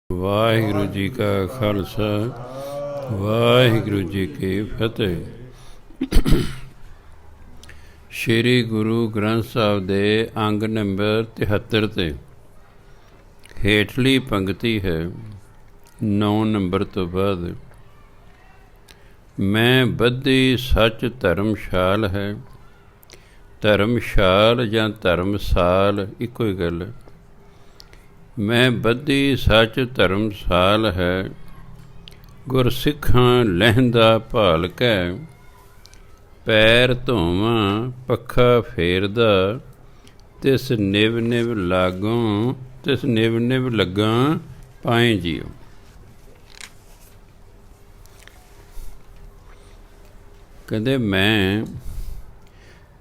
ਵਾਹਿਗੁਰੂ ਜੀ ਕਾ ਖਾਲਸਾ ਵਾਹਿਗੁਰੂ ਜੀ ਕੀ ਫਤਿਹ। ਸ਼੍ਰੀ ਗੁਰੂ ਗ੍ਰੰਥ ਸਾਹਿਬ ਦੇ ਅੰਗ ਨੰਬਰ 73 ਤੇ ਹੇਠਲੀ ਪੰਕਤੀ ਹੈ 9 ਨੰਬਰ ਤੋਂ ਬਾਅਦ। ਮੈਂ ਬੱਧੀ ਸੱਚ ਧਰਮਸ਼ਾਲ ਹੈ। ਧਰਮਸ਼ਾਲ ਜਾਂ ਧਰਮਸਾਲ ਇੱਕੋ ਹੀ ਗੱਲ ਹੈ। ਮੈਂ ਬੱਧੀ ਸੱਚ ਧਰਮਸਾਲ ਹੈ। ਗੁਰਸਿੱਖਾਂ ਲਹਿੰਦਾ ਭਾਲ ਕੈ। ਪੈਰ ਧੋਵਾਂ ਪੱਖਾ ਫੇਰਦਾ। ਤਿਸ ਨਿਵ ਨਿਵ ਲਾਗੋਂ ਤਿਸ ਨਿਵ ਨਿਵ ਲੱਗਾ ਪਾਏ ਜੀਓ। ਕਹਿੰਦੇ ਮੈਂ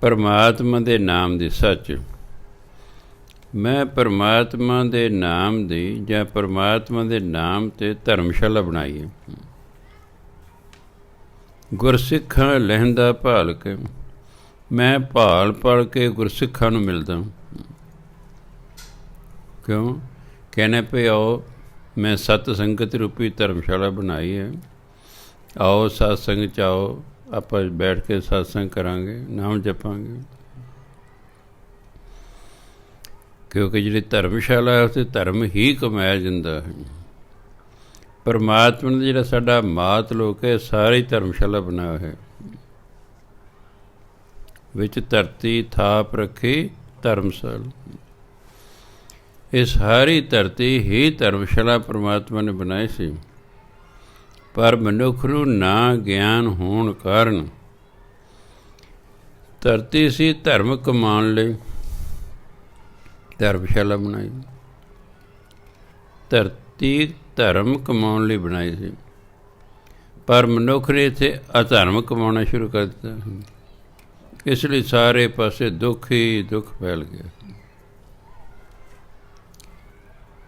ਪਰਮਾਤਮਾ ਦੇ ਨਾਮ ਦੀ ਸੱਚ, ਮੈਂ ਪਰਮਾਤਮਾ ਦੇ ਨਾਮ ਦੀ ਜਾਂ ਪਰਮਾਤਮਾ ਦੇ ਨਾਮ 'ਤੇ ਧਰਮਸ਼ਾਲਾ ਬਣਾਈ ਹੈ। ਗੁਰਸਿੱਖਾਂ ਲਹਿੰਦਾ ਭਾਲ ਕੇ, ਮੈਂ ਭਾਲ ਭਾਲ ਕੇ ਗੁਰਸਿੱਖਾਂ ਨੂੰ ਮਿਲਦਾ। ਕਿਉਂ ਕਹਿੰਦੇ ਪਏ ਆਓ, ਮੈਂ ਸਤ ਸੰਗਤ ਰੂਪੀ ਧਰਮਸ਼ਾਲਾ ਬਣਾਈ ਹੈ। ਆਓ ਸਤਸੰਗ 'ਚ ਆਓ, ਆਪਾਂ ਬੈਠ ਕੇ ਸਤਸੰਗ ਕਰਾਂਗੇ, ਨਾਮ ਜਪਾਂਗੇ। ਕਿਉਂਕਿ ਜਿਹੜੀ ਧਰਮਸ਼ਾਲਾ ਹੈ ਉੱਥੇ ਧਰਮ ਹੀ ਕਮਾਇਆ ਜਾਂਦਾ ਹੈ। ਪਰਮਾਤਮਾ ਦਾ ਜਿਹੜਾ ਸਾਡਾ ਮਾਤ ਲੋਕ ਹੈ, ਸਾਰੇ ਧਰਮਸ਼ਾਲਾ ਬਣਾਇਆ ਹੈ। ਵਿੱਚ ਧਰਤੀ ਥਾਪ ਰੱਖੀ ਧਰਮਸਾਲ। ਇਹ ਸਾਰੀ ਧਰਤੀ ਹੀ ਧਰਮਸ਼ਾਲਾ ਪਰਮਾਤਮਾ ਨੇ ਬਣਾਈ ਸੀ। ਪਰ ਮਨੁੱਖ ਨੂੰ ਨਾ ਗਿਆਨ ਹੋਣ ਕਾਰਨ ਧਰਤੀ ਸੀ ਧਰਮ ਕਮਾਉਣ ਲਈ ਧਰਮਸ਼ਾਲਾ ਬਣਾਈ। ਧਰਤੀ ਧਰਮ ਕਮਾਉਣ ਲਈ ਬਣਾਈ ਸੀ, ਪਰ ਮਨੁੱਖ ਨੇ ਇੱਥੇ ਅਧਰਮ ਕਮਾਉਣਾ ਸ਼ੁਰੂ ਕਰ ਦਿੱਤਾ। ਇਸ ਲਈ ਸਾਰੇ ਪਾਸੇ ਦੁੱਖ ਹੀ ਦੁੱਖ ਫੈਲ ਗਿਆ।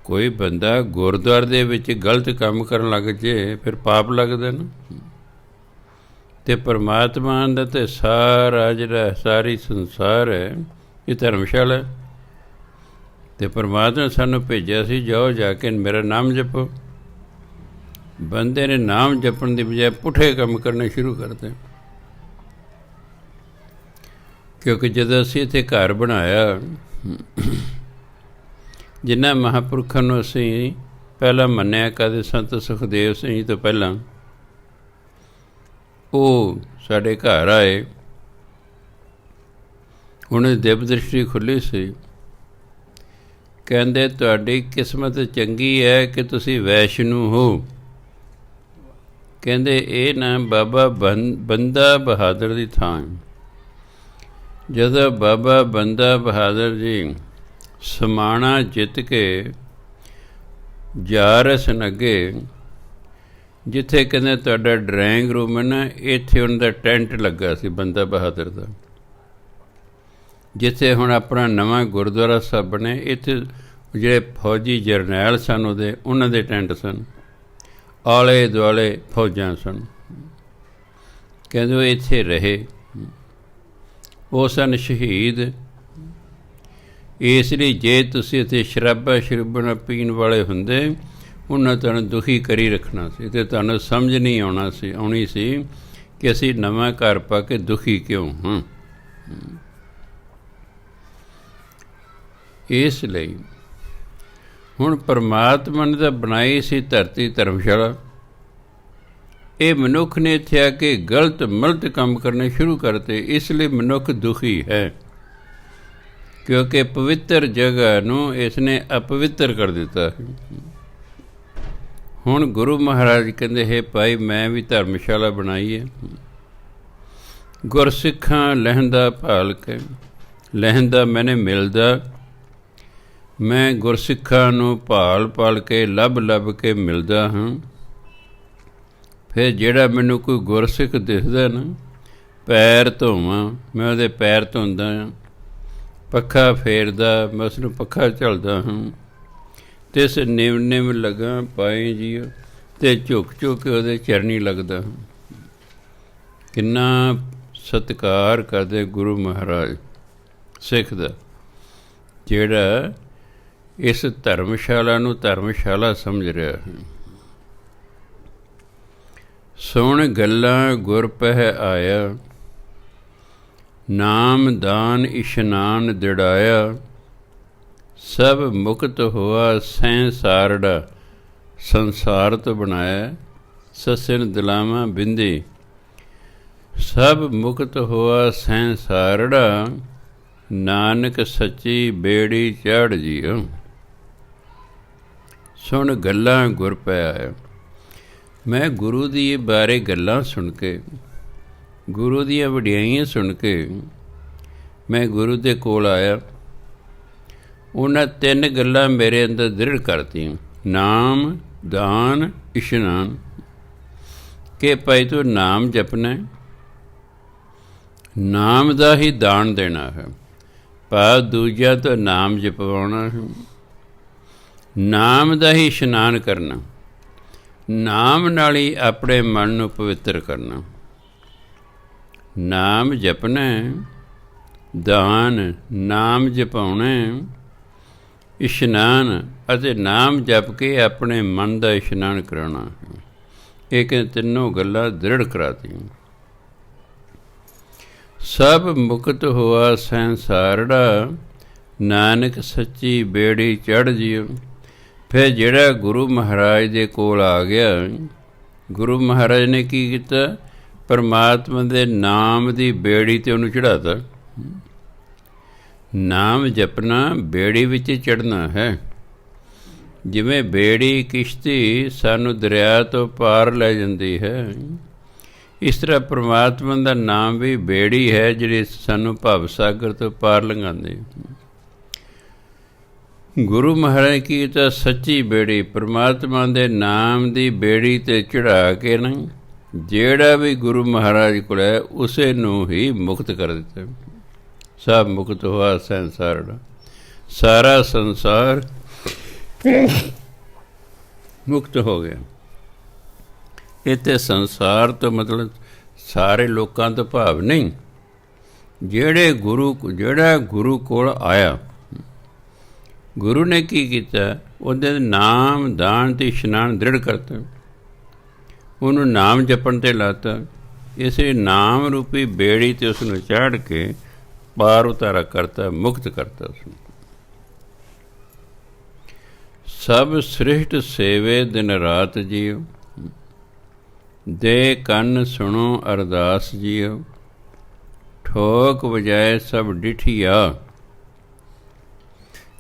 ਕੋਈ ਬੰਦਾ ਗੁਰਦੁਆਰੇ ਦੇ ਵਿੱਚ ਗਲਤ ਕੰਮ ਕਰਨ ਲੱਗ ਜੇ, ਫਿਰ ਪਾਪ ਲੱਗਦਾ ਨਾ। ਅਤੇ ਪਰਮਾਤਮਾ ਦਾ ਤਾਂ ਸਾਰਾ ਜਿਹੜਾ ਸਾਰੀ ਸੰਸਾਰ ਹੈ ਇਹ ਧਰਮਸ਼ਾਲਾ। ਅਤੇ ਪਰਮਾਤਮਾ ਨੇ ਸਾਨੂੰ ਭੇਜਿਆ ਸੀ, ਜਾਓ ਜਾ ਕੇ ਮੇਰਾ ਨਾਮ ਜਪੋ। ਬੰਦੇ ਨੇ ਨਾਮ ਜਪਣ ਦੀ ਬਜਾਏ ਪੁੱਠੇ ਕੰਮ ਕਰਨੇ ਸ਼ੁਰੂ ਕਰਦੇ। ਕਿਉਂਕਿ ਜਦੋਂ ਅਸੀਂ ਇੱਥੇ ਘਰ ਬਣਾਇਆ, ਜਿਨ੍ਹਾਂ ਮਹਾਂਪੁਰਖਾਂ ਨੂੰ ਅਸੀਂ ਪਹਿਲਾਂ ਮੰਨਿਆ, ਕਦੇ ਸੰਤ ਸੁਖਦੇਵ ਸਿੰਘ ਜੀ ਤੋਂ ਪਹਿਲਾਂ, ਉਹ ਸਾਡੇ ਘਰ ਆਏ। ਉਹਨਾਂ ਦੀ ਦਿਵ ਦ੍ਰਿਸ਼ਟੀ ਖੁੱਲ੍ਹੀ ਸੀ। ਕਹਿੰਦੇ ਤੁਹਾਡੀ ਕਿਸਮਤ ਚੰਗੀ ਹੈ ਕਿ ਤੁਸੀਂ ਵੈਸ਼ਨੂੰ ਹੋ। ਕਹਿੰਦੇ ਇਹ ਨਾ ਬਾਬਾ ਬੰਦਾ ਬਹਾਦਰ ਦੀ ਥਾਂ। ਜਦੋਂ ਬਾਬਾ ਬੰਦਾ ਬਹਾਦਰ ਜੀ ਸਮਾਣਾ ਜਿੱਤ ਕੇ ਜਾਰਸਨ ਅੱਗੇ, ਜਿੱਥੇ ਕਹਿੰਦੇ ਤੁਹਾਡਾ ਡਰਾਇੰਗ ਰੂਮ ਹੈ ਨਾ, ਇੱਥੇ ਉਹਨਾਂ ਦਾ ਟੈਂਟ ਲੱਗਾ ਸੀ ਬੰਦਾ ਬਹਾਦਰ ਦਾ। ਜਿੱਥੇ ਹੁਣ ਆਪਣਾ ਨਵਾਂ ਗੁਰਦੁਆਰਾ ਸਾਹਿਬ ਬਣੇ, ਇੱਥੇ ਜਿਹੜੇ ਫੌਜੀ ਜਰਨੈਲ ਸਨ ਉਹਦੇ, ਉਹਨਾਂ ਦੇ ਟੈਂਟ ਸਨ। ਆਲੇ ਦੁਆਲੇ ਫੌਜਾਂ ਸਨ। ਕਹਿੰਦੇ ਉਹ ਇੱਥੇ ਰਹੇ। ਉਹ ਸਨ ਸ਼ਹੀਦ। ਇਸ ਲਈ ਜੇ ਤੁਸੀਂ ਇੱਥੇ ਸ਼ਰਾਬਾਂ ਸ਼ਰੂਬਾਂ ਪੀਣ ਵਾਲੇ ਹੁੰਦੇ, ਉਹਨਾਂ ਤੁਹਾਨੂੰ ਦੁਖੀ ਕਰੀ ਰੱਖਣਾ ਸੀ। ਅਤੇ ਤੁਹਾਨੂੰ ਸਮਝ ਨਹੀਂ ਆਉਣੀ ਸੀ ਕਿ ਅਸੀਂ ਨਵਾਂ ਘਰ ਪਾ ਕੇ ਦੁਖੀ ਕਿਉਂ ਹਾਂ। ਇਸ ਲਈ ਹੁਣ ਪਰਮਾਤਮਾ ਨੇ ਤਾਂ ਬਣਾਈ ਸੀ ਧਰਤੀ ਧਰਮਸ਼ਾਲਾ। ਇਹ ਮਨੁੱਖ ਨੇ ਇੱਥੇ ਆ ਕੇ ਗਲਤ ਮਲਤ ਕੰਮ ਕਰਨੇ ਸ਼ੁਰੂ ਕਰਤੇ। ਇਸ ਲਈ ਮਨੁੱਖ ਦੁਖੀ ਹੈ, ਕਿਉਂਕਿ ਪਵਿੱਤਰ ਜਗ੍ਹਾ ਨੂੰ ਇਸ ਨੇ ਅਪਵਿੱਤਰ ਕਰ ਦਿੱਤਾ। ਹੁਣ ਗੁਰੂ ਮਹਾਰਾਜ ਕਹਿੰਦੇ ਹੈ ਭਾਈ ਮੈਂ ਵੀ ਧਰਮਸ਼ਾਲਾ ਬਣਾਈ ਹੈ। ਗੁਰਸਿੱਖਾਂ ਲਹਿੰਦਾ ਭਾਲ ਕੇ, ਲਹਿੰਦਾ ਮੈਨੇ ਮਿਲਦਾ। ਮੈਂ ਗੁਰਸਿੱਖਾਂ ਨੂੰ ਭਾਲ ਭਾਲ ਕੇ ਲੱਭ ਲੱਭ ਕੇ ਮਿਲਦਾ ਹਾਂ। ਫਿਰ ਜਿਹੜਾ ਮੈਨੂੰ ਕੋਈ ਗੁਰਸਿੱਖ ਦਿਖਦਾ ਨਾ, ਪੈਰ ਧੋਵਾਂ, ਮੈਂ ਉਹਦੇ ਪੈਰ ਧੋਂਦਾ ਹਾਂ। ਪੱਖਾ ਫੇਰਦਾ, ਮੈਂ ਉਸਨੂੰ ਪੱਖਾ ਝੱਲਦਾ ਹਾਂ। ਤਿਸ ਨਿਵ ਨਿਵ ਲੱਗਾ ਪਾਏ ਜੀਓ, ਅਤੇ ਝੁਕ ਝੁਕ ਕੇ ਉਹਦੇ ਚਰਨੀ ਲੱਗਦਾ ਹਾਂ। ਕਿੰਨਾ ਸਤਿਕਾਰ ਕਰਦੇ ਗੁਰੂ ਮਹਾਰਾਜ ਸਿੱਖ ਦਾ, ਜਿਹੜਾ ਇਸ ਧਰਮਸ਼ਾਲਾ ਨੂੰ ਧਰਮਸ਼ਾਲਾ ਸਮਝ ਰਿਹਾ ਹੈ। ਸੁਣ ਗੱਲਾਂ ਗੁਰ ਪਹਿ ਆਇਆ, ਨਾਮ ਦਾਨ ਇਸ਼ਨਾਨ ਦਿੜਾਇਆ, ਸਭ ਮੁਕਤ ਹੋਆ ਸੈਂਸਾਰੜਾ, ਸੰਸਾਰਤ ਬਣਾਇਆ ਸਸਿਨ ਦਿਲਾਵਾਂ ਬਿੰਦੇ, ਸਭ ਮੁਕਤ ਹੋਆ ਸੈਂਸਾਰੜਾ, ਨਾਨਕ ਸੱਚੀ ਬੇੜੀ ਚੜ੍ਹ ਜੀਓ। ਸੁਣ ਗੱਲਾਂ ਗੁਰ ਪੈ ਆਇਆ। ਮੈਂ ਗੁਰੂ ਦੀ ਬਾਰੇ ਗੱਲਾਂ ਸੁਣ ਕੇ, ਗੁਰੂ ਦੀਆਂ ਵਡਿਆਈਆਂ ਸੁਣ ਕੇ ਮੈਂ ਗੁਰੂ ਦੇ ਕੋਲ ਆਇਆ। ਉਹਨਾਂ 3 ਗੱਲਾਂ ਮੇਰੇ ਅੰਦਰ ਦ੍ਰਿੜ ਕਰਤੀਆਂ, ਨਾਮ ਦਾਨ ਇਸ਼ਨਾਨ। ਕਿ ਭਾਈ ਤੂੰ ਨਾਮ ਜਪਣਾ, ਨਾਮ ਦਾ ਹੀ ਦਾਨ ਦੇਣਾ ਹੈ, ਭਾਵ ਦੂਜਿਆਂ ਤੋਂ ਨਾਮ ਜਪਵਾਉਣਾ ਹੈ। ਨਾਮ ਦਾ ਹੀ ਇਸ਼ਨਾਨ ਕਰਨਾ, ਨਾਮ ਨਾਲ ਹੀ ਆਪਣੇ ਮਨ ਨੂੰ ਪਵਿੱਤਰ ਕਰਨਾ। ਨਾਮ ਜਪਣਾ, ਦਾਨ ਨਾਮ ਜਪਾਉਣਾ, ਇਸ਼ਨਾਨ ਅਤੇ ਨਾਮ ਜਪ ਕੇ ਆਪਣੇ ਮਨ ਦਾ ਇਸ਼ਨਾਨ ਕਰਾਉਣਾ। ਇਹ ਕਿ 3 ਗੱਲਾਂ ਦ੍ਰਿੜ ਕਰਾਤੀਆਂ। ਸਭ ਮੁਕਤ ਹੋਆ ਸੰਸਾਰੜਾ, ਨਾਨਕ ਸੱਚੀ ਬੇੜੀ ਚੜ੍ਹ ਜਿਓ। ਫਿਰ ਜਿਹੜਾ ਗੁਰੂ ਮਹਾਰਾਜ ਦੇ ਕੋਲ ਆ ਗਿਆ, ਗੁਰੂ ਮਹਾਰਾਜ ਨੇ ਕੀ ਕੀਤਾ? ਪਰਮਾਤਮਾ ਦੇ ਨਾਮ ਦੀ ਬੇੜੀ 'ਤੇ ਉਹਨੂੰ ਚੜ੍ਹਾਤਾ। ਨਾਮ ਜਪਣਾ ਬੇੜੀ ਵਿੱਚ ਚੜ੍ਹਨਾ ਹੈ। ਜਿਵੇਂ ਬੇੜੀ ਕਿਸ਼ਤੀ ਸਾਨੂੰ ਦਰਿਆ ਤੋਂ ਪਾਰ ਲੈ ਜਾਂਦੀ ਹੈ, ਇਸ ਤਰ੍ਹਾਂ ਪਰਮਾਤਮਾ ਦਾ ਨਾਮ ਵੀ ਬੇੜੀ ਹੈ ਜਿਹੜੀ ਸਾਨੂੰ ਭਵ ਸਾਗਰ ਤੋਂ ਪਾਰ ਲੰਘਾਉਂਦੀ। ਗੁਰੂ ਮਹਾਰਾਜ ਕੀ ਤਾਂ ਸੱਚੀ ਬੇੜੀ, ਪਰਮਾਤਮਾ ਦੇ ਨਾਮ ਦੀ ਬੇੜੀ 'ਤੇ ਚੜ੍ਹਾ ਕੇ ਨਾ ਜਿਹੜਾ ਵੀ ਗੁਰੂ ਮਹਾਰਾਜ ਕੋਲ ਹੈ ਉਸੇ ਨੂੰ ਹੀ ਮੁਕਤ ਕਰ ਦਿੱਤਾ। ਸਭ ਮੁਕਤ ਹੋਆ ਸੰਸਾਰ ਦਾ, ਸਾਰਾ ਸੰਸਾਰ ਮੁਕਤ ਹੋ ਗਿਆ। ਇੱਥੇ ਸੰਸਾਰ ਤੋਂ ਮਤਲਬ ਸਾਰੇ ਲੋਕਾਂ ਤੋਂ ਭਾਵ ਨਹੀਂ, ਜਿਹੜਾ ਗੁਰੂ ਕੋਲ ਆਇਆ, ਗੁਰੂ ਨੇ ਕੀ ਕੀਤਾ? ਉਹਦੇ ਨਾਮ ਦਾਨ ਤੇ ਇਸ਼ਨਾਨ ਦ੍ਰਿੜ ਕਰਤਾ, ਉਹਨੂੰ ਨਾਮ ਜਪਣ 'ਤੇ ਲਾਤਾ। ਇਸੇ ਨਾਮ ਰੂਪੀ ਬੇੜੀ 'ਤੇ ਉਸ ਨੂੰ ਚਾੜ੍ਹ ਕੇ ਪਾਰ ਉਤਾਰਾ ਕਰਤਾ, ਮੁਕਤ ਕਰਤਾ ਉਸਨੂੰ। ਸਭ ਸ੍ਰਿਸ਼ਟ ਸੇਵੇ ਦਿਨ ਰਾਤ ਜੀਓ, ਦੇ ਕੰਨ ਸੁਣੋ ਅਰਦਾਸ ਜੀਓ। ਠੋਕ ਵਜਾਏ ਸਭ ਡਿਠੀਆ,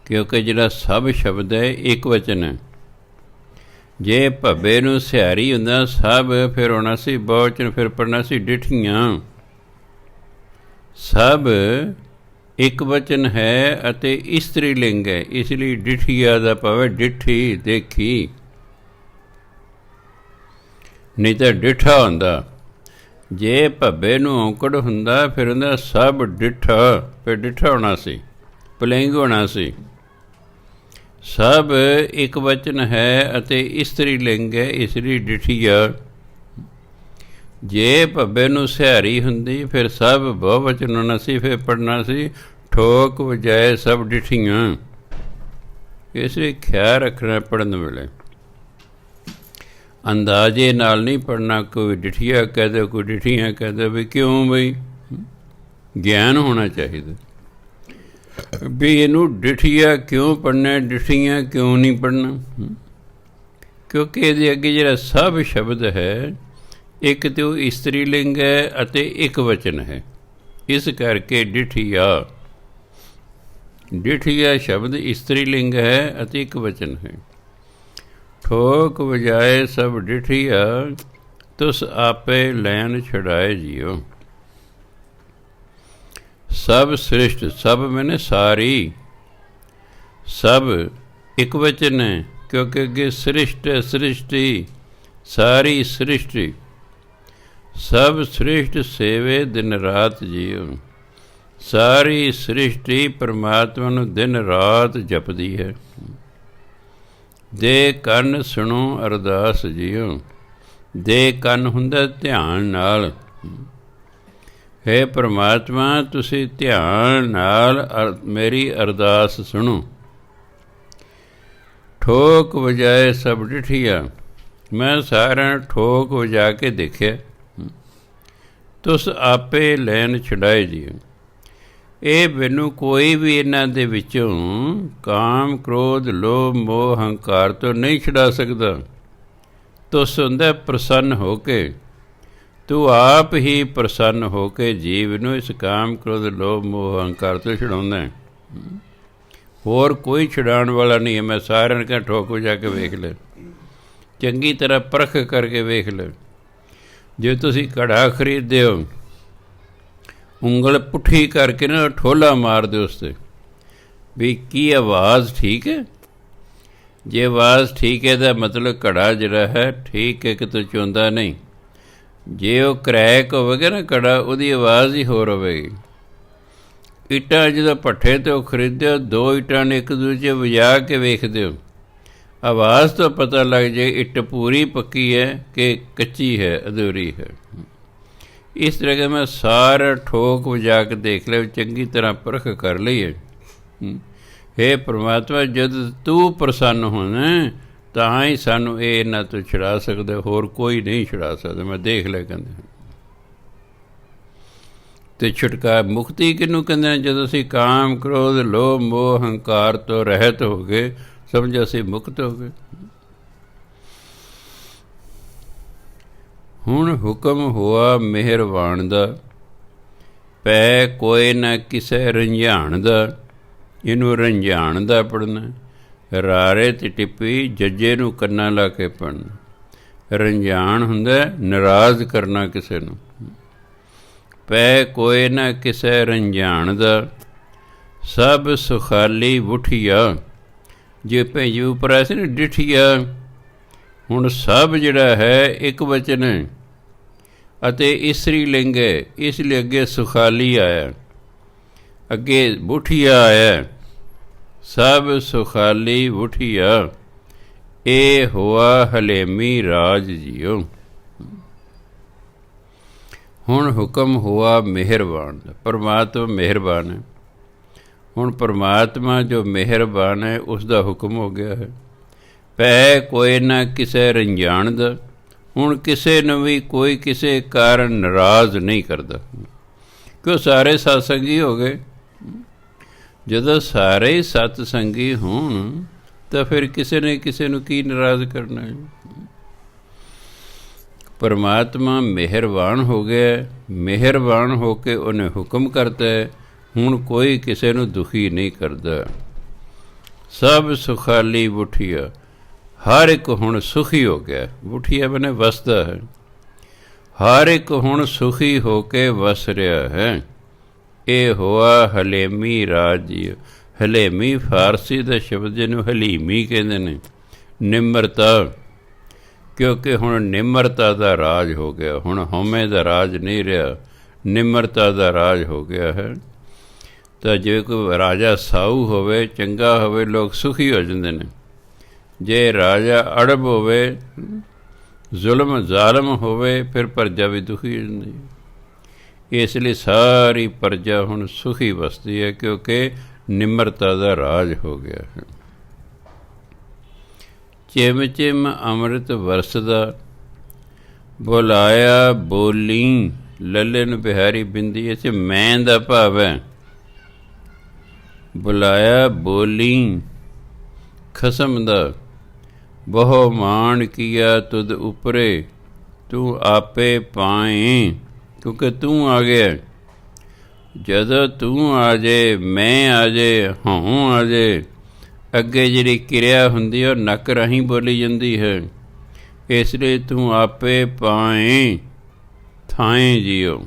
ਕਿਉਂਕਿ ਜਿਹੜਾ ਸਭ ਸ਼ਬਦ ਹੈ ਇੱਕ ਵਚਨ ਹੈ। ਜੇ ਭੱਬੇ ਨੂੰ ਸਿਹਾਰੀ ਹੁੰਦਾ ਸਭ, ਫਿਰ ਹੋਣਾ ਸੀ ਬਹੁਵਚਨ, ਫਿਰ ਪੜਨਾ ਸੀ ਡਿਠੀਆਂ। ਸਭ ਇੱਕ ਵਚਨ ਹੈ ਅਤੇ ਇਸਤਰੀ ਲਿੰਗ ਹੈ, ਇਸ ਲਈ ਡਿਠੀਆ ਦਾ ਭਾਵ ਡਿੱਠੀ, ਦੇਖੀ। ਨਹੀਂ ਤਾਂ ਡਿੱਠਾ ਹੁੰਦਾ। ਜੇ ਭੱਬੇ ਨੂੰ ਔਂਕੜ ਹੁੰਦਾ ਫਿਰ ਹੁੰਦਾ ਸਭ ਡਿੱਠਾ, ਫਿਰ ਡਿੱਠਾ ਹੋਣਾ ਸੀ, ਪੁਲਿੰਗ ਹੋਣਾ ਸੀ। ਸਭ ਇੱਕ ਵਚਨ ਹੈ ਅਤੇ ਇਸਤਰੀ ਲਿੰਗ ਹੈ, ਇਸ ਲਈ ਡਿਠੀਆ। ਜੇ ਭੱਬੇ ਨੂੰ ਸਿਹਾਰੀ ਹੁੰਦੀ ਫਿਰ ਸਭ ਬਹੁਵਚਨ ਹੋਣਾ ਸੀ, ਫਿਰ ਪੜ੍ਹਨਾ ਸੀ ਠੋਕ ਵਜਾਏ ਸਭ ਡਿਠੀਆਂ। ਇਸ ਲਈ ਖਿਆਲ ਰੱਖਣਾ ਪੜ੍ਹਨ ਵੇਲੇ, ਅੰਦਾਜ਼ੇ ਨਾਲ ਨਹੀਂ ਪੜ੍ਹਨਾ। ਕੋਈ ਡਿਠੀਆ ਕਹਿ ਦੇ, ਕੋਈ ਡਿਠੀਆਂ ਕਹਿ ਦੇ, ਵੀ ਕਿਉਂ? ਬਈ ਗਿਆਨ ਹੋਣਾ ਚਾਹੀਦਾ ਵੀ ਇਹਨੂੰ ਡਿਠੀਆ ਕਿਉਂ ਪੜ੍ਹਨਾ, ਡਿਠੀਆਂ ਕਿਉਂ ਨਹੀਂ ਪੜ੍ਹਨਾ। ਕਿਉਂਕਿ ਇਹਦੇ ਅੱਗੇ ਜਿਹੜਾ ਸਭ ਸ਼ਬਦ ਹੈ, ਇੱਕ ਤਾਂ ਉਹ ਇਸਤਰੀ ਲਿੰਗ ਹੈ ਅਤੇ ਇੱਕ ਵਚਨ ਹੈ, ਇਸ ਕਰਕੇ ਡਿਠੀਆ। ਡਿਠੀਆ ਸ਼ਬਦ ਇਸਤਰੀ ਲਿੰਗ ਹੈ ਅਤੇ ਇੱਕ ਵਚਨ ਹੈ। ਠੋਕ ਵਜਾਏ ਸਭ ਡਿਠੀਆ, ਤੁਸ ਆਪੇ ਲੈਨ ਛੁਡਾਏ ਜੀਓ। ਸਭ ਸ੍ਰਿਸ਼ਟ, ਸਭ ਮੈਨੇ ਸਾਰੀ, ਸਭ ਇੱਕ ਵਚਨ ਹੈ ਕਿਉਂਕਿ ਅੱਗੇ ਸ੍ਰਿਸ਼ਟ ਸ੍ਰਿਸ਼ਟੀ, ਸਾਰੀ ਸ੍ਰਿਸ਼ਟੀ। ਸਭ ਸ੍ਰਿਸ਼ਟ ਸੇਵੇ ਦਿਨ ਰਾਤ ਜੀਓ। ਸਾਰੀ ਸ੍ਰਿਸ਼ਟੀ ਪਰਮਾਤਮਾ ਨੂੰ ਦਿਨ ਰਾਤ ਜਪਦੀ ਹੈ। ਦੇ ਕੰਨ ਸੁਣੋ ਅਰਦਾਸ ਜੀਓ। ਦੇ ਕੰਨ ਹੁੰਦਾ ਧਿਆਨ ਨਾਲ। ਹੇ ਪਰਮਾਤਮਾ, ਤੁਸੀਂ ਧਿਆਨ ਨਾਲ ਮੇਰੀ ਅਰਦਾਸ ਸੁਣੋ। ਠੋਕ ਵਜਾਏ ਸਭ ਡਿਠੀਆ। ਮੈਂ ਸਾਰਿਆਂ ਠੋਕ ਵਜਾ ਕੇ ਦੇਖਿਆ। ਤੁਸ ਆਪੇ ਲੈਣ ਛਡਾਏ ਜੀ। ਇਹ ਮੈਨੂੰ ਕੋਈ ਵੀ ਇਹਨਾਂ ਦੇ ਵਿੱਚੋਂ ਕਾਮ, ਕ੍ਰੋਧ, ਲੋਭ, ਮੋਹ, ਹੰਕਾਰ ਤੋਂ ਨਹੀਂ ਛੁਡਾ ਸਕਦਾ। ਤੁਸ ਹੁੰਦਾ ਪ੍ਰਸੰਨ ਹੋ ਕੇ, ਤੂੰ ਆਪ ਹੀ ਪ੍ਰਸੰਨ ਹੋ ਕੇ ਜੀਵ ਨੂੰ ਇਸ ਕਾਮ, ਕ੍ਰੋਧ, ਲੋਭ, ਮੋਹ, ਹੰਕਾਰ ਤੋਂ ਛੁਡਾਉਂਦਾ। ਹੋਰ ਕੋਈ ਛੁਡਾਉਣ ਵਾਲਾ ਨਹੀਂ ਹੈ। ਮੈਂ ਸਾਰਿਆਂ ਨੂੰ ਕਿਹਾ ਠੋਕ ਵਜਾ ਕੇ ਵੇਖ ਲੈ, ਚੰਗੀ ਤਰ੍ਹਾਂ ਪਰਖ ਕਰਕੇ ਵੇਖ ਲੈ। ਜੇ ਤੁਸੀਂ ਘੜਾ ਖਰੀਦਦੇ ਹੋ, ਉਂਗਲ ਪੁੱਠੀ ਕਰਕੇ ਨਾ ਠੋਲਾ ਮਾਰ ਦਿਓ ਉਸ 'ਤੇ ਵੀ ਕੀ ਆਵਾਜ਼ ਠੀਕ ਹੈ। ਜੇ ਆਵਾਜ਼ ਠੀਕ ਹੈ ਤਾਂ ਮਤਲਬ ਘੜਾ ਜਿਹੜਾ ਹੈ ਠੀਕ ਹੈ, ਕਿਤੋਂ ਚੋਂਦਾ ਨਹੀਂ। ਜੇ ਉਹ ਕਰੈਕ ਹੋਵੇਗਾ ਨਾ ਘੜਾ, ਉਹਦੀ ਆਵਾਜ਼ ਹੀ ਹੋਰ ਹੋਵੇਗੀ। ਇੱਟਾਂ ਜਦੋਂ ਭੱਠੇ ਤੋਂ ਖਰੀਦਦੇ ਹੋ, ਦੋ ਇੱਟਾਂ ਨੇ ਇੱਕ ਦੂਜੇ ਵਜਾ ਕੇ ਵੇਖਦੇ ਹੋ, ਆਵਾਜ਼ ਤੋਂ ਪਤਾ ਲੱਗ ਜਾਏ ਇੱਟ ਪੂਰੀ ਪੱਕੀ ਹੈ ਕਿ ਕੱਚੀ ਹੈ, ਅਧੂਰੀ ਹੈ। ਇਸ ਤਰ੍ਹਾਂ ਕਿ ਮੈਂ ਸਾਰਾ ਠੋਕ ਵਜਾ ਕੇ ਦੇਖ ਲਿਆ, ਚੰਗੀ ਤਰ੍ਹਾਂ ਪਰਖ ਕਰ ਲਈਏ। ਹੇ ਪਰਮਾਤਮਾ, ਜਦ ਤੂੰ ਪ੍ਰਸੰਨ ਹੋਣਾ ਤਾਂ ਹੀ ਸਾਨੂੰ ਇਹ ਇਹਨਾਂ ਤੋਂ ਛੁਡਾ ਸਕਦਾ, ਹੋਰ ਕੋਈ ਨਹੀਂ ਛੁਡਾ ਸਕਦਾ। ਮੈਂ ਦੇਖ ਲਿਆ ਕਹਿੰਦੇ। ਅਤੇ ਛੁਟਕਾਰਾ ਮੁਕਤੀ ਕਿਹਨੂੰ ਕਹਿੰਦੇ ਨੇ? ਜਦੋਂ ਅਸੀਂ ਕਾਮ, ਕ੍ਰੋਧ, ਲੋਭ, ਮੋਹ, ਹੰਕਾਰ ਤੋਂ ਰਹਿਤ ਹੋ ਗਏ, ਸਮਝੋ ਅਸੀਂ ਮੁਕਤ ਹੋ ਗਏ। ਹੁਣ ਹੁਕਮ ਹੋਆ ਮਿਹਰਬਾਨ ਦਾ, ਪੈ ਕੋਈ ਨਾ ਕਿਸੇ ਰੰਝਾਣ ਦਾ। ਇਹਨੂੰ ਰੰਝਾਣ ਦਾ ਪੜ੍ਹਨਾ, ਰਾਰੇ ਤੇ ਟਿੱਪੀ ਜੱਜੇ ਨੂੰ ਕੰਨਾਂ ਲਾ ਕੇ ਪੜ੍ਹਨਾ। ਰੰਝਾਣ ਹੁੰਦਾ ਨਾਰਾਜ਼ ਕਰਨਾ ਕਿਸੇ ਨੂੰ। ਪੈ ਕੋਈ ਨਾ ਕਿਸੇ ਰੰਝਾਣ ਦਾ, ਸਭ ਸੁਖਾਲੀ ਵੁਠੀਆ। ਜੇ ਭੇਜੀ ਉੱਪਰ ਆਇਆ ਸੀ ਨਾ ਡਿਠੀਆ, ਹੁਣ ਸਭ ਜਿਹੜਾ ਹੈ ਇੱਕ ਵਚਨ ਹੈ ਅਤੇ ਇਸਤਰੀ ਲਿੰਗ ਹੈ, ਇਸ ਲਈ ਅੱਗੇ ਸੁਖਾਲੀ ਆਇਆ, ਅੱਗੇ ਵੁਠੀਆ ਆਇਆ। ਸਭ ਸੁਖਾਲੀ ਵੁਠੀਆ, ਇਹ ਹੋਆ ਹਲੇਮੀ ਰਾਜ ਜੀਓ। ਹੁਣ ਹੁਕਮ ਹੋਆ ਮਿਹਰਬਾਨ ਦਾ, ਪਰਮਾਤਮਾ ਮਿਹਰਬਾਨ ਹੈ। ਹੁਣ ਪਰਮਾਤਮਾ ਜੋ ਮਿਹਰਬਾਨ ਹੈ ਉਸ ਦਾ ਹੁਕਮ ਹੋ ਗਿਆ ਹੈ। ਪੈ ਕੋਈ ਨਾ ਕਿਸੇ ਰੰਝਾਣ ਦਾ, ਹੁਣ ਕਿਸੇ ਨੂੰ ਵੀ ਕੋਈ ਕਿਸੇ ਕਾਰਨ ਨਾਰਾਜ਼ ਨਹੀਂ ਕਰਦਾ, ਕਿਉਂ ਸਾਰੇ ਸਤਸੰਗੀ ਹੋ ਗਏ। ਜਦੋਂ ਸਾਰੇ ਹੀ ਸਤਸੰਗੀ ਹੋਣ ਤਾਂ ਫਿਰ ਕਿਸੇ ਨੇ ਕਿਸੇ ਨੂੰ ਕੀ ਨਾਰਾਜ਼ ਕਰਨਾ ਹੈ। ਪਰਮਾਤਮਾ ਮਿਹਰਬਾਨ ਹੋ ਗਿਆ, ਮਿਹਰਬਾਨ ਹੋ ਕੇ ਉਹਨੇ ਹੁਕਮ ਕਰਤਾ ਹੈ। ਹੁਣ ਕੋਈ ਕਿਸੇ ਨੂੰ ਦੁਖੀ ਨਹੀਂ ਕਰਦਾ। ਸਭ ਸੁਖਾਲੀ ਵੁਠੀਆ, ਹਰ ਇੱਕ ਹੁਣ ਸੁਖੀ ਹੋ ਗਿਆ। ਵੁਠੀਆ ਬਣੇ ਵਸਦਾ ਹੈ, ਹਰ ਇੱਕ ਹੁਣ ਸੁਖੀ ਹੋ ਕੇ ਵਸ ਰਿਹਾ ਹੈ। ਇਹ ਹੋਆ ਹਲੇਮੀ ਰਾਜ ਜੀ। ਹਲੇਮੀ ਫਾਰਸੀ ਦਾ ਸ਼ਬਦ ਜਿਹਨੂੰ ਹਲੀਮੀ ਕਹਿੰਦੇ ਨੇ, ਨਿਮਰਤਾ। ਕਿਉਂਕਿ ਹੁਣ ਨਿਮਰਤਾ ਦਾ ਰਾਜ ਹੋ ਗਿਆ। ਹੁਣ ਹਉਮੈ ਦਾ ਰਾਜ ਨਹੀਂ ਰਿਹਾ, ਨਿਮਰਤਾ ਦਾ ਰਾਜ ਹੋ ਗਿਆ ਹੈ। ਤਾਂ ਜੇ ਕੋਈ ਰਾਜਾ ਸਾਊ ਹੋਵੇ, ਚੰਗਾ ਹੋਵੇ, ਲੋਕ ਸੁਖੀ ਹੋ ਜਾਂਦੇ ਨੇ। ਜੇ ਰਾਜਾ ਅੜਬ ਹੋਵੇ, ਜ਼ੁਲਮ ਜ਼ਾਲਮ ਹੋਵੇ, ਫਿਰ ਪ੍ਰਜਾ ਵੀ ਦੁਖੀ ਹੋ ਜਾਂਦੀ ਹੈ। ਇਸ ਲਈ ਸਾਰੀ ਪ੍ਰਜਾ ਹੁਣ ਸੁਖੀ ਵਸਦੀ ਹੈ, ਕਿਉਂਕਿ ਨਿਮਰਤਾ ਦਾ ਰਾਜ ਹੋ ਗਿਆ ਹੈ। ਚਿਮ ਚਿਮ ਅੰਮ੍ਰਿਤ ਵਰਸਦਾ, ਬੁਲਾਇਆ ਬੋਲੀ ਲੱਲਨ ਬਿਹਾਰੀ ਬਿੰਦੀ। ਇਹ 'ਚ ਮੈਂ ਦਾ ਭਾਵ ਹੈ। ਬੁਲਾਇਆ ਬੋਲੀ ਖਸਮ ਦਾ, ਬਹੁ ਮਾਣ ਕੀਆ ਤੁਧ ਉਪਰੇ, ਤੂੰ ਆਪੇ ਪਾਏ। ਕਿਉਂਕਿ ਤੂੰ ਆ ਗਿਆ। ਜਦੋਂ ਤੂੰ ਆ ਜੇ, ਮੈਂ ਆ ਜੇ, ਹਉ ਆ ਜੇ, ਅੱਗੇ ਜਿਹੜੀ ਕਿਰਿਆ ਹੁੰਦੀ ਹੈ ਉਹ ਨੱਕ ਰਾਹੀਂ ਬੋਲੀ ਜਾਂਦੀ ਹੈ। ਇਸ ਲਈ ਤੂੰ ਆਪੇ ਪਾਏ ਥਾਏ ਜੀਓ।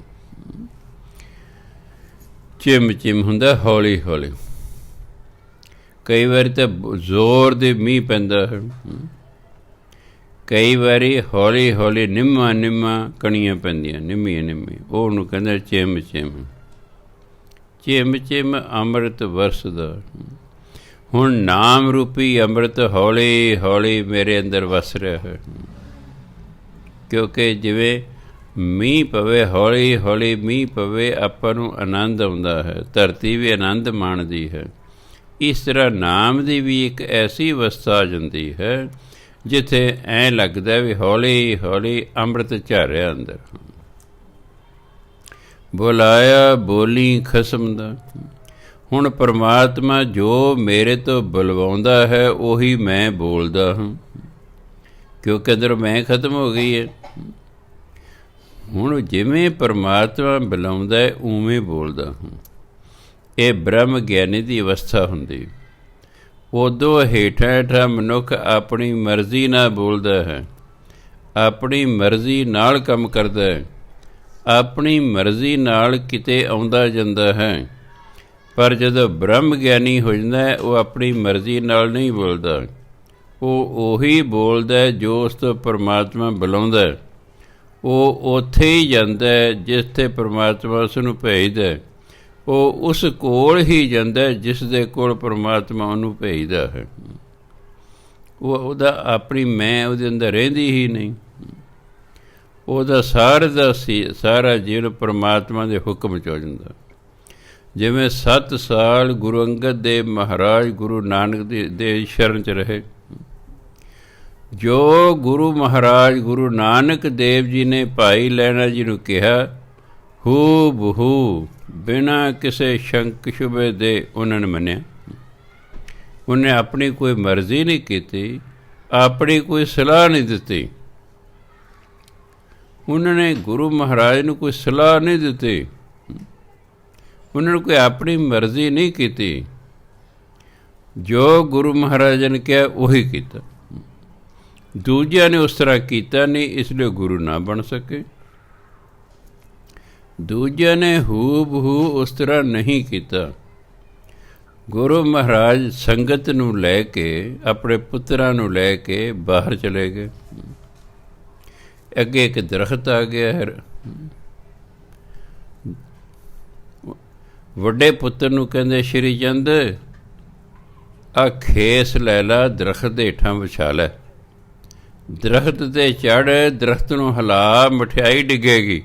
ਚਿਮ ਚਿਮ ਹੁੰਦਾ ਹੌਲੀ ਹੌਲੀ। ਕਈ ਵਾਰੀ ਤਾਂ ਜ਼ੋਰ ਦੇ ਮੀਂਹ ਪੈਂਦਾ ਹੈ, ਕਈ ਵਾਰੀ ਹੌਲੀ ਹੌਲੀ ਨਿੰਮਾ ਨਿੰਮਾ ਕਣੀਆਂ ਪੈਂਦੀਆਂ, ਨਿੰਮੀਆਂ ਨਿੰਮੀਆਂ। ਉਹਨੂੰ ਕਹਿੰਦਾ ਚਿਮ ਚਿਮ। ਚਿਮ ਚਿਮ ਅੰਮ੍ਰਿਤ ਵਰਸਦਾ। ਹੁਣ ਨਾਮ ਰੂਪੀ ਅੰਮ੍ਰਿਤ ਹੌਲੀ ਹੌਲੀ ਮੇਰੇ ਅੰਦਰ ਵਸ ਰਿਹਾ ਹੈ। ਕਿਉਂਕਿ ਜਿਵੇਂ ਮੀਂਹ ਪਵੇ, ਹੌਲੀ ਹੌਲੀ ਮੀਂਹ ਪਵੇ, ਆਪਾਂ ਨੂੰ ਆਨੰਦ ਆਉਂਦਾ ਹੈ, ਧਰਤੀ ਵੀ ਆਨੰਦ ਮਾਣਦੀ ਹੈ। ਇਸ ਤਰ੍ਹਾਂ ਨਾਮ ਦੀ ਵੀ ਇੱਕ ਐਸੀ ਅਵਸਥਾ ਆ ਜਾਂਦੀ ਹੈ ਜਿੱਥੇ ਐਂ ਲੱਗਦਾ ਵੀ ਹੌਲੀ ਹੌਲੀ ਅੰਮ੍ਰਿਤ ਝਾਰਿਆ ਅੰਦਰ। ਬੁਲਾਇਆ ਬੋਲੀ ਖਸਮ ਦਾ। ਹੁਣ ਪਰਮਾਤਮਾ ਜੋ ਮੇਰੇ ਤੋਂ ਬੁਲਵਾਉਂਦਾ ਹੈ ਉਹੀ ਮੈਂ ਬੋਲਦਾ ਹਾਂ, ਕਿਉਂਕਿ ਅੰਦਰ ਮੈਂ ਖਤਮ ਹੋ ਗਈ ਹੈ। ਹੁਣ ਜਿਵੇਂ ਪਰਮਾਤਮਾ ਬੁਲਾਉਂਦਾ ਹੈ ਉਵੇਂ ਬੋਲਦਾ ਹਾਂ। ਇਹ ਬ੍ਰਹਮ ਗਿਆਨੀ ਦੀ ਅਵਸਥਾ ਹੁੰਦੀ। ਉਦੋਂ ਹੇਠਾਂ ਹੇਠਾਂ ਮਨੁੱਖ ਆਪਣੀ ਮਰਜ਼ੀ ਨਾਲ ਬੋਲਦਾ ਹੈ, ਆਪਣੀ ਮਰਜ਼ੀ ਨਾਲ ਕੰਮ ਕਰਦਾ ਹੈ, ਆਪਣੀ ਮਰਜ਼ੀ ਨਾਲ ਕਿਤੇ ਆਉਂਦਾ ਜਾਂਦਾ ਹੈ। ਪਰ ਜਦੋਂ ਬ੍ਰਹਮ ਗਿਆਨੀ ਹੋ ਜਾਂਦਾ ਹੈ ਉਹ ਆਪਣੀ ਮਰਜ਼ੀ ਨਾਲ ਨਹੀਂ ਬੋਲਦਾ, ਉਹ ਉਹੀ ਬੋਲਦਾ ਜੋ ਉਸ ਤੋਂ ਪਰਮਾਤਮਾ ਬੁਲਾਉਂਦਾ। ਉਹ ਉੱਥੇ ਹੀ ਜਾਂਦਾ ਜਿਸ 'ਤੇ ਪਰਮਾਤਮਾ ਉਸ ਨੂੰ ਭੇਜਦਾ। ਉਹ ਉਸ ਕੋਲ ਹੀ ਜਾਂਦਾ ਜਿਸ ਦੇ ਕੋਲ ਪਰਮਾਤਮਾ ਉਹਨੂੰ ਭੇਜਦਾ ਹੈ। ਉਹਦਾ ਆਪਣੀ ਮੈਂ ਉਹਦੇ ਅੰਦਰ ਰਹਿੰਦੀ ਹੀ ਨਹੀਂ। ਉਹਦਾ ਸਾਰਾ ਜੀਵਨ ਪਰਮਾਤਮਾ ਦੇ ਹੁਕਮ 'ਚ ਹੋ ਜਾਂਦਾ। ਜਿਵੇਂ 7 ਸਾਲ ਗੁਰੂ ਅੰਗਦ ਦੇਵ ਮਹਾਰਾਜ ਗੁਰੂ ਨਾਨਕ ਦੇ ਸ਼ਰਨ 'ਚ ਰਹੇ। ਜੋ ਗੁਰੂ ਮਹਾਰਾਜ ਗੁਰੂ ਨਾਨਕ ਦੇਵ ਜੀ ਨੇ ਭਾਈ ਲਹਿਣਾ ਜੀ ਨੂੰ ਕਿਹਾ, ਹੂ ਬਹੂ ਬਿਨਾਂ ਕਿਸੇ ਸ਼ੰਕ ਸ਼ੁਬੇ ਦੇ ਉਹਨਾਂ ਨੇ ਮੰਨਿਆ। ਉਹਨੇ ਆਪਣੀ ਕੋਈ ਮਰਜ਼ੀ ਨਹੀਂ ਕੀਤੀ, ਆਪਣੀ ਕੋਈ ਸਲਾਹ ਨਹੀਂ ਦਿੱਤੀ। ਉਹਨਾਂ ਨੇ ਗੁਰੂ ਮਹਾਰਾਜ ਨੂੰ ਕੋਈ ਸਲਾਹ ਨਹੀਂ ਦਿੱਤੀ, ਉਹਨਾਂ ਨੂੰ ਕੋਈ ਆਪਣੀ ਮਰਜ਼ੀ ਨਹੀਂ ਕੀਤੀ। ਜੋ ਗੁਰੂ ਮਹਾਰਾਜ ਨੇ ਕਿਹਾ ਉਹੀ ਕੀਤਾ। ਦੂਜਿਆਂ ਨੇ ਉਸ ਤਰ੍ਹਾਂ ਕੀਤਾ ਨਹੀਂ, ਇਸ ਲਈ ਗੁਰੂ ਨਾ ਬਣ ਸਕੇ। ਦੂਜਿਆਂ ਨੇ ਹੂ ਬਹੂ ਉਸ ਤਰ੍ਹਾਂ ਨਹੀਂ ਕੀਤਾ। ਗੁਰੂ ਮਹਾਰਾਜ ਸੰਗਤ ਨੂੰ ਲੈ ਕੇ, ਆਪਣੇ ਪੁੱਤਰਾਂ ਨੂੰ ਲੈ ਕੇ ਬਾਹਰ ਚਲੇ ਗਏ। ਅੱਗੇ ਇੱਕ ਦਰਖਤ ਆ ਗਿਆ ਹੈ। ਵੱਡੇ ਪੁੱਤਰ ਨੂੰ ਕਹਿੰਦੇ, ਸ਼੍ਰੀ ਚੰਦ ਆ ਖੇਸ ਲੈ ਲਾ, ਦਰਖਤ ਦੇ ਹੇਠਾਂ ਵਿਛਾ ਲੈ। ਦਰਖਤ 'ਤੇ ਚੜ੍ਹ, ਦਰਖਤ ਨੂੰ ਹਿਲਾ, ਮਠਿਆਈ ਡਿੱਗੇਗੀ।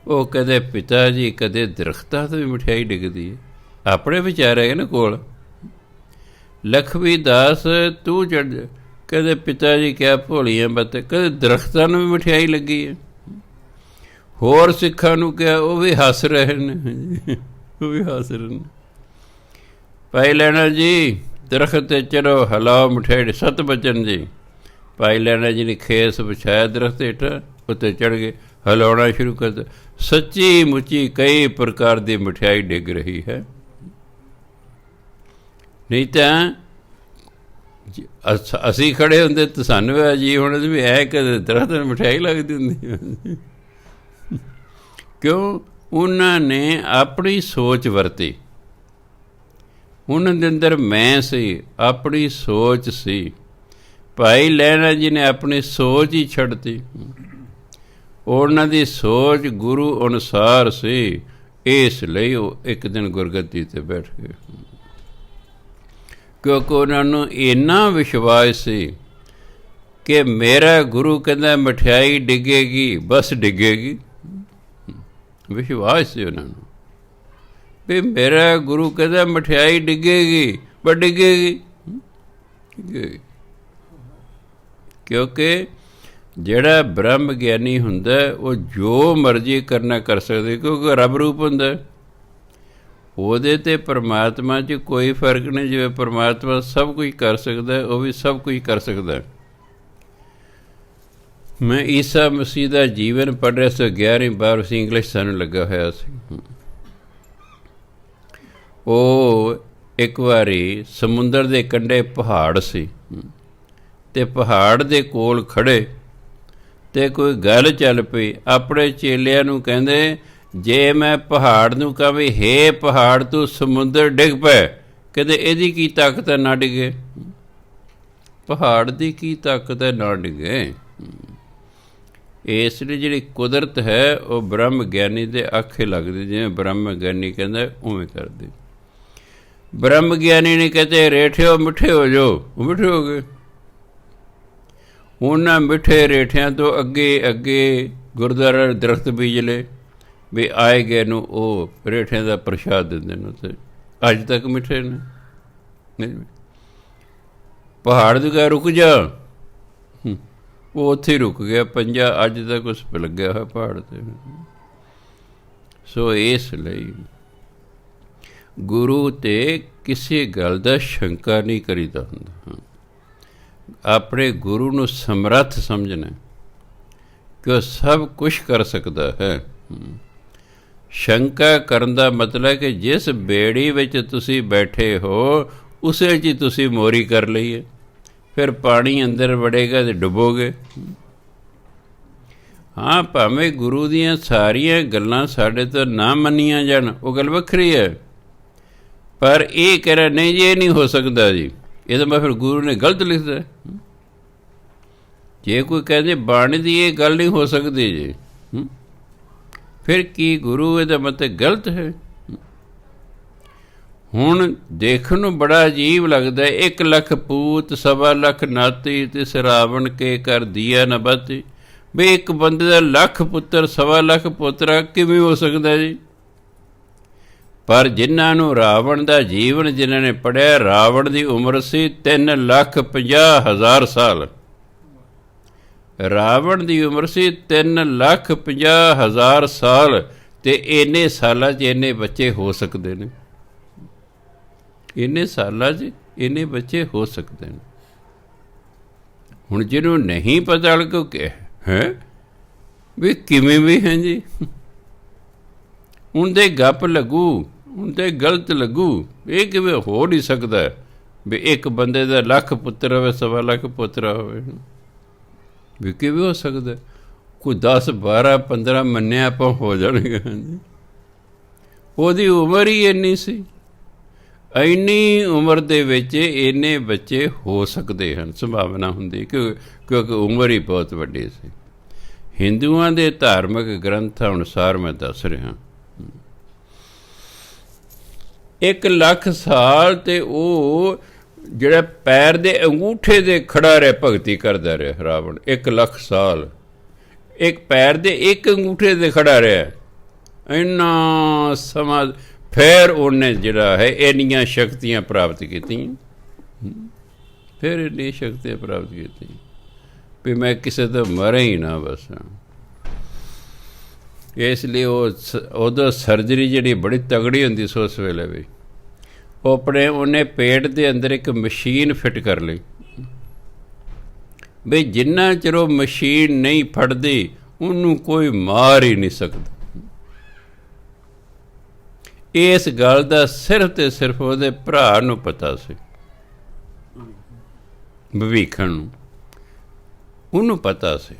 ਉਹ ਕਹਿੰਦੇ, ਪਿਤਾ ਜੀ ਕਦੇ ਦਰਖਤਾਂ ਤੋਂ ਵੀ ਮਠਿਆਈ ਡਿੱਗਦੀ ਹੈ? ਆਪਣੇ ਵਿਚਾਰ ਹੈਗੇ ਨਾ ਕੋਲ। ਲਖਮੀ ਦਾਸ ਤੂੰ ਚੜ੍ਹ, ਕਹਿੰਦੇ ਪਿਤਾ ਜੀ ਕਿਆ ਭੋਲੀਆਂ ਬਾਤਾਂ, ਕਦੇ ਦਰਖਤਾਂ ਨੂੰ ਵੀ ਮਠਿਆਈ ਲੱਗੀ ਹੈ। ਹੋਰ ਸਿੱਖਾਂ ਨੂੰ ਕਿਹਾ, ਉਹ ਵੀ ਹੱਸ ਰਹੇ ਨੇ, ਉਹ ਵੀ ਹੱਸ ਰਹੇ ਨੇ। ਭਾਈ ਲਹਿਣਾ ਜੀ ਦਰਖਤ 'ਤੇ ਚੜ੍ਹੋ, ਹਿਲਾਓ ਮਠਿਆਈ। 7 ਬਚਨ ਜੀ। ਭਾਈ ਲਹਿਣਾ ਜੀ ਨੇ ਖੇਸ ਵਿਛਾਇਆ ਦਰਖਤ ਹੇਠਾਂ, ਉੱਤੇ ਚੜ੍ਹ ਗਏ, ਹਿਲਾਉਣਾ ਸ਼ੁਰੂ ਕਰ ਦਿੱਤਾ। ਸੱਚੀ ਮੁੱਚੀ ਕਈ ਪ੍ਰਕਾਰ ਦੀ ਮਠਿਆਈ ਡਿੱਗ ਰਹੀ ਹੈ। ਨਹੀਂ ਤਾਂ ਅਸੀਂ ਖੜ੍ਹੇ ਹੁੰਦੇ ਤਾਂ ਸਾਨੂੰ ਜੀ ਹੁਣ ਵੀ ਐ ਕਦੇ ਦਰਖਤ ਨੂੰ ਮਠਿਆਈ ਲੱਗਦੀ ਹੁੰਦੀ। ਕਿਉਂ? ਉਹਨਾਂ ਨੇ ਆਪਣੀ ਸੋਚ ਵਰਤੀ। ਉਹਨਾਂ ਦੇ ਅੰਦਰ ਮੈਂ ਸੀ, ਆਪਣੀ ਸੋਚ ਸੀ। ਭਾਈ ਲਹਿਣਾ ਜੀ ਨੇ ਆਪਣੀ ਸੋਚ ਹੀ ਛੱਡਤੀ। ਉਹਨਾਂ ਦੀ ਸੋਚ ਗੁਰੂ ਅਨੁਸਾਰ ਸੀ, ਇਸ ਲਈ ਉਹ ਇੱਕ ਦਿਨ ਗੁਰਗੱਦੀ 'ਤੇ ਬੈਠ ਗਏ। ਕਿਉਂਕਿ ਉਹਨਾਂ ਨੂੰ ਇੰਨਾ ਵਿਸ਼ਵਾਸ ਸੀ ਕਿ ਮੇਰਾ ਗੁਰੂ ਕਹਿੰਦਾ ਮਠਿਆਈ ਡਿੱਗੇਗੀ, ਬਸ ਡਿੱਗੇਗੀ। ਵਿਸ਼ਵਾਸ ਸੀ ਉਹਨਾਂ ਨੂੰ ਵੀ ਮੇਰਾ ਗੁਰੂ ਕਹਿੰਦਾ ਮਠਿਆਈ ਡਿੱਗੇਗੀ, ਪਰ ਡਿੱਗੇਗੀ। ਕਿਉਂਕਿ ਜਿਹੜਾ ਬ੍ਰਹਮ ਗਿਆਨੀ ਹੁੰਦਾ ਉਹ ਜੋ ਮਰਜ਼ੀ ਕਰਨਾ ਕਰ ਸਕਦਾ, ਕਿਉਂਕਿ ਰੱਬ ਰੂਪ ਹੁੰਦਾ। ਉਹਦੇ 'ਤੇ ਪਰਮਾਤਮਾ 'ਚ ਕੋਈ ਫਰਕ ਨਹੀਂ। ਜਿਵੇਂ ਪਰਮਾਤਮਾ ਸਭ ਕੁਝ ਕਰ ਸਕਦਾ, ਉਹ ਵੀ ਸਭ ਕੁਝ ਕਰ ਸਕਦਾ। ਮੈਂ ਈਸਾ ਮਸੀਹ ਦਾ ਜੀਵਨ ਪੜ੍ਹ ਰਿਹਾ ਸੀ, 11ਵੀਂ 12ਵੀਂ ਸੀ, ਇੰਗਲਿਸ਼ ਸਾਨੂੰ ਲੱਗਾ ਹੋਇਆ ਸੀ। ਉਹ ਇੱਕ ਵਾਰੀ ਸਮੁੰਦਰ ਦੇ ਕੰਢੇ ਪਹਾੜ ਸੀ, ਅਤੇ ਪਹਾੜ ਦੇ ਕੋਲ ਖੜ੍ਹੇ ਅਤੇ ਕੋਈ ਗੱਲ ਚੱਲ ਪਈ। ਆਪਣੇ ਚੇਲਿਆਂ ਨੂੰ ਕਹਿੰਦੇ, ਜੇ ਮੈਂ ਪਹਾੜ ਨੂੰ ਕਹਾਂ ਵੀ ਹੇ ਪਹਾੜ ਤੂੰ ਸਮੁੰਦਰ ਡਿੱਗ ਪਏ, ਕਹਿੰਦੇ ਇਹਦੀ ਕੀ ਤਾਕਤ ਹੈ ਨਾ ਡਿੱਗੇ? ਪਹਾੜ ਦੀ ਕੀ ਤਾਕਤ ਹੈ ਨਾ ਡਿੱਗੇ? ਇਸ ਲਈ ਜਿਹੜੀ ਕੁਦਰਤ ਹੈ ਉਹ ਬ੍ਰਹਮ ਗਿਆਨੀ ਦੇ ਆਖੇ ਲੱਗਦੀ। ਜਿਵੇਂ ਬ੍ਰਹਮ ਗਿਆਨੀ ਕਹਿੰਦਾ ਉਵੇਂ ਕਰਦੇ। ਬ੍ਰਹਮ ਗਿਆਨੀ ਨੇ ਕਹਿੰਦੇ ਰੇਠਿਓ ਮਿੱਠੇ ਹੋ ਜਾਓ, ਉਹ ਮਿੱਠੇ ਹੋ ਗਏ। ਉਹਨਾਂ ਮਿੱਠੇ ਰੇਠਿਆਂ ਤੋਂ ਅੱਗੇ ਗੁਰਦੁਆਰਾ ਦਰਖਤ ਬੀਜ ਲਏ ਵੀ ਆਏ ਗਏ ਨੂੰ ਉਹ ਰੇਠਿਆਂ ਦਾ ਪ੍ਰਸ਼ਾਦ ਦਿੰਦੇ ਨੇ, ਅਤੇ ਅੱਜ ਤੱਕ ਮਿੱਠੇ ਨੇ। ਪਹਾੜ ਦੀ ਕਹਿ ਰੁਕ ਜਾ, ਉਹ ਉੱਥੇ ਰੁਕ ਗਿਆ। ਪੰਜਾ ਅੱਜ ਤੱਕ ਉਸ 'ਤੇ ਲੱਗਿਆ ਹੋਇਆ ਪਹਾੜ 'ਤੇ। ਸੋ ਇਸ ਲਈ ਗੁਰੂ 'ਤੇ ਕਿਸੇ ਗੱਲ ਦਾ ਸ਼ੰਕਾ ਨਹੀਂ ਕਰੀਦਾ ਹੁੰਦਾ। ਆਪਣੇ ਗੁਰੂ ਨੂੰ ਸਮਰੱਥ ਸਮਝਣਾ ਕਿ ਉਹ ਸਭ ਕੁਛ ਕਰ ਸਕਦਾ ਹੈ। ਸ਼ੰਕਾ ਕਰਨ ਦਾ ਮਤਲਬ ਹੈ ਕਿ ਜਿਸ ਬੇੜੀ ਵਿੱਚ ਤੁਸੀਂ ਬੈਠੇ ਹੋ ਉਸੇ 'ਚ ਹੀ ਤੁਸੀਂ ਮੋਰੀ ਕਰ ਲਈ ਹੈ, ਫਿਰ ਪਾਣੀ ਅੰਦਰ ਵੜੇਗਾ ਅਤੇ ਡੁੱਬੋਗੇ। ਹਾਂ, ਭਾਵੇਂ ਗੁਰੂ ਦੀਆਂ ਸਾਰੀਆਂ ਗੱਲਾਂ ਸਾਡੇ ਤੋਂ ਨਾ ਮੰਨੀਆਂ ਜਾਣ, ਉਹ ਗੱਲ ਵੱਖਰੀ ਹੈ, ਪਰ ਇਹ ਕਹਿ ਰਿਹਾ ਨਹੀਂ ਜੀ ਇਹ ਨਹੀਂ ਹੋ ਸਕਦਾ ਜੀ, ਇਹ ਤਾਂ ਮੈਂ ਫਿਰ ਗੁਰੂ ਨੇ ਗਲਤ ਲਿਖਦਾ। ਜੇ ਕੋਈ ਕਹਿੰਦੇ ਬਾਣੀ ਦੀ ਇਹ ਗੱਲ ਨਹੀਂ ਹੋ ਸਕਦੀ ਜੀ, ਫਿਰ ਕੀ ਗੁਰੂ ਇਹਦਾ ਮਤਲਬ ਗਲਤ ਹੈ? ਹੁਣ ਦੇਖਣ ਨੂੰ ਬੜਾ ਅਜੀਬ ਲੱਗਦਾ, 1 ਲੱਖ ਪੂਤ 1.25 ਲੱਖ ਨਾਤੀ ਤਿਸ ਰਾਵਣ ਕੇ ਕਰ ਦੀਆ ਨ ਬਾਤੀ। ਵੀ ਇੱਕ ਬੰਦੇ ਦਾ 1 ਲੱਖ ਪੁੱਤਰ 1.25 ਲੱਖ ਪੁੱਤਰਾ ਕਿਵੇਂ ਹੋ ਸਕਦਾ ਜੀ? ਪਰ ਜਿਨ੍ਹਾਂ ਨੂੰ ਰਾਵਣ ਦਾ ਜੀਵਨ ਜਿਨ੍ਹਾਂ ਨੇ ਪੜ੍ਹਿਆ, ਰਾਵਣ ਦੀ ਉਮਰ ਸੀ 3,50,000 ਸਾਲ। ਰਾਵਣ ਦੀ ਉਮਰ ਸੀ 3,50,000 ਸਾਲ, ਅਤੇ ਇੰਨੇ ਸਾਲਾਂ 'ਚ ਇੰਨੇ ਬੱਚੇ ਹੋ ਸਕਦੇ ਨੇ। ਇੰਨੇ ਸਾਲਾਂ 'ਚ ਇੰਨੇ ਬੱਚੇ ਹੋ ਸਕਦੇ ਨੇ। ਹੁਣ ਜਿਹਨੂੰ ਨਹੀਂ ਪਤਾ ਲੱਗੋ ਕਿ ਹੈ ਵੀ ਕਿਵੇਂ ਵੀ ਹੈ ਜੀ, ਉਹਦੇ ਗੱਪ ਲੱਗੂ, ਉਹਦੇ ਗਲਤ ਲੱਗੂ। ਇਹ ਕਿਵੇਂ ਹੋ ਨਹੀਂ ਸਕਦਾ ਵੀ ਇੱਕ ਬੰਦੇ ਦਾ 1 ਲੱਖ ਪੁੱਤਰ ਹੋਵੇ 1.25 ਲੱਖ ਪੁੱਤਰ ਹੋਵੇ, ਵੀ ਕਿਵੇਂ ਹੋ ਸਕਦਾ? ਕੋਈ 10 12 15 ਮੰਨਿਆ ਆਪਾਂ ਹੋ ਜਾਣਗੇ। ਹਾਂਜੀ, ਉਹਦੀ ਉਮਰ ਹੀ ਇੰਨੀ ਸੀ। ਇੰਨੀ ਉਮਰ ਦੇ ਵਿੱਚ ਇੰਨੇ ਬੱਚੇ ਹੋ ਸਕਦੇ ਹਨ, ਸੰਭਾਵਨਾ ਹੁੰਦੀ, ਕਿਉਂਕਿ ਉਮਰ ਹੀ ਬਹੁਤ ਵੱਡੀ ਸੀ। ਹਿੰਦੂਆਂ ਦੇ ਧਾਰਮਿਕ ਗ੍ਰੰਥਾਂ ਅਨੁਸਾਰ ਮੈਂ ਦੱਸ ਰਿਹਾ, 1 ਲੱਖ ਸਾਲ ਤੇ ਉਹ ਜਿਹੜਾ ਪੈਰ ਦੇ ਅੰਗੂਠੇ ਦੇ ਖੜਾ ਰਿਹਾ, ਭਗਤੀ ਕਰਦਾ ਰਿਹਾ ਰਾਵਣ 1 ਲੱਖ ਸਾਲ। ਇੱਕ ਪੈਰ ਦੇ ਇੱਕ ਅੰਗੂਠੇ ਦੇ ਖੜਾ ਰਿਹਾ ਇੰਨਾ ਸਮਾਂ, ਫਿਰ ਉਹਨੇ ਜਿਹੜਾ ਹੈ ਇੰਨੀਆਂ ਸ਼ਕਤੀਆਂ ਪ੍ਰਾਪਤ ਕੀਤੀਆਂ। ਫਿਰ ਇੰਨੀ ਸ਼ਕਤੀਆਂ ਪ੍ਰਾਪਤ ਕੀਤੀਆਂ ਵੀ ਮੈਂ ਕਿਸੇ ਤੋਂ ਮਰਾਂ ਹੀ ਨਾ ਬਸ। ਇਸ ਲਈ ਉਦੋਂ ਸਰਜਰੀ ਜਿਹੜੀ ਬੜੀ ਤਗੜੀ ਹੁੰਦੀ ਸੀ ਉਸ ਵੇਲੇ ਵੀ, ਉਹ ਉਹਨੇ ਪੇਟ ਦੇ ਅੰਦਰ ਇੱਕ ਮਸ਼ੀਨ ਫਿੱਟ ਕਰ ਲਈ ਬਈ ਜਿੰਨਾ ਚਿਰ ਉਹ ਮਸ਼ੀਨ ਨਹੀਂ ਫੜਦੀ ਉਹਨੂੰ ਕੋਈ ਮਾਰ ਹੀ ਨਹੀਂ ਸਕਦਾ। ਇਸ ਗੱਲ ਦਾ ਸਿਰਫ ਤੇ ਸਿਰਫ ਉਹਦੇ ਭਰਾ ਨੂੰ ਪਤਾ ਸੀ, ਵਿਭੀਖਣ ਨੂੰ, ਉਹਨੂੰ ਪਤਾ ਸੀ।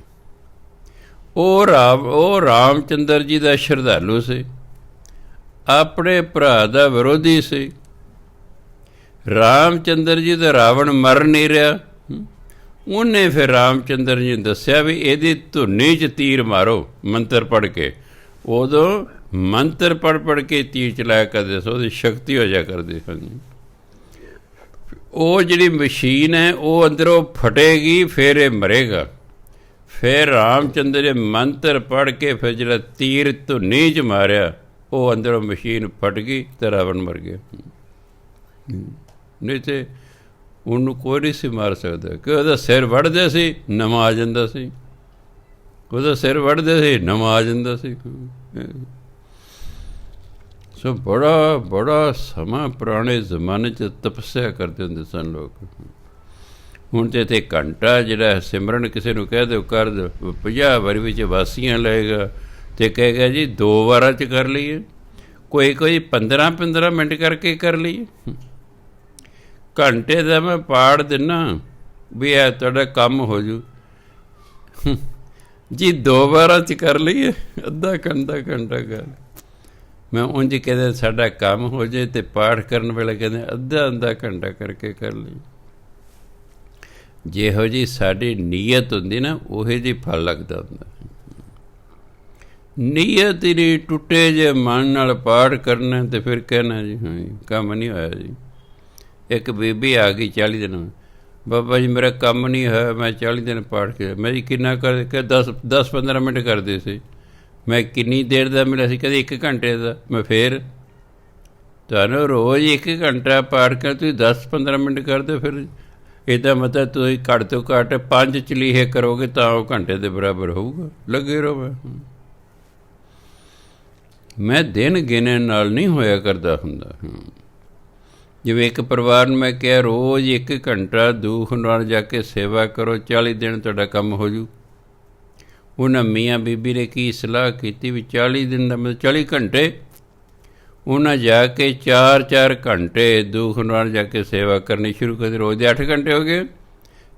ਉਹ ਰਾਮਚੰਦਰ ਜੀ ਦਾ ਸ਼ਰਧਾਲੂ ਸੀ, ਆਪਣੇ ਭਰਾ ਦਾ ਵਿਰੋਧੀ ਸੀ। ਰਾਮਚੰਦਰ ਜੀ ਦਾ ਰਾਵਣ ਮਰ ਨਹੀਂ ਰਿਹਾ, ਉਹਨੇ ਫਿਰ ਰਾਮਚੰਦਰ ਜੀ ਨੂੰ ਦੱਸਿਆ ਵੀ ਇਹਦੀ ਧੁਨੀ 'ਚ ਤੀਰ ਮਾਰੋ ਮੰਤਰ ਪੜ੍ਹ ਕੇ। ਉਦੋਂ ਮੰਤਰ ਪੜ੍ਹ ਕੇ ਤੀਰ ਚਲਾਇਆ ਕਰਦੇ ਸੀ, ਉਹਦੀ ਸ਼ਕਤੀ ਹੋ ਜਾ ਕਰਦੀ ਸੀ। ਉਹ ਜਿਹੜੀ ਮਸ਼ੀਨ ਹੈ ਉਹ ਅੰਦਰੋਂ ਫਟੇਗੀ, ਫਿਰ ਇਹ ਮਰੇਗਾ। ਫਿਰ ਰਾਮਚੰਦਰ ਨੇ ਮੰਤਰ ਪੜ੍ਹ ਕੇ ਫਿਰ ਜਿਹੜਾ ਤੀਰ ਧੁਨੀ 'ਚ ਮਾਰਿਆ, ਉਹ ਅੰਦਰੋਂ ਮਸ਼ੀਨ ਫਟ ਗਈ ਅਤੇ ਰਾਵਣ ਮਰ ਗਿਆ। ਨਹੀਂ ਤੇ ਉਹਨੂੰ ਕੋਈ ਨਹੀਂ ਸੀ ਮਾਰ ਸਕਦਾ, ਕਿ ਉਹਦਾ ਸਿਰ ਵੱਢਦੇ ਸੀ ਨਵਾਂ ਆ ਜਾਂਦਾ ਸੀ, ਉਹਦਾ ਸਿਰ ਵੱਢਦੇ ਸੀ ਨਵਾਂ ਆ ਜਾਂਦਾ ਸੀ। ਸੋ ਬੜਾ ਸਮਾਂ ਪੁਰਾਣੇ ਜ਼ਮਾਨੇ 'ਚ ਤਪੱਸਿਆ ਕਰਦੇ ਹੁੰਦੇ ਸਨ ਲੋਕ। ਹੁਣ ਤਾਂ ਇੱਥੇ ਘੰਟਾ ਜਿਹੜਾ ਸਿਮਰਨ ਕਿਸੇ ਨੂੰ ਕਹਿ ਦਿਓ ਕਰ ਦਿਓ, 50 ਵਾਰੀ ਵਿੱਚ ਵਾਸੀਆਂ ਲਏਗਾ ਅਤੇ ਕਹੇਗਾ ਜੀ 2 ਵਾਰਾਂ 'ਚ ਕਰ ਲਈਏ, ਕੋਈ 15 ਮਿੰਟ ਕਰਕੇ ਕਰ ਲਈਏ। ਘੰਟੇ ਦਾ ਮੈਂ ਪਾੜ ਦਿੰਦਾ ਵੀ ਇਹ ਤੁਹਾਡਾ ਕੰਮ ਹੋ ਜੂ ਜੀ, 2 ਵਾਰਾਂ 'ਚ ਕਰ ਲਈਏ, ਅੱਧਾ ਘੰਟਾ ਕਰ। ਮੈਂ ਉਂਝ ਕਹਿੰਦੇ ਸਾਡਾ ਕੰਮ ਹੋ ਜਾਏ, ਅਤੇ ਪਾਠ ਕਰਨ ਵੇਲੇ ਕਹਿੰਦੇ ਅੱਧਾ ਘੰਟਾ ਕਰਕੇ ਕਰ ਲਈ। ਜਿਹੋ ਜਿਹੀ ਸਾਡੀ ਨੀਅਤ ਹੁੰਦੀ ਨਾ, ਉਹੋ ਜਿਹੀ ਫਲ ਲੱਗਦਾ ਹੁੰਦਾ। ਨੀਅਤ ਹੀ ਨਹੀਂ, ਟੁੱਟੇ ਜੇ ਮਨ ਨਾਲ ਪਾਠ ਕਰਨਾ ਅਤੇ ਫਿਰ ਕਹਿਣਾ ਜੀ ਹਾਂ ਕੰਮ ਨਹੀਂ ਹੋਇਆ ਜੀ। ਇੱਕ ਬੀਬੀ ਆ ਗਈ 40 ਦਿਨ, ਬਾਬਾ ਜੀ ਮੇਰਾ ਕੰਮ ਨਹੀਂ ਹੋਇਆ, ਮੈਂ 40 ਦਿਨ ਪਾਠ ਕੀਤਾ। ਮੈਂ ਜੀ ਕਿੰਨਾ ਕਰ ਕੇ 10-15 ਮਿੰਟ ਕਰਦੇ ਸੀ। ਮੈਂ ਕਿੰਨੀ ਦੇਰ ਦਾ ਮਿਲਿਆ ਸੀ, ਕਹਿੰਦੇ 1 ਘੰਟੇ ਦਾ। ਮੈਂ ਫਿਰ ਤੁਹਾਨੂੰ ਰੋਜ਼ 1 ਘੰਟਾ ਪਾਠ ਕਰ ਤੁਸੀਂ 10-15 ਮਿੰਟ ਕਰਦੇ, ਫਿਰ ਇਹਦਾ ਮਤਲਬ ਤੁਸੀਂ ਘੱਟ ਤੋਂ ਘੱਟ 5 ਚਲੀਹੇ ਕਰੋਗੇ ਤਾਂ ਉਹ ਘੰਟੇ ਦੇ ਬਰਾਬਰ ਹੋਊਗਾ। ਲੱਗੇ ਰਹੋ। ਮੈਂ ਦਿਨ ਗਿਣਨ ਨਾਲ ਨਹੀਂ ਹੋਇਆ ਕਰਦਾ ਹੁੰਦਾ। ਜਿਵੇਂ ਇੱਕ ਪਰਿਵਾਰ ਨੂੰ ਮੈਂ ਕਿਹਾ ਰੋਜ਼ 1 ਘੰਟਾ ਦੁੱਖ ਨਾਲ ਜਾ ਕੇ ਸੇਵਾ ਕਰੋ, 40 ਦਿਨ ਤੁਹਾਡਾ ਕੰਮ ਹੋ ਜੂ। ਉਹਨਾਂ ਮੀਆਂ ਬੀਬੀ ਨੇ ਕੀ ਸਲਾਹ ਕੀਤੀ ਵੀ 40 ਦਿਨ ਦਾ ਮਤਲਬ 40 ਘੰਟੇ। ਉਹਨਾਂ ਜਾ ਕੇ 4-4 ਘੰਟੇ ਦੁੱਖ ਨਾਲ ਜਾ ਕੇ ਸੇਵਾ ਕਰਨੀ ਸ਼ੁਰੂ ਕਰ ਦਿੱਤੀ। ਰੋਜ਼ ਦੇ 8 ਘੰਟੇ ਹੋ ਗਏ।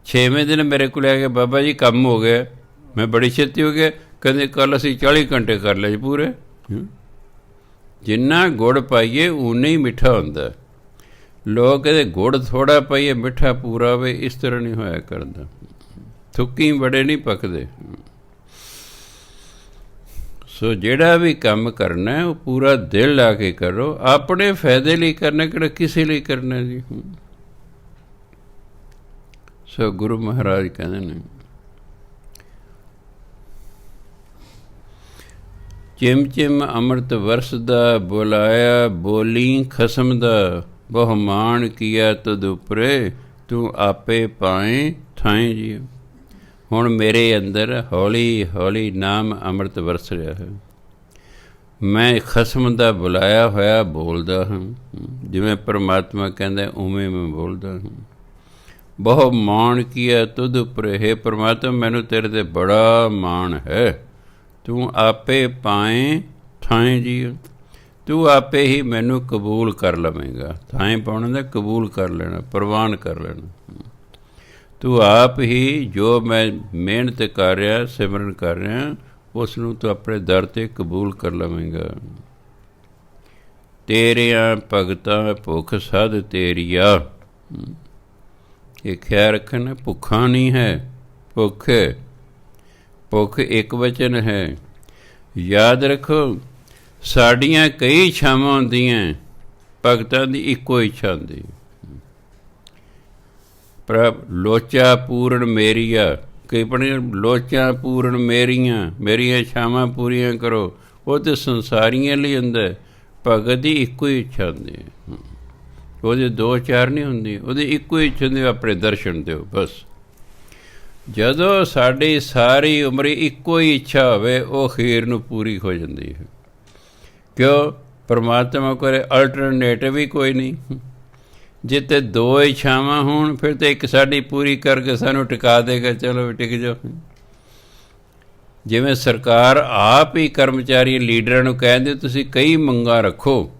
6ਵੇਂ ਦਿਨ ਮੇਰੇ ਕੋਲ ਆ ਕੇ ਬਾਬਾ ਜੀ ਕੰਮ ਹੋ ਗਿਆ, ਮੈਂ ਬੜੀ ਛੇਤੀ ਹੋ ਗਿਆ। ਕਹਿੰਦੇ ਕੱਲ੍ਹ ਅਸੀਂ 40 ਘੰਟੇ ਕਰ ਲਏ ਜੀ ਪੂਰੇ। ਜਿੰਨਾ ਗੁੜ ਪਾਈਏ ਉਨਾ ਹੀ ਮਿੱਠਾ ਹੁੰਦਾ। ਲੋਕ ਕਹਿੰਦੇ ਗੁੜ ਥੋੜ੍ਹਾ ਪਾਈਏ ਮਿੱਠਾ ਪੂਰਾ ਹੋਵੇ, ਇਸ ਤਰ੍ਹਾਂ ਨਹੀਂ ਹੋਇਆ ਕਰਦਾ। ਥੁੱਕੀ ਬੜੇ ਨਹੀਂ ਪੱਕਦੇ। ਸੋ ਜਿਹੜਾ ਵੀ ਕੰਮ ਕਰਨਾ ਉਹ ਪੂਰਾ ਦਿਲ ਲਾ ਕੇ ਕਰੋ, ਆਪਣੇ ਫਾਇਦੇ ਲਈ ਕਰਨਾ, ਕਿਹੜਾ ਕਿਸੇ ਲਈ ਕਰਨਾ ਜੀ। ਸੋ ਗੁਰੂ ਮਹਾਰਾਜ ਕਹਿੰਦੇ ਨੇ ਚਿਮ ਚਿਮ ਅੰਮ੍ਰਿਤ ਵਰਸਦਾ, ਬੁਲਾਇਆ ਬੋਲੀ ਖਸਮ ਦਾ, ਬਹੁ ਮਾਣ ਕੀਆ ਤੁਧ ਉਪਰੇ, ਤੂੰ ਆਪੇ ਪਾਏ ਥਾਏ ਜੀ। ਹੁਣ ਮੇਰੇ ਅੰਦਰ ਹੌਲੀ ਹੌਲੀ ਨਾਮ ਅੰਮ੍ਰਿਤ ਵਰਸ ਰਿਹਾ ਹੈ। ਮੈਂ ਖਸਮ ਦਾ ਬੁਲਾਇਆ ਹੋਇਆ ਬੋਲਦਾ ਹਾਂ, ਜਿਵੇਂ ਪਰਮਾਤਮਾ ਕਹਿੰਦਾ ਉਵੇਂ ਮੈਂ ਬੋਲਦਾ ਹਾਂ। ਬਹੁ ਮਾਣ ਕੀਆ ਤੁਧ ਉਪਰੇ, ਹੇ ਪਰਮਾਤਮਾ ਮੈਨੂੰ ਤੇਰੇ 'ਤੇ ਬੜਾ ਮਾਣ ਹੈ। ਤੂੰ ਆਪੇ ਪਾਏ ਥਾਏ ਜੀ, ਤੂੰ ਆਪੇ ਹੀ ਮੈਨੂੰ ਕਬੂਲ ਕਰ ਲਵੇਂਗਾ। ਥਾਏ ਪਾਉਣ ਦਾ ਕਬੂਲ ਕਰ ਲੈਣਾ, ਪ੍ਰਵਾਨ ਕਰ ਲੈਣਾ। ਤੂੰ ਆਪ ਹੀ ਜੋ ਮੈਂ ਮਿਹਨਤ ਕਰ ਰਿਹਾ, ਸਿਮਰਨ ਕਰ ਰਿਹਾ, ਉਸ ਨੂੰ ਤੂੰ ਆਪਣੇ ਦਰ 'ਤੇ ਕਬੂਲ ਕਰ ਲਵੇਂਗਾ। ਤੇਰਿਆਂ ਭਗਤਾਂ ਭੁੱਖ ਸਦ ਤੇਰੀਆ। ਇਹ ਖਿਆਲ ਰੱਖਣਾ, ਭੁੱਖਾ ਨਹੀਂ ਹੈ, ਭੁੱਖ ਹੈ। ਭੁੱਖ ਇੱਕ ਵਚਨ ਹੈ। ਯਾਦ ਰੱਖੋ, ਸਾਡੀਆਂ ਕਈ ਇੱਛਾਵਾਂ ਹੁੰਦੀਆਂ, ਭਗਤਾਂ ਦੀ ਇੱਕੋ ਇੱਛਾ ਹੁੰਦੀ। ਪ੍ਰਭ ਲੋਚਾ ਪੂਰਨ ਮੇਰੀਆ, ਕਈ ਪੜ੍ਹੇ ਲੋਚਾ ਪੂਰਨ ਮੇਰੀਆਂ, ਮੇਰੀਆਂ ਇੱਛਾਵਾਂ ਪੂਰੀਆਂ ਕਰੋ। ਉਹ ਤਾਂ ਸੰਸਾਰੀਆਂ ਲਈ ਹੁੰਦਾ। ਭਗਤ ਦੀ ਇੱਕੋ ਹੀ ਇੱਛਾ ਹੁੰਦੀ ਹੈ, ਉਹਦੇ 2-4 ਨਹੀਂ ਹੁੰਦੀ, ਉਹਦੀ ਇੱਕੋ ਹੀ ਇੱਛਾ ਹੁੰਦੀ, ਆਪਣੇ ਦਰਸ਼ਨ ਦਿਓ ਬਸ। ਜਦੋਂ ਸਾਡੀ ਸਾਰੀ ਉਮਰ ਇੱਕੋ ਹੀ ਇੱਛਾ ਹੋਵੇ, ਉਹ ਅਖੀਰ ਨੂੰ ਪੂਰੀ ਹੋ ਜਾਂਦੀ ਹੈ। ਕਿਉਂ? ਪਰਮਾਤਮਾ ਕੋਲ ਅਲਟਰਨੇਟਿਵ ਹੀ ਕੋਈ ਨਹੀਂ। ਜਿੱਥੇ 2 ਇੱਛਾਵਾਂ ਹੋਣ ਫਿਰ ਤਾਂ ਇੱਕ ਸਾਡੀ ਪੂਰੀ ਕਰਕੇ ਸਾਨੂੰ ਟਿਕਾ ਦੇਗਾ, ਚਲੋ ਟਿਕ ਜਾਓ। ਜਿਵੇਂ ਸਰਕਾਰ ਆਪ ਹੀ ਕਰਮਚਾਰੀ ਲੀਡਰਾਂ ਨੂੰ ਕਹਿੰਦੇ ਤੁਸੀਂ ਕਈ ਮੰਗਾਂ ਰੱਖੋ,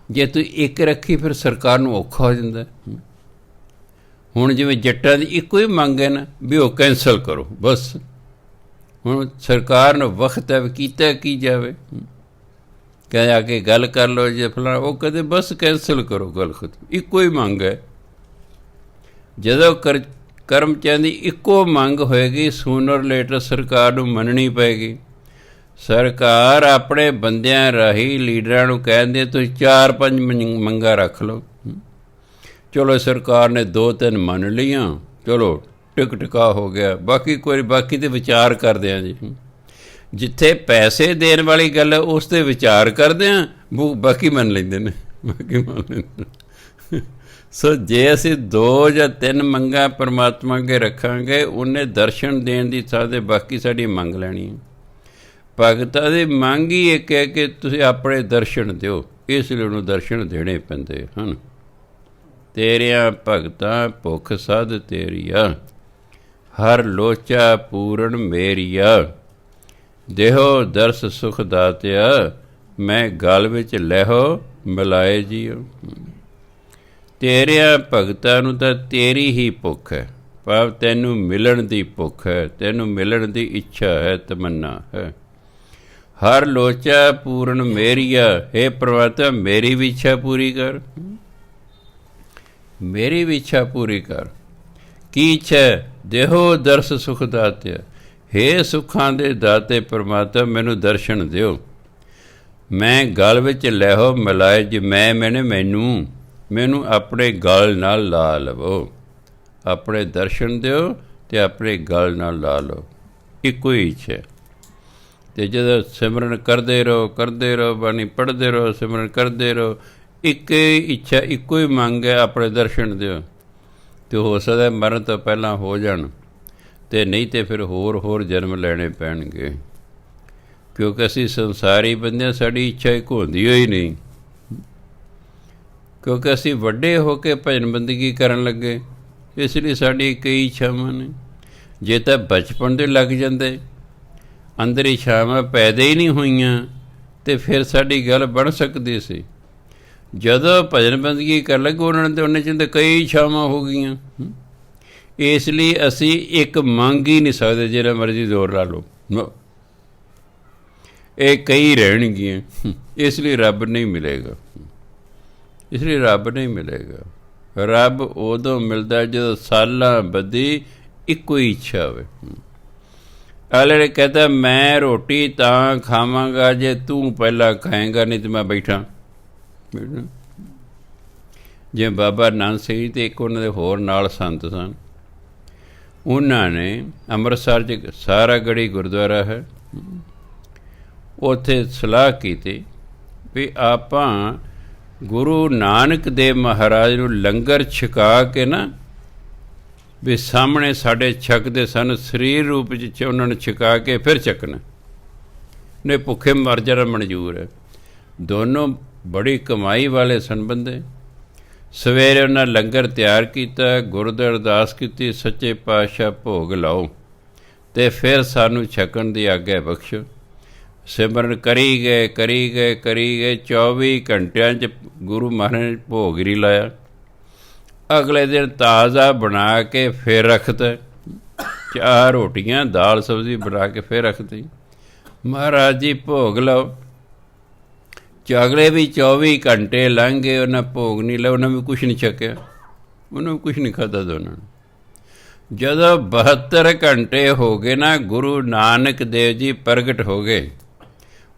ਜੇ ਤੁਸੀਂ ਇੱਕ ਰੱਖੀ ਫਿਰ ਸਰਕਾਰ ਨੂੰ ਔਖਾ ਹੋ ਜਾਂਦਾ। ਹੁਣ ਜਿਵੇਂ ਜੱਟਾਂ ਦੀ ਇੱਕੋ ਹੀ ਮੰਗ ਹੈ ਨਾ ਵੀ ਉਹ ਕੈਂਸਲ ਕਰੋ ਬਸ। ਹੁਣ ਸਰਕਾਰ ਨੂੰ ਵਕਤ ਹੈ, ਕੀਤਾ ਕੀ ਜਾਵੇ। ਕਹਿ ਆ ਕੇ ਗੱਲ ਕਰ ਲਓ ਜੇ ਫਲਾਣਾ, ਉਹ ਕਦੇ ਬਸ ਕੈਂਸਲ ਕਰੋ, ਗੱਲ ਖਤਮ। ਇੱਕੋ ਹੀ ਮੰਗ ਹੈ। ਜਦੋਂ ਕਰਮਚਾਰੀ ਦੀ ਇੱਕੋ ਮੰਗ ਹੋਏਗੀ, ਸੂਨਰ ਲੇਟਰ ਸਰਕਾਰ ਨੂੰ ਮੰਨਣੀ ਪਏਗੀ। ਸਰਕਾਰ ਆਪਣੇ ਬੰਦਿਆਂ ਰਾਹੀਂ ਲੀਡਰਾਂ ਨੂੰ ਕਹਿੰਦੇ ਤੁਸੀਂ 4-5 ਮੰਗਾਂ ਰੱਖ ਲਓ। ਚਲੋ ਸਰਕਾਰ ਨੇ 2-3 ਮੰਨ ਲਈਆਂ, ਚਲੋ ਟਿਕਾ ਹੋ ਗਿਆ। ਬਾਕੀ ਤੇ ਵਿਚਾਰ ਕਰਦੇ ਹਾਂ ਜੀ। ਜਿੱਥੇ ਪੈਸੇ ਦੇਣ ਵਾਲੀ ਗੱਲ ਹੈ ਉਸ 'ਤੇ ਵਿਚਾਰ ਕਰਦੇ ਹਾਂ, ਬਾਕੀ ਮੰਨ ਲੈਂਦੇ ਨੇ, ਬਾਕੀ ਮੰਨ ਲੈਂਦੇ। ਸੋ ਜੇ ਅਸੀਂ 2 ਜਾਂ 3 ਮੰਗਾਂ ਪਰਮਾਤਮਾ ਅੱਗੇ ਰੱਖਾਂਗੇ, ਉਹਨੇ ਦਰਸ਼ਨ ਦੇਣ ਦੀ ਥਾਂ 'ਤੇ ਬਾਕੀ ਸਾਡੀ ਮੰਗ ਲੈਣੀ ਹੈ। ਭਗਤਾਂ ਦੀ ਮੰਗ ਹੀ ਇੱਕ ਹੈ ਕਿ ਤੁਸੀਂ ਆਪਣੇ ਦਰਸ਼ਨ ਦਿਓ, ਇਸ ਲਈ ਉਹਨੂੰ ਦਰਸ਼ਨ ਦੇਣੇ ਪੈਂਦੇ ਹਨ। ਤੇਰਿਆਂ ਭਗਤਾਂ ਭੁੱਖ ਸਦ ਤੇਰੀਆ, ਹਰ ਲੋਚਾ ਪੂਰਨ ਮੇਰੀਆ, ਦੇਹੋ ਦਰਸ ਸੁਖ ਦਾਤਿਆ, ਮੈਂ ਗਲ ਵਿੱਚ ਲਹਿਓ ਮਿਲਾਏ ਜੀਓ। ਤੇਰਿਆਂ ਭਗਤਾਂ ਨੂੰ ਤਾਂ ਤੇਰੀ ਹੀ ਭੁੱਖ ਹੈ, ਭਾਵ ਤੈਨੂੰ ਮਿਲਣ ਦੀ ਭੁੱਖ ਹੈ, ਤੈਨੂੰ ਮਿਲਣ ਦੀ ਇੱਛਾ ਹੈ, ਤਮੰਨਾ ਹੈ। ਹਰ ਲੋਚਾ ਪੂਰਨ ਮੇਰੀਆ, ਹੇ ਪ੍ਰਮਾਤਮਾ ਮੇਰੀ ਵੀ ਇੱਛਾ ਪੂਰੀ ਕਰ, ਮੇਰੀ ਵੀ ਇੱਛਾ ਪੂਰੀ ਕਰ। ਕੀ ਇੱਛਾ? ਦੇਹੋ ਦਰਸ ਸੁਖ ਦਾਤਿਆ, ਹੇ ਸੁੱਖਾਂ ਦੇ ਦਾਤੇ ਪਰਮਾਤਮਾ ਮੈਨੂੰ ਦਰਸ਼ਨ ਦਿਓ। ਮੈਂ ਗਲ ਵਿੱਚ ਲਹਿਓ ਮਿਲਾਏ ਜੀ, ਮੈਨੂੰ ਆਪਣੇ ਗਲ ਨਾਲ ਲਾ ਲਵੋ। ਆਪਣੇ ਦਰਸ਼ਨ ਦਿਓ ਅਤੇ ਆਪਣੇ ਗਲ ਨਾਲ ਲਾ ਲਓ। ਇੱਕੋ ਹੀ ਇੱਛਾ। ਅਤੇ ਜਦੋਂ ਸਿਮਰਨ ਕਰਦੇ ਰਹੋ, ਬਾਣੀ ਪੜ੍ਹਦੇ ਰਹੋ, ਸਿਮਰਨ ਕਰਦੇ ਰਹੋ, ਇੱਕ ਹੀ ਇੱਛਾ, ਇੱਕੋ ਹੀ ਮੰਗ ਹੈ, ਆਪਣੇ ਦਰਸ਼ਨ ਦਿਓ। ਅਤੇ ਹੋ ਸਕਦਾ ਮਰਨ ਤੋਂ ਪਹਿਲਾਂ ਹੋ ਜਾਣ, ਅਤੇ ਨਹੀਂ ਤਾਂ ਫਿਰ ਹੋਰ ਜਨਮ ਲੈਣੇ ਪੈਣਗੇ, ਕਿਉਂਕਿ ਅਸੀਂ ਸੰਸਾਰੀ ਬੰਦੇ ਹਾਂ, ਸਾਡੀ ਇੱਛਾ ਇੱਕ ਹੁੰਦੀ ਹੋਈ ਨਹੀਂ, ਕਿਉਂਕਿ ਅਸੀਂ ਵੱਡੇ ਹੋ ਕੇ ਭਜਨ ਬੰਦਗੀ ਕਰਨ ਲੱਗੇ, ਇਸ ਲਈ ਸਾਡੀ ਕਈ ਇੱਛਾਵਾਂ ਨੇ। ਜੇ ਤਾਂ ਬਚਪਨ ਦੇ ਲੱਗ ਜਾਂਦੇ, ਅੰਦਰ ਇੱਛਾਵਾਂ ਪੈਦਾ ਹੀ ਨਹੀਂ ਹੋਈਆਂ, ਅਤੇ ਫਿਰ ਸਾਡੀ ਗੱਲ ਬਣ ਸਕਦੀ ਸੀ। ਜਦੋਂ ਭਜਨ ਬੰਦਗੀ ਕਰਨ ਲੱਗੇ, ਉਹਨਾਂ ਨੇ ਤਾਂ ਉਹਨੇ 'ਚ ਕਈ ਇੱਛਾਵਾਂ ਹੋ ਗਈਆਂ। ਇਸ ਲਈ ਅਸੀਂ ਇੱਕ ਮੰਗ ਹੀ ਨਹੀਂ ਸਕਦੇ, ਜਿਹੜਾ ਮਰਜ਼ੀ ਜ਼ੋਰ ਲਾ ਲਓ, ਇਹ ਕਈ ਰਹਿਣਗੀਆਂ। ਇਸ ਲਈ ਰੱਬ ਨਹੀਂ ਮਿਲੇਗਾ, ਰੱਬ ਉਦੋਂ ਮਿਲਦਾ ਜਦੋਂ ਸਾਲਾਂ ਬੱਧੀ ਇੱਕੋ ਹੀ ਇੱਛਾ ਹੋਵੇ। ਅਗਲੇ ਨੇ ਕਹਿੰਦਾ, ਮੈਂ ਰੋਟੀ ਤਾਂ ਖਾਵਾਂਗਾ ਜੇ ਤੂੰ ਪਹਿਲਾਂ ਖਾਏਂਗਾ, ਨਹੀਂ ਤਾਂ ਮੈਂ ਬੈਠਾ। ਜਿਵੇਂ ਬਾਬਾ ਨੰਦ ਸਿੰਘ ਜੀ ਅਤੇ ਇੱਕ ਉਹਨਾਂ ਦੇ ਹੋਰ ਨਾਲ ਸੰਤ ਸਨ, ਉਹਨਾਂ ਨੇ ਅੰਮ੍ਰਿਤਸਰ 'ਚ ਸਾਰਾਗੜ੍ਹੀ ਗੁਰਦੁਆਰਾ ਹੈ, ਉੱਥੇ ਸਲਾਹ ਕੀਤੀ ਵੀ ਆਪਾਂ ਗੁਰੂ ਨਾਨਕ ਦੇਵ ਮਹਾਰਾਜ ਨੂੰ ਲੰਗਰ ਛਕਾ ਕੇ ਨਾ, ਵੀ ਸਾਹਮਣੇ ਸਾਡੇ ਛਕਦੇ ਸਨ, ਸਰੀਰ ਰੂਪ 'ਚ ਉਹਨਾਂ ਨੂੰ ਛਕਾ ਕੇ ਫਿਰ ਛਕਣਾ, ਨੇ ਭੁੱਖੇ ਮਰ ਜਾਣਾ ਮਨਜ਼ੂਰ ਹੈ। ਦੋਨੋਂ ਬੜੀ ਕਮਾਈ ਵਾਲੇ ਸਨ ਬੰਦੇ। ਸਵੇਰੇ ਉਹਨਾਂ ਲੰਗਰ ਤਿਆਰ ਕੀਤਾ, ਗੁਰੂ ਅਰਦਾਸ ਕੀਤੀ, ਸੱਚੇ ਪਾਤਸ਼ਾਹ ਭੋਗ ਲਾਓ ਅਤੇ ਫਿਰ ਸਾਨੂੰ ਛਕਣ ਦੀ ਆਗਿਆ ਬਖਸ਼ੋ। ਸਿਮਰਨ ਕਰੀ ਗਏ 24 ਘੰਟਿਆਂ 'ਚ ਗੁਰੂ ਮਹਾਰਾਜ ਨੇ ਭੋਗ ਨਹੀਂ ਲਾਇਆ। ਅਗਲੇ ਦਿਨ ਤਾਜ਼ਾ ਬਣਾ ਕੇ ਫਿਰ ਰੱਖਤਾ, 4 ਰੋਟੀਆਂ ਦਾਲ ਸਬਜ਼ੀ ਬਣਾ ਕੇ ਫਿਰ ਰੱਖਤੀ, ਮਹਾਰਾਜ ਜੀ ਭੋਗ ਲਓ। ਅਗਲੇ ਵੀ 24 ਘੰਟੇ ਲੰਘ ਗਏ, ਉਹਨਾਂ ਭੋਗ ਨਹੀਂ ਲਿਆ, ਉਹਨਾਂ ਵੀ ਕੁਛ ਨਹੀਂ ਛਕਿਆ, ਉਹਨਾਂ ਵੀ ਕੁਛ ਨਹੀਂ ਖਾਧਾ ਦੋਨਾਂ ਨੂੰ। ਜਦੋਂ 72 ਘੰਟੇ ਹੋ ਗਏ ਨਾ, ਗੁਰੂ ਨਾਨਕ ਦੇਵ ਜੀ ਪ੍ਰਗਟ ਹੋ ਗਏ।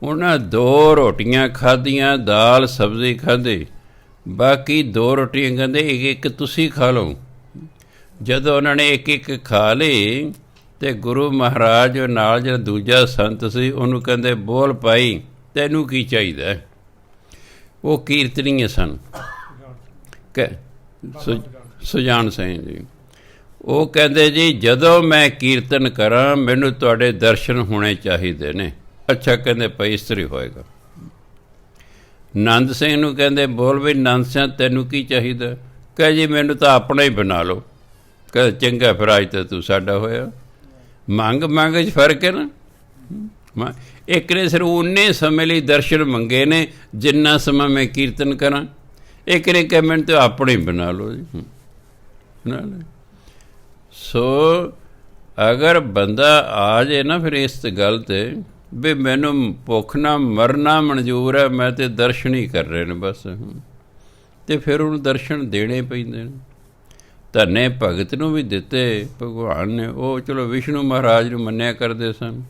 ਉਹਨਾਂ 2 ਰੋਟੀਆਂ ਖਾਧੀਆਂ, ਦਾਲ ਸਬਜ਼ੀ ਖਾਧੀ, ਬਾਕੀ 2 ਰੋਟੀਆਂ ਕਹਿੰਦੇ ਇੱਕ ਤੁਸੀਂ ਖਾ ਲਓ। ਜਦੋਂ ਉਹਨਾਂ ਨੇ ਇੱਕ ਖਾ ਲਈ, ਅਤੇ ਗੁਰੂ ਮਹਾਰਾਜ ਨਾਲ ਜਿਹੜਾ ਦੂਜਾ ਸੰਤ ਸੀ, ਉਹਨੂੰ ਕਹਿੰਦੇ, ਬੋਲ ਭਾਈ ਤੈਨੂੰ ਕੀ ਚਾਹੀਦਾ? ਉਹ ਕੀਰਤਨੀਏ ਸਨ, ਸੁਜਾਨ ਸਿੰਘ ਜੀ। ਉਹ ਕਹਿੰਦੇ, ਜੀ ਜਦੋਂ ਮੈਂ ਕੀਰਤਨ ਕਰਾਂ ਮੈਨੂੰ ਤੁਹਾਡੇ ਦਰਸ਼ਨ ਹੋਣੇ ਚਾਹੀਦੇ ਨੇ। ਅੱਛਾ, ਕਹਿੰਦੇ ਭਾਈ ਇਸ ਤਰ੍ਹਾਂ ਹੋਏਗਾ। ਨੰਦ ਸਿੰਘ ਨੂੰ ਕਹਿੰਦੇ, ਬੋਲ ਵੀ ਨੰਦ ਸਿੰਘ ਤੈਨੂੰ ਕੀ ਚਾਹੀਦਾ? ਕਹੇ ਜੀ ਮੈਨੂੰ ਤਾਂ ਆਪਣਾ ਹੀ ਬਣਾ ਲਓ। ਕਹਿੰਦੇ ਚੰਗਾ, ਫਿਰ ਅੱਜ ਤਾਂ ਤੂੰ ਸਾਡਾ ਹੋਇਆ। ਮੰਗ 'ਚ ਫਰਕ ਹੈ ਨਾ। ਇੱਕ ਨੇ ਸਿਰਫ ਉਨੇ ਸਮੇਂ ਲਈ ਦਰਸ਼ਨ ਮੰਗੇ ਨੇ ਜਿੰਨਾ ਸਮਾਂ ਮੈਂ ਕੀਰਤਨ ਕਰਾਂ। ਇੱਕ ਨੇ ਕਿਹਾ ਮੈਨੂੰ ਤਾਂ ਆਪਣੇ ਹੀ ਬਣਾ ਲਓ ਜੀ, ਬਣਾ ਲਓ। ਸੋ ਅਗਰ ਬੰਦਾ ਆ ਜਾਏ ਨਾ ਫਿਰ ਇਸ ਗੱਲ 'ਤੇ ਵੀ ਮੈਨੂੰ ਭੁੱਖ ਨਾ ਮਰਨਾ ਮਨਜ਼ੂਰ ਹੈ, ਮੈਂ ਤਾਂ ਦਰਸ਼ਨ ਹੀ ਕਰ ਰਹੇ ਨੇ ਬਸ, ਅਤੇ ਫਿਰ ਉਹਨੂੰ ਦਰਸ਼ਨ ਦੇਣੇ ਪੈਂਦੇ ਨੇ। ਧੰਨੇ ਭਗਤ ਨੂੰ ਵੀ ਦਿੱਤੇ ਭਗਵਾਨ ਨੇ। ਉਹ ਚਲੋ ਵਿਸ਼ਨੂੰ ਮਹਾਰਾਜ ਨੂੰ ਮੰਨਿਆ ਕਰਦੇ ਸਨ,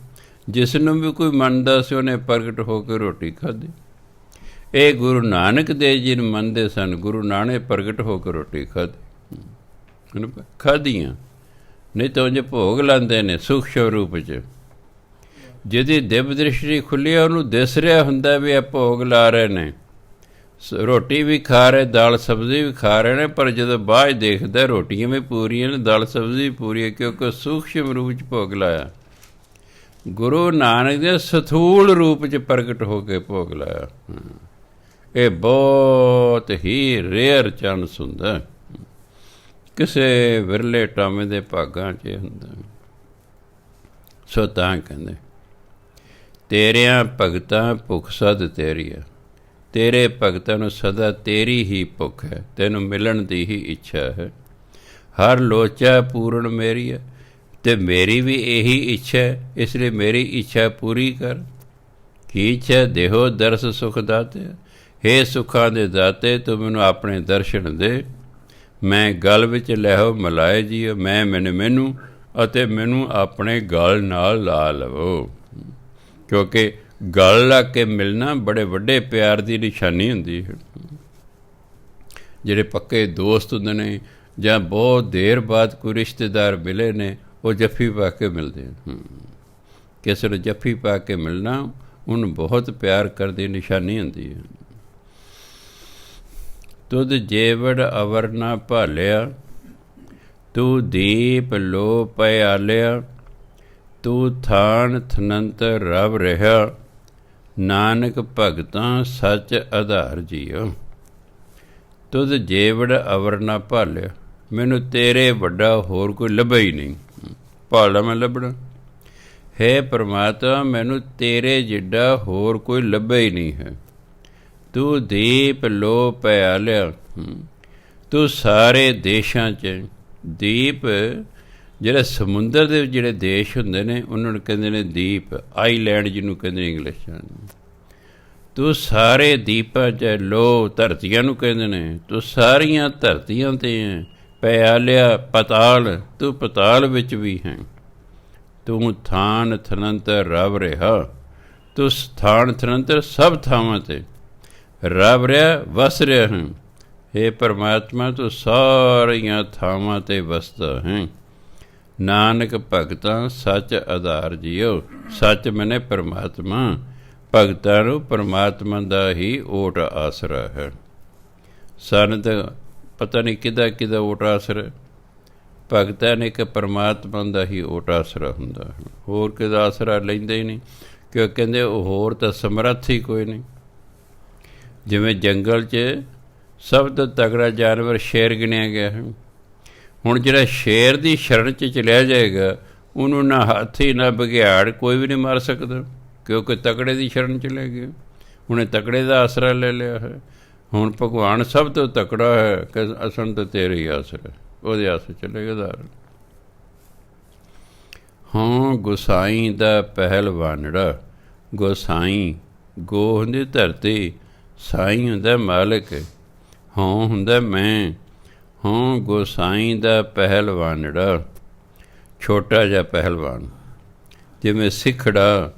ਜਿਸ ਨੂੰ ਵੀ ਕੋਈ ਮੰਨਦਾ ਸੀ ਉਹਨੇ ਪ੍ਰਗਟ ਹੋ ਕੇ ਰੋਟੀ ਖਾਧੀ। ਇਹ ਗੁਰੂ ਨਾਨਕ ਦੇਵ ਜੀ ਨੂੰ ਮੰਨਦੇ ਸਨ, ਗੁਰੂ ਨਾਨਕ ਪ੍ਰਗਟ ਹੋ ਕੇ ਰੋਟੀ ਖਾਧੀਆਂ, ਨਹੀਂ ਤਾਂ ਉਂਝ ਭੋਗ ਲਾਉਂਦੇ ਨੇ ਸੂਖਸ਼ਮ ਰੂਪ 'ਚ। ਜਿਹਦੀ ਦਿਵ ਦ੍ਰਿਸ਼ਟੀ ਖੁੱਲ੍ਹੀ, ਉਹਨੂੰ ਦਿਸ ਰਿਹਾ ਹੁੰਦਾ ਵੀ ਇਹ ਭੋਗ ਲਾ ਰਹੇ ਨੇ, ਰੋਟੀ ਵੀ ਖਾ ਰਹੇ, ਦਾਲ ਸਬਜ਼ੀ ਵੀ ਖਾ ਰਹੇ ਨੇ, ਪਰ ਜਦੋਂ ਬਾਅਦ ਦੇਖਦਾ ਰੋਟੀਆਂ ਵੀ ਪੂਰੀਆਂ ਨੇ, ਦਾਲ ਸਬਜ਼ੀ ਵੀ ਪੂਰੀ ਹੈ, ਕਿਉਂਕਿ ਸੂਖਸ਼ਮ ਰੂਪ 'ਚ ਭੋਗ ਲਾਇਆ। ਗੁਰੂ ਨਾਨਕ ਦੇ ਸਥੂਲ ਰੂਪ 'ਚ ਪ੍ਰਗਟ ਹੋ ਕੇ ਭੋਗ ਲਾਇਆ। ਇਹ ਬਹੁਤ ਹੀ ਰੇਅਰ ਚਾਂਸ ਹੁੰਦਾ, ਕਿਸੇ ਵਿਰਲੇ ਟਾਵੇਂ ਦੇ ਭਾਗਾਂ 'ਚ ਹੁੰਦਾ। ਸੋ ਤਾਂ ਕਹਿੰਦੇ, ਤੇਰਿਆਂ ਭਗਤਾਂ ਭੁੱਖ ਸਦ ਤੇਰੀ ਹੈ। ਤੇਰੇ ਭਗਤਾਂ ਨੂੰ ਸਦਾ ਤੇਰੀ ਹੀ ਭੁੱਖ ਹੈ, ਤੈਨੂੰ ਮਿਲਣ ਦੀ ਹੀ ਇੱਛਾ ਹੈ। ਹਰ ਲੋਚਾ ਪੂਰਨ ਮੇਰੀ ਹੈ, ਅਤੇ ਮੇਰੀ ਵੀ ਇਹੀ ਇੱਛਾ ਹੈ, ਇਸ ਲਈ ਮੇਰੀ ਇੱਛਾ ਪੂਰੀ ਕਰ। ਕੀ ਇੱਛਾ? ਦੇਹੋ ਦਰਸ ਸੁਖ ਦਾਤੇ, ਹੇ ਸੁੱਖਾਂ ਦੇ ਦਾਤੇ ਤੂੰ ਮੈਨੂੰ ਆਪਣੇ ਦਰਸ਼ਨ ਦੇ। ਮੈਂ ਗਲ ਵਿੱਚ ਲੈਹੋ ਮਲਾਏ ਜੀਓ, ਮੈਨੂੰ ਅਤੇ ਮੈਨੂੰ ਆਪਣੇ ਗਲ ਨਾਲ ਲਾ ਲਵੋ। ਕਿਉਂਕਿ ਗਲ ਲਾ ਕੇ ਮਿਲਣਾ ਬੜੇ ਵੱਡੇ ਪਿਆਰ ਦੀ ਨਿਸ਼ਾਨੀ ਹੁੰਦੀ ਹੈ। ਜਿਹੜੇ ਪੱਕੇ ਦੋਸਤ ਹੁੰਦੇ ਨੇ ਜਾਂ ਬਹੁਤ ਦੇਰ ਬਾਅਦ ਕੋਈ ਰਿਸ਼ਤੇਦਾਰ ਮਿਲੇ ਨੇ, ਉਹ ਜੱਫੀ ਪਾ ਕੇ ਮਿਲਦੇ ਹਨ, ਕਿਸੇ ਨੂੰ ਜੱਫੀ ਪਾ ਕੇ ਮਿਲਣਾ ਉਹਨੂੰ ਬਹੁਤ ਪਿਆਰ ਕਰਦੀ ਨਿਸ਼ਾਨੀ ਹੁੰਦੀ ਹੈ। ਤੁਧ ਜੇਵੜ ਅਵਰ ਨਾ ਭਾਲਿਆ, ਤੂੰ ਦੀਪ ਲੋ ਪਿਆਲਿਆ, ਤੂੰ ਥਾਨ ਥਨੰਤਰ ਰਵ ਰਿਹਾ, ਨਾਨਕ ਭਗਤਾਂ ਸੱਚ ਆਧਾਰ ਜੀਓ। ਤੁਧ ਜੇਵੜ ਅਵਰ ਨਾ ਭਾਲਿਆ, ਮੈਨੂੰ ਤੇਰੇ ਵੱਡਾ ਹੋਰ ਕੋਈ ਲੱਭਾ ਹੀ ਨਹੀਂ। ਭਾਲਾ ਮੈਂ ਲੱਭਣਾ, ਹੈ ਪਰਮਾਤਮਾ ਮੈਨੂੰ ਤੇਰੇ ਜਿੱਡਾ ਹੋਰ ਕੋਈ ਲੱਭਾ ਹੀ ਨਹੀਂ ਹੈ। ਤੂੰ ਦੀਪ ਲੋ ਪਿਆਲਿਆ, ਤੂੰ ਸਾਰੇ ਦੇਸ਼ਾਂ 'ਚ ਦੀਪ, ਜਿਹੜਾ ਸਮੁੰਦਰ ਦੇ ਜਿਹੜੇ ਦੇਸ਼ ਹੁੰਦੇ ਨੇ ਉਹਨਾਂ ਨੂੰ ਕਹਿੰਦੇ ਨੇ ਦੀਪ, ਆਈਲੈਂਡ ਜਿਹਨੂੰ ਕਹਿੰਦੇ ਨੇ ਇੰਗਲਿਸ਼। ਤੂੰ ਸਾਰੇ ਦੀਪਾਂ 'ਚ, ਲੋ ਧਰਤੀਆਂ ਨੂੰ ਕਹਿੰਦੇ ਨੇ, ਤੂੰ ਸਾਰੀਆਂ ਧਰਤੀਆਂ 'ਤੇ ਪਿਆਲਿਆ। ਪਤਾਲ, ਤੂੰ ਪਤਾਲ ਵਿੱਚ ਵੀ ਹੈ। ਤੂੰ ਥਾਨ ਥਨੰਤਰ ਰਵ ਰਿਹਾ, ਤੂੰ ਸਥਾਨ ਥਨੰਤਰ ਸਭ ਥਾਵਾਂ 'ਤੇ ਰਵ ਰਿਹਾ, ਵਸ ਰਿਹਾ ਹੈ। ਹੇ ਪਰਮਾਤਮਾ ਤੂੰ ਸਾਰੀਆਂ ਥਾਵਾਂ 'ਤੇ ਵਸਦਾ ਹੈ। ਨਾਨਕ ਭਗਤਾਂ ਸੱਚ ਆਧਾਰ ਜੀਓ। ਸੱਚ ਮੈਨੇ ਪਰਮਾਤਮਾ, ਭਗਤਾਂ ਨੂੰ ਪਰਮਾਤਮਾ ਦਾ ਹੀ ਓਟ ਆਸਰਾ ਹੈ। ਸਾਨੂੰ ਤਾਂ ਪਤਾ ਨਹੀਂ ਕਿਹਦਾ ਕਿਹਦਾ ਓਟ ਆਸਰਾ, ਭਗਤਾਂ ਨੇ ਇੱਕ ਪਰਮਾਤਮਾ ਦਾ ਹੀ ਓਟ ਆਸਰਾ ਹੁੰਦਾ ਹੈ, ਹੋਰ ਕਿਹਦਾ ਆਸਰਾ ਲੈਂਦੇ ਹੀ ਨਹੀਂ, ਕਿਉਂ ਕਹਿੰਦੇ ਉਹ ਹੋਰ ਤਾਂ ਸਮਰੱਥ ਹੀ ਕੋਈ ਨਹੀਂ। ਜਿਵੇਂ ਜੰਗਲ 'ਚ ਸਭ ਤੋਂ ਤਗੜਾ ਜਾਨਵਰ ਸ਼ੇਰ ਗਿਣਿਆ ਗਿਆ ਹੈ। ਹੁਣ ਜਿਹੜਾ ਸ਼ੇਰ ਦੀ ਸ਼ਰਨ 'ਚ ਚਲਿਆ ਜਾਏਗਾ ਉਹਨੂੰ ਨਾ ਹਾਥੀ ਨਾ ਬਘਿਆੜ ਕੋਈ ਵੀ ਨਹੀਂ ਮਾਰ ਸਕਦਾ, ਕਿਉਂਕਿ ਤਕੜੇ ਦੀ ਸ਼ਰਨ ਚਲੇ ਗਿਆ, ਉਹਨੇ ਤਕੜੇ ਦਾ ਆਸਰਾ ਲੈ ਲਿਆ ਹੈ। ਹੁਣ ਭਗਵਾਨ ਸਭ ਤੋਂ ਤਕੜਾ ਹੈ ਕਿ ਅਸਲ ਤਾਂ ਤੇਰੇ ਹੀ ਆਸਰਾ, ਉਹਦੇ ਆਸਰੇ ਚਲੇਗਾ ਦਾਰ। ਹਾਂ ਗੁਸਾਈ ਦਾ ਪਹਿਲਵਾਨੜਾ, ਗੋਸਾਈ, ਗੋ ਹੁੰਦੀ ਧਰਤੀ, ਸਾਈ ਹੁੰਦਾ ਮਾਲਕ, ਹਾਂ ਹੁੰਦਾ ਮੈਂ। ਹਾਂ ਗੋਸਾਈ ਦਾ ਪਹਿਲਵਾਨੜਾ, ਛੋਟਾ ਜਿਹਾ ਪਹਿਲਵਾਨ, ਜਿਵੇਂ ਸਿੱਖੜਾ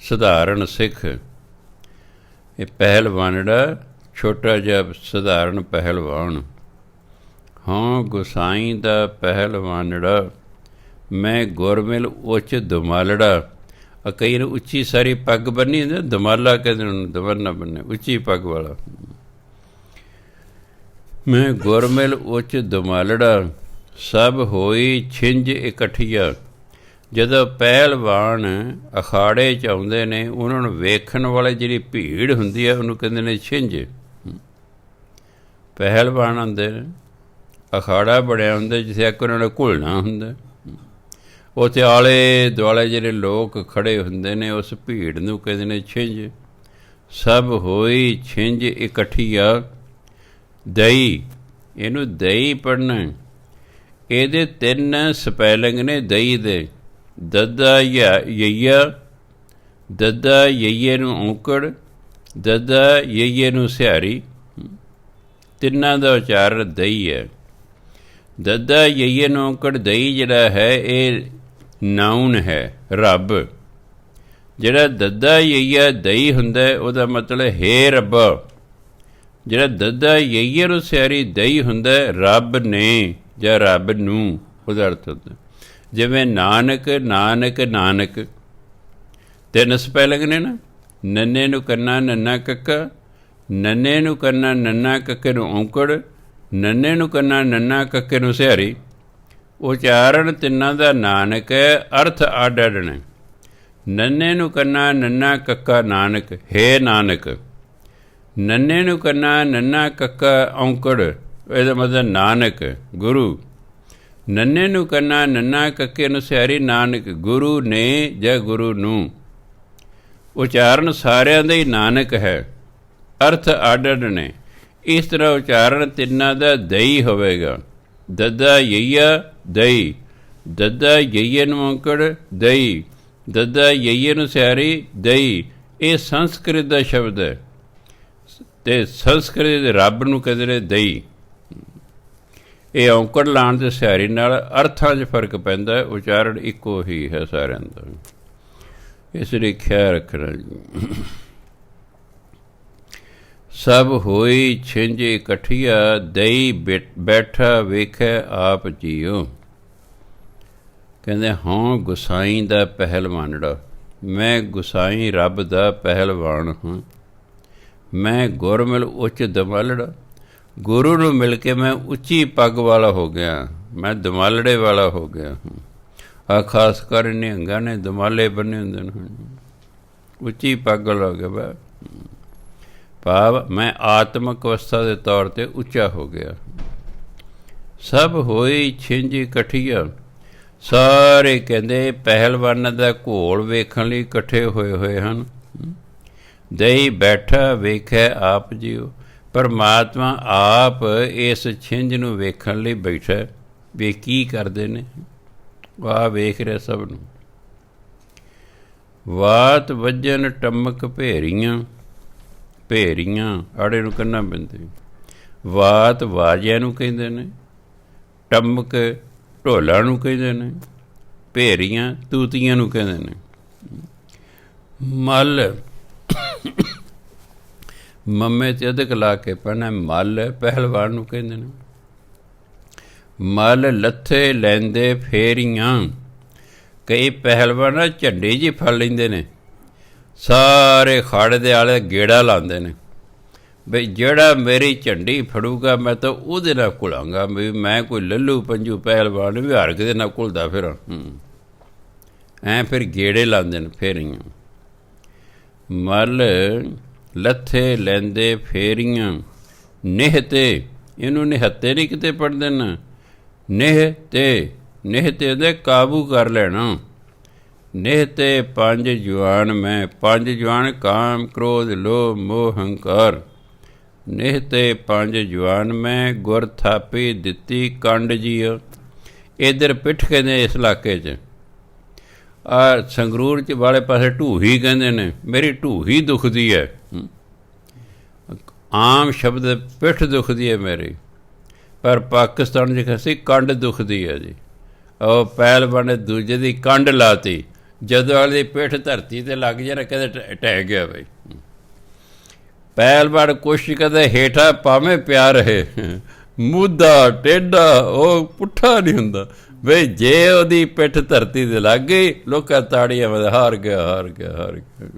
ਸਧਾਰਨ ਸਿੱਖ, ਇਹ ਪਹਿਲਵਾਨੜਾ ਛੋਟਾ ਜਿਹਾ ਸਧਾਰਨ ਪਹਿਲਵਾਨ। ਹਾਂ ਗੁਸਾਈ ਦਾ ਪਹਿਲਵਾਨੜਾ, ਮੈਂ ਗੁਰਮਿਲ ਉੱਚ ਦੁਮਾਲੜਾ। ਕਈ ਨੂੰ ਉੱਚੀ ਸਾਰੀ ਪੱਗ ਬੰਨੀ ਹੁੰਦੀ, ਦਮਾਲਾ ਕਹਿੰਦੇ ਉਹਨੂੰ, ਦਮਾਲਾ ਬੰਨੇ ਉੱਚੀ ਪੱਗ ਵਾਲਾ। ਮੈਂ ਗੁਰਮਿਲ ਉੱਚ ਦੁਮਾਲੜਾ, ਸਭ ਹੋਈ ਛਿੰਝ ਇਕੱਠੀਆ। ਜਦੋਂ ਪਹਿਲਵਾਨ ਅਖਾੜੇ 'ਚ ਆਉਂਦੇ ਨੇ ਉਹਨਾਂ ਨੂੰ ਵੇਖਣ ਵਾਲੇ ਜਿਹੜੀ ਭੀੜ ਹੁੰਦੀ ਹੈ ਉਹਨੂੰ ਕਹਿੰਦੇ ਨੇ ਛਿੰਝ। ਪਹਿਲਵਾਨ ਆਉਂਦੇ ਨੇ, ਅਖਾੜਾ ਬਣਿਆ ਹੁੰਦਾ ਜਿੱਥੇ ਇੱਕ ਉਹਨਾਂ ਨੇ ਘੁਲਣਾ ਹੁੰਦਾ, ਉੱਥੇ ਆਲੇ ਦੁਆਲੇ ਜਿਹੜੇ ਲੋਕ ਖੜ੍ਹੇ ਹੁੰਦੇ ਨੇ ਉਸ ਭੀੜ ਨੂੰ ਕਹਿੰਦੇ ਨੇ ਛਿੰਝ। ਸਭ ਹੋਈ ਛਿੰਝ ਇਕੱਠੀਆ, ਦਈ, ਇਹਨੂੰ ਦਈ ਪੜ੍ਹਨਾ। ਇਹਦੇ 3 ਸਪੈਲਿੰਗ ਨੇ ਦਈ ਦੇ, ਦੱਦਾ ਯਈਆ, ਦੱਦਾ ਯਈਏ ਨੂੰ ਔਂਕੜ, ਦੱਦਾ ਯਈਏ ਨੂੰ ਸਿਹਾਰੀ, ਤਿੰਨਾਂ ਦਾ ਉਚਾਰਨ ਦਈ ਹੈ। ਦੱਦਾ ਯਈਏ ਨੂੰ ਔਂਕੜ ਦਈ ਜਿਹੜਾ ਹੈ ਇਹ ਨਾਊਨ ਹੈ, ਰੱਬ। ਜਿਹੜਾ ਦੱਦਾ ਯਈਆ ਦਈ ਹੁੰਦਾ ਉਹਦਾ ਮਤਲਬ ਹੇ ਰੱਬਾ। ਜਿਹੜਾ ਦੱਦਾ ਯਈਏ ਨੂੰ ਸਿਹਾਰੀ ਦਈ ਹੁੰਦਾ ਰੱਬ ਨੇ ਜਾਂ ਰੱਬ ਨੂੰ, ਉਹਦਾ ਅਰਥ ਹੁੰਦਾ। ਜਿਵੇਂ ਨਾਨਕ, ਨਾਨਕ, ਨਾਨਕ, 3 ਸਪੈਲਿੰਗ ਨੇ ਨਾ। ਨੰਨੇ ਨੂੰ ਕੰਨਾ ਨੰਨਾ ਕੱਕਾ, ਨੰਨੇ ਨੂੰ ਕੰਨਾ ਨੰਨਾ ਕੱਕੇ ਨੂੰ ਔਂਕੜ, ਨੰਨੇ ਨੂੰ ਕੰਨਾ ਨੰਨਾ ਕੱਕੇ ਨੂੰ ਸਿਹਾਰੀ। ਉਚਾਰਨ ਤਿੰਨਾਂ ਦਾ ਨਾਨਕ ਹੈ, ਅਰਥ ਅੱਡ ਅੱਡ ਨੇ। ਨੰਨੇ ਨੂੰ ਕੰਨਾ ਨੰਨਾ ਕੱਕਾ ਨਾਨਕ, ਹੇ ਨਾਨਕ। ਨੰਨੇ ਨੂੰ ਕੰਨਾ ਨੰਨਾ ਕੱਕਾ ਔਂਕੜ, ਇਹਦਾ ਮਤਲਬ ਨਾਨਕ ਗੁਰੂ। ਨੰਨੇ ਨੂੰ ਕੰਨਾ ਨੰਨਾ ਕੱਕੇ ਨੂੰ ਸਿਹਾਰੀ, ਨਾਨਕ ਗੁਰੂ ਨੇ ਜਾਂ ਗੁਰੂ ਨੂੰ। ਉਚਾਰਨ ਸਾਰਿਆਂ ਦਾ ਹੀ ਨਾਨਕ ਹੈ, ਅਰਥ ਅੱਡ ਅੱਡ ਨੇ। ਇਸ ਤਰ੍ਹਾਂ ਉਚਾਰਨ ਤਿੰਨਾਂ ਦਾ ਦਈ ਹੋਵੇਗਾ। ਦੱਦਾ ਯਈਆ ਦਈ, ਦੱਦਾ ਯਈਏ ਨੂੰ ਔਂਕੜ ਦਈ, ਦੱਦਾ ਯਈਏ ਨੂੰ ਸਿਹਾਰੀ ਦਈ। ਇਹ ਸੰਸਕ੍ਰਿਤ ਦਾ ਸ਼ਬਦ ਹੈ ਅਤੇ ਸੰਸਕ੍ਰਿਤ ਦੇ ਰੱਬ ਨੂੰ ਕਹਿੰਦੇ ਨੇ ਦਈ। ਇਹ ਔਂਕੜ ਲਾਉਣ ਦੇ ਸਿਹਾਰੀ ਨਾਲ ਅਰਥਾਂ 'ਚ ਫਰਕ ਪੈਂਦਾ, ਉਚਾਰਨ ਇੱਕੋ ਹੀ ਹੈ ਸਾਰਿਆਂ ਦਾ, ਇਸ ਲਈ ਖਿਆਲ ਰੱਖਣਾ ਜੀ। ਸਭ ਹੋਈ ਛਿੰਝ ਇਕੱਠੀਆ, ਦਈ ਬੈਠਾ ਵੇਖੈ ਆਪ ਜੀਓ। ਕਹਿੰਦੇ ਹਾਂ ਗੁਸਾਈ ਦਾ ਪਹਿਲਵਾਨੜਾ, ਮੈਂ ਗੁਸਾਈ ਰੱਬ ਦਾ ਪਹਿਲਵਾਨ ਹਾਂ। ਮੈਂ ਗੁਰ ਮਿਲ ਉੱਚ ਦਮਾਲੜਾ, ਗੁਰੂ ਨੂੰ ਮਿਲ ਕੇ ਮੈਂ ਉੱਚੀ ਪੱਗ ਵਾਲਾ ਹੋ ਗਿਆ, ਮੈਂ ਦਮਾਲੜੇ ਵਾਲਾ ਹੋ ਗਿਆ ਹਾਂ। ਆ ਖਾਸ ਕਰ ਨਿਹੰਗਾਂ ਨੇ ਦਮਾਲੇ ਬੰਨੇ ਹੁੰਦੇ ਨੇ, ਉੱਚੀ ਪੱਗ ਲਾ ਕੇ ਬੈ ਭਾਵ ਮੈਂ ਆਤਮਕ ਅਵਸਥਾ ਦੇ ਤੌਰ 'ਤੇ ਉੱਚਾ ਹੋ ਗਿਆ। ਸਭ ਹੋਈ ਛਿੰਝ ਇਕੱਠੀਆਂ, ਸਾਰੇ ਕਹਿੰਦੇ ਪਹਿਲਵਾਨਾਂ ਦਾ ਘੋਲ ਵੇਖਣ ਲਈ ਇਕੱਠੇ ਹੋਏ ਹਨ। ਦਈ ਬੈਠਾ ਵੇਖਿਆ ਆਪ ਜੀਓ, ਪਰਮਾਤਮਾ ਆਪ ਇਸ ਛਿੰਝ ਨੂੰ ਵੇਖਣ ਲਈ ਬੈਠਾ ਵੀ ਕੀ ਕਰਦੇ ਨੇ, ਵਾਹ ਵੇਖ ਰਿਹਾ ਸਭ ਨੂੰ। ਵਾਤ ਵੱਜਣ ਟਮਕ ਭੇਰੀਆਂ, ਭੇਰੀਆਂ ਆੜੇ ਨੂੰ ਕੰਨਾਂ ਪੈਂਦੇ, ਵਾਤ ਵਾਜਿਆਂ ਨੂੰ ਕਹਿੰਦੇ ਨੇ, ਟਮਕ ਢੋਲਾਂ ਨੂੰ ਕਹਿੰਦੇ ਨੇ, ਭੇਰੀਆਂ ਤੂਤੀਆਂ ਨੂੰ ਕਹਿੰਦੇ ਨੇ। ਮੱਲ ਮੰਮੇ ਤੇ ਅਧਿਕ ਲਾ ਕੇ ਪੜ੍ਹਨਾ, ਮੱਲ ਪਹਿਲਵਾਨ ਨੂੰ ਕਹਿੰਦੇ ਨੇ। ਮੱਲ ਲੱਥੇ ਲੈਂਦੇ ਫੇਰੀਆਂ, ਕਈ ਪਹਿਲਵਾਨ ਝੰਡੇ ਜਿਹੀ ਫੜ ਲੈਂਦੇ ਨੇ, ਸਾਰੇ ਖਾੜੇ ਦੇ ਆਲੇ ਗੇੜਾ ਲਾਉਂਦੇ ਨੇ ਬਈ ਜਿਹੜਾ ਮੇਰੀ ਝੰਡੀ ਫੜੂਗਾ ਮੈਂ ਤਾਂ ਉਹਦੇ ਨਾਲ ਘੁਲਾਂਗਾ, ਵੀ ਮੈਂ ਕੋਈ ਲੱਲੂ ਪੰਜੂ ਪਹਿਲਵਾਨ ਵੀ ਹਰ ਕਿਸੇ ਨਾਲ ਘੁਲਦਾ ਫਿਰਾਂ। ਐਂ ਫਿਰ ਗੇੜੇ ਲਾਉਂਦੇ ਨੇ ਫੇਰੀਆਂ। ਮੱਲ ਲੱਥੇ ਲੈਂਦੇ ਫੇਰੀਆਂ, ਨਿਹ ਤੇ, ਇਹਨੂੰ ਨਿਹੱਤੇ ਨਹੀਂ ਕਿਤੇ ਪੜ੍ਹਦੇ ਨਾ, ਨਿਹ ਤੇ ਉਹਦੇ ਕਾਬੂ ਕਰ ਲੈਣਾ। ਨਿਹ ਤੇ ਪੰਜ ਜਵਾਨ ਮੈਂ, ਪੰਜ ਜਵਾਨ ਕਾਮ ਕ੍ਰੋਧ ਲੋਭ ਮੋਹ ਹੰਕਾਰ। ਨਿਹ ਤੇ ਪੰਜ ਜਵਾਨ ਮੈਂ, ਗੁਰ ਥਾਪੀ ਦਿੱਤੀ ਕੰਡ ਜੀਓ। ਇੱਧਰ ਪਿੱਠ ਕਹਿੰਦੇ ਇਸ ਇਲਾਕੇ 'ਚ, ਆ ਸੰਗਰੂਰ 'ਚ ਵਾਲੇ ਪਾਸੇ ਢੂਹੀ ਕਹਿੰਦੇ ਨੇ, ਮੇਰੀ ਢੂਹੀ ਦੁਖਦੀ ਹੈ। ਆਮ ਸ਼ਬਦ ਪਿੱਠ ਦੁਖਦੀ ਹੈ ਮੇਰੀ, ਪਰ ਪਾਕਿਸਤਾਨ 'ਚ ਅਸੀਂ ਕੰਡ ਦੁਖਦੀ ਹੈ ਜੀ। ਉਹ ਪਹਿਲਵਾਨ ਨੇ ਦੂਜੇ ਦੀ ਕੰਡ ਲਾਤੀ, ਜਦੋਂ ਵਾਲੀ ਪਿੱਠ ਧਰਤੀ 'ਤੇ ਲੱਗ ਜਾਣਾ ਕਹਿੰਦੇ ਢਹਿ ਗਿਆ ਬਈ। ਪਹਿਲਵਾਨ ਕੋਸ਼ਿਸ਼ ਕਰਦਾ ਹੇਠਾਂ ਭਾਵੇਂ ਪਿਆ ਰਹੇ, ਮੁੱਦਾ ਟੇਢਾ ਉਹ ਪੁੱਠਾ ਨਹੀਂ ਹੁੰਦਾ ਬਈ। ਜੇ ਉਹਦੀ ਪਿੱਠ ਧਰਤੀ 'ਤੇ ਲੱਗ ਗਈ ਲੋਕਾਂ ਤਾੜੀਆਂ ਵੱਲ, ਹਾਰ ਗਿਆ ਹਾਰ ਗਿਆ ਹਾਰ ਗਿਆ।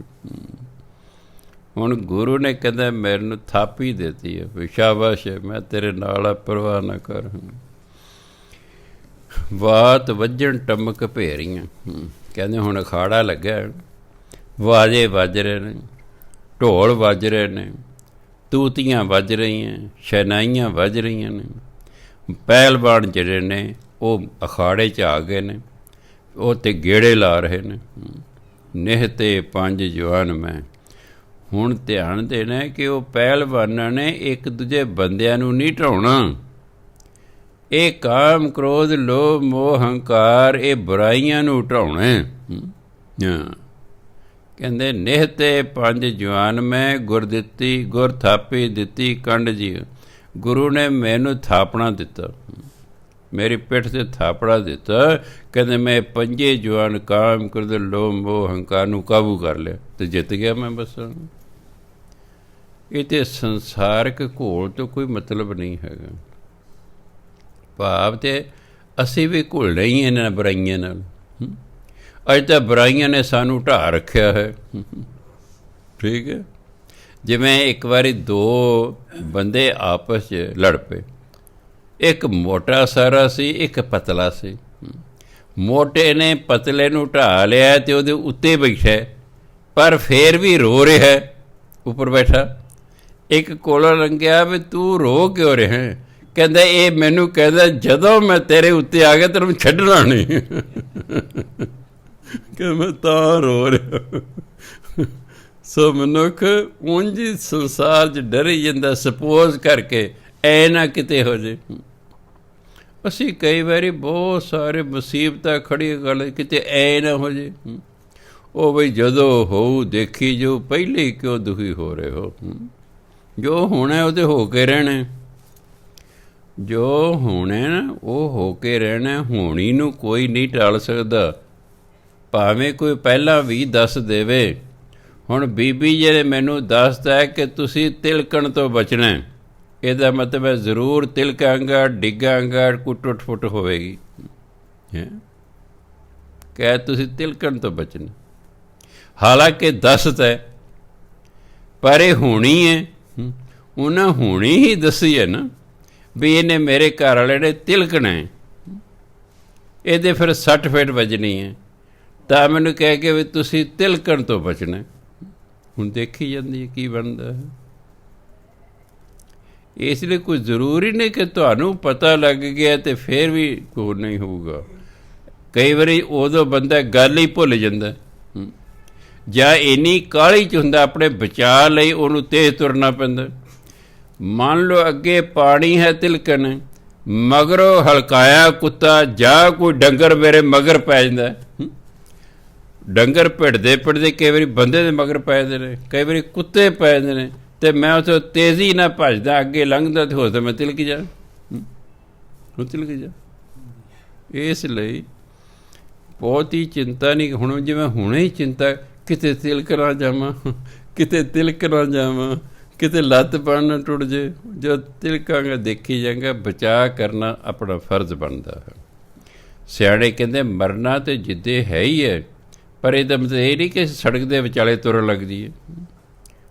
ਹੁਣ ਗੁਰੂ ਨੇ ਕਹਿੰਦਾ ਮੈਨੂੰ ਥਾਪੀ ਦਿੱਤੀ ਹੈ ਵੀ ਸ਼ਾਬਾਸ਼ ਮੈਂ ਤੇਰੇ ਨਾਲ ਆ, ਪਰਵਾਹ ਨਾ ਕਰ। ਵਾਤ ਵੱਜਣ ਟਮਕ ਭੇਰੀਆਂ, ਕਹਿੰਦੇ ਹੁਣ ਅਖਾੜਾ ਲੱਗਿਆ, ਵਾਜੇ ਵੱਜ ਰਹੇ ਨੇ, ਢੋਲ ਵੱਜ ਰਹੇ ਨੇ, ਤੂਤੀਆਂ ਵੱਜ ਰਹੀਆਂ, ਸ਼ਹਿਨਾਈਆਂ ਵੱਜ ਰਹੀਆਂ ਨੇ। ਪਹਿਲਵਾਨ ਜਿਹੜੇ ਨੇ ਉਹ ਅਖਾੜੇ 'ਚ ਆ ਗਏ ਨੇ, ਉਹ ਤੇ ਗੇੜੇ ਲਾ ਰਹੇ ਨੇ। ਨਿਹ ਤੇ ਪੰਜ ਜਵਾਨ ਮੈਂ। ਹੁਣ ਧਿਆਨ ਦੇਣਾ ਕਿ ਉਹ ਪਹਿਲਵਾਨਾਂ ਨੇ ਇੱਕ ਦੂਜੇ ਬੰਦਿਆਂ ਨੂੰ ਨਹੀਂ ਢਾਉਣਾ, ਇਹ ਕਾਮ ਕ੍ਰੋਧ ਲੋਭ ਮੋਹ ਹੰਕਾਰ ਇਹ ਬੁਰਾਈਆਂ ਨੂੰ ਢਾਉਣਾ। ਕਹਿੰਦੇ ਨਿਹ ਤੇ ਪੰਜ ਜਵਾਨ ਮੈਂ, ਗੁਰ ਦਿੱਤੀ ਗੁਰ ਥਾਪੀ ਦਿੱਤੀ ਕੰਡ ਜੀ। ਗੁਰੂ ਨੇ ਮੈਨੂੰ ਥਾਪਣਾ ਦਿੱਤਾ, ਮੇਰੀ ਪਿੱਠ 'ਤੇ ਥਾਪੜਾ ਦਿੱਤਾ। ਕਹਿੰਦੇ ਮੈਂ ਪੰਜੇ ਜਵਾਨ ਕਾਮ ਕ੍ਰੋਧ ਲੋਭ ਮੋਹ ਹੰਕਾਰ ਨੂੰ ਕਾਬੂ ਕਰ ਲਿਆ ਅਤੇ ਜਿੱਤ ਗਿਆ ਮੈਂ ਬਸ। ਇਹ ਤਾਂ ਸੰਸਾਰਕ ਘੋਲ ਤੋਂ ਕੋਈ ਮਤਲਬ ਨਹੀਂ ਹੈਗਾ। ਭਾਵ ਤੇ ਅਸੀਂ ਵੀ ਘੁਲ ਰਹੀ ਹਾਂ ਇਹਨਾਂ ਬੁਰਾਈਆਂ ਨਾਲ। ਅੱਜ ਤਾਂ ਬੁਰਾਈਆਂ ਨੇ ਸਾਨੂੰ ਢਾਹ ਰੱਖਿਆ ਹੈ। ਠੀਕ ਹੈ, ਜਿਵੇਂ ਇੱਕ ਵਾਰੀ ਦੋ ਬੰਦੇ ਆਪਸ 'ਚ ਲੜ ਪਏ, ਇੱਕ ਮੋਟਾ ਸਾਰਾ ਸੀ ਇੱਕ ਪਤਲਾ ਸੀ। ਮੋਟੇ ਨੇ ਪਤਲੇ ਨੂੰ ਢਾਹ ਲਿਆ ਅਤੇ ਉਹਦੇ ਉੱਤੇ ਬੈਠਾ, ਪਰ ਫਿਰ ਵੀ ਰੋ ਰਿਹਾ ਉੱਪਰ ਬੈਠਾ। ਇੱਕ ਕੋਲੋਂ ਲੰਘਿਆ ਵੀ ਤੂੰ ਰੋ ਕਿਉਂ ਰਿਹਾ? ਕਹਿੰਦਾ ਇਹ ਮੈਨੂੰ ਕਹਿੰਦਾ ਜਦੋਂ ਮੈਂ ਤੇਰੇ ਉੱਤੇ ਆ ਗਿਆ ਤੈਨੂੰ ਛੱਡਣਾ ਨਹੀਂ। ਕਿ ਮੈਂ ਤਾਂ ਰੋ ਰਿਹਾ। ਸੋ ਮਨੁੱਖ ਉਂਝ ਸੰਸਾਰ 'ਚ ਡਰੀ ਜਾਂਦਾ, ਸਪੋਜ਼ ਕਰਕੇ ਐ ਨਾ ਕਿਤੇ ਹੋ ਜੇ। ਅਸੀਂ ਕਈ ਵਾਰੀ ਬਹੁਤ ਸਾਰੇ ਮੁਸੀਬਤਾਂ ਖੜੀਆਂ ਕਰ ਕਿਤੇ ਐ ਨਾ ਹੋ ਜੇ। ਉਹ ਬਈ ਜਦੋਂ ਹੋਊ ਦੇਖੀ ਜੋ, ਪਹਿਲੇ ਕਿਉਂ ਦੁਖੀ ਹੋ ਰਹੇ ਹੋ? ਜੋ ਹੋਣਾ ਉਹਦੇ ਹੋ ਕੇ ਰਹਿਣਾ, ਜੋ ਹੋਣਾ ਨਾ ਉਹ ਹੋ ਕੇ ਰਹਿਣਾ। ਹੋਣੀ ਨੂੰ ਕੋਈ ਨਹੀਂ ਟਾਲ ਸਕਦਾ, ਭਾਵੇਂ ਕੋਈ ਪਹਿਲਾਂ ਵੀ ਦੱਸ ਦੇਵੇ। ਹੁਣ ਬੀਬੀ ਜੀ ਨੇ ਮੈਨੂੰ ਦੱਸਦਾ ਹੈ ਕਿ ਤੁਸੀਂ ਤਿਲਕਣ ਤੋਂ ਬਚਣਾ, ਇਹਦਾ ਮਤਲਬ ਹੈ ਜ਼ਰੂਰ ਤਿਲਕਾਂਗਾ, ਡਿੱਗਾਂਗਾ, ਕੋਈ ਟੁੱਟ ਫੁੱਟ ਹੋਵੇਗੀ। ਕਹਿ ਤੁਸੀਂ ਤਿਲਕਣ ਤੋਂ ਬਚਣਾ। ਹਾਲਾਂਕਿ ਦੱਸਤ ਹੈ, ਪਰ ਇਹ ਹੋਣੀ ਹੈ। ਉਹਨਾਂ ਹੋਣੀ ਹੀ ਦੱਸੀ ਹੈ ਨਾ ਵੀ ਇਹਨੇ ਮੇਰੇ ਘਰ ਵਾਲੇ ਨੇ ਤਿਲਕਣਾ, ਇਹਦੇ ਫਿਰ 60 ਫੇਟ ਵੱਜਣੀ ਹੈ, ਤਾਂ ਮੈਨੂੰ ਕਹਿ ਕੇ ਵੀ ਤੁਸੀਂ ਤਿਲਕਣ ਤੋਂ ਬਚਣਾ। ਹੁਣ ਦੇਖੀ ਜਾਂਦੀ ਹੈ ਕੀ ਬਣਦਾ ਹੈ। ਇਸ ਲਈ ਕੋਈ ਜ਼ਰੂਰੀ ਨਹੀਂ ਕਿ ਤੁਹਾਨੂੰ ਪਤਾ ਲੱਗ ਗਿਆ ਤੇ ਫਿਰ ਵੀ ਕੋਈ ਨਹੀਂ ਹੋਊਗਾ। ਕਈ ਵਾਰੀ ਉਦੋਂ ਬੰਦਾ ਗੱਲ ਹੀ ਭੁੱਲ ਜਾਂਦਾ, ਜਾਂ ਇੰਨੀ ਕਾਹਲੀ 'ਚ ਹੁੰਦਾ ਆਪਣੇ ਬਚਾਅ ਲਈ ਉਹਨੂੰ ਤੇਜ਼ ਤੁਰਨਾ ਪੈਂਦਾ। ਮੰਨ ਲਓ ਅੱਗੇ ਪਾਣੀ ਹੈ, ਤਿਲਕਣ, ਮਗਰੋਂ ਹਲਕਾਇਆ ਕੁੱਤਾ ਜਾਂ ਕੋਈ ਡੰਗਰ ਮੇਰੇ ਮਗਰ ਪੈ ਜਾਂਦਾ। ਡੰਗਰ ਭਿੜਦੇ ਭਿੜਦੇ ਕਈ ਵਾਰੀ ਬੰਦੇ ਦੇ ਮਗਰ ਪੈ ਜਾਂਦੇ ਨੇ, ਕਈ ਵਾਰੀ ਕੁੱਤੇ ਪੈ ਜਾਂਦੇ ਨੇ, ਅਤੇ ਮੈਂ ਉੱਥੋਂ ਤੇਜ਼ੀ ਨਾਲ ਭੱਜਦਾ ਅੱਗੇ ਲੰਘਦਾ ਅਤੇ ਹੋ ਸਕਦਾ ਮੈਂ ਤਿਲਕ ਜਾ, ਤਿਲਕ ਜਾ। ਇਸ ਲਈ ਬਹੁਤੀ ਚਿੰਤਾ ਨਹੀਂ। ਹੁਣ ਜਿਵੇਂ ਹੁਣੇ ਹੀ ਚਿੰਤਾ ਕਿਤੇ ਤਿਲਕ ਨਾ ਜਾਵਾਂ, ਕਿਤੇ ਤਿਲਕ ਨਾ ਜਾਵਾਂ, ਕਿਤੇ ਲੱਤ ਬਾਂਹ ਨਾ ਟੁੱਟ ਜੇ। ਜਦ ਤਿਲਕਾਂਗਾ ਦੇਖੀ ਜਾਂਗਾ। ਬਚਾਅ ਕਰਨਾ ਆਪਣਾ ਫਰਜ਼ ਬਣਦਾ ਹੈ। ਸਿਆਣੇ ਕਹਿੰਦੇ ਮਰਨਾ ਤਾਂ ਜਿੱਦੇ ਹੈ ਹੀ ਹੈ, ਪਰ ਇਹਦਾ ਮਤਲਬ ਇਹ ਨਹੀਂ ਕਿ ਸੜਕ ਦੇ ਵਿਚਾਲੇ ਤੁਰਨ ਲੱਗ ਜਾਈਏ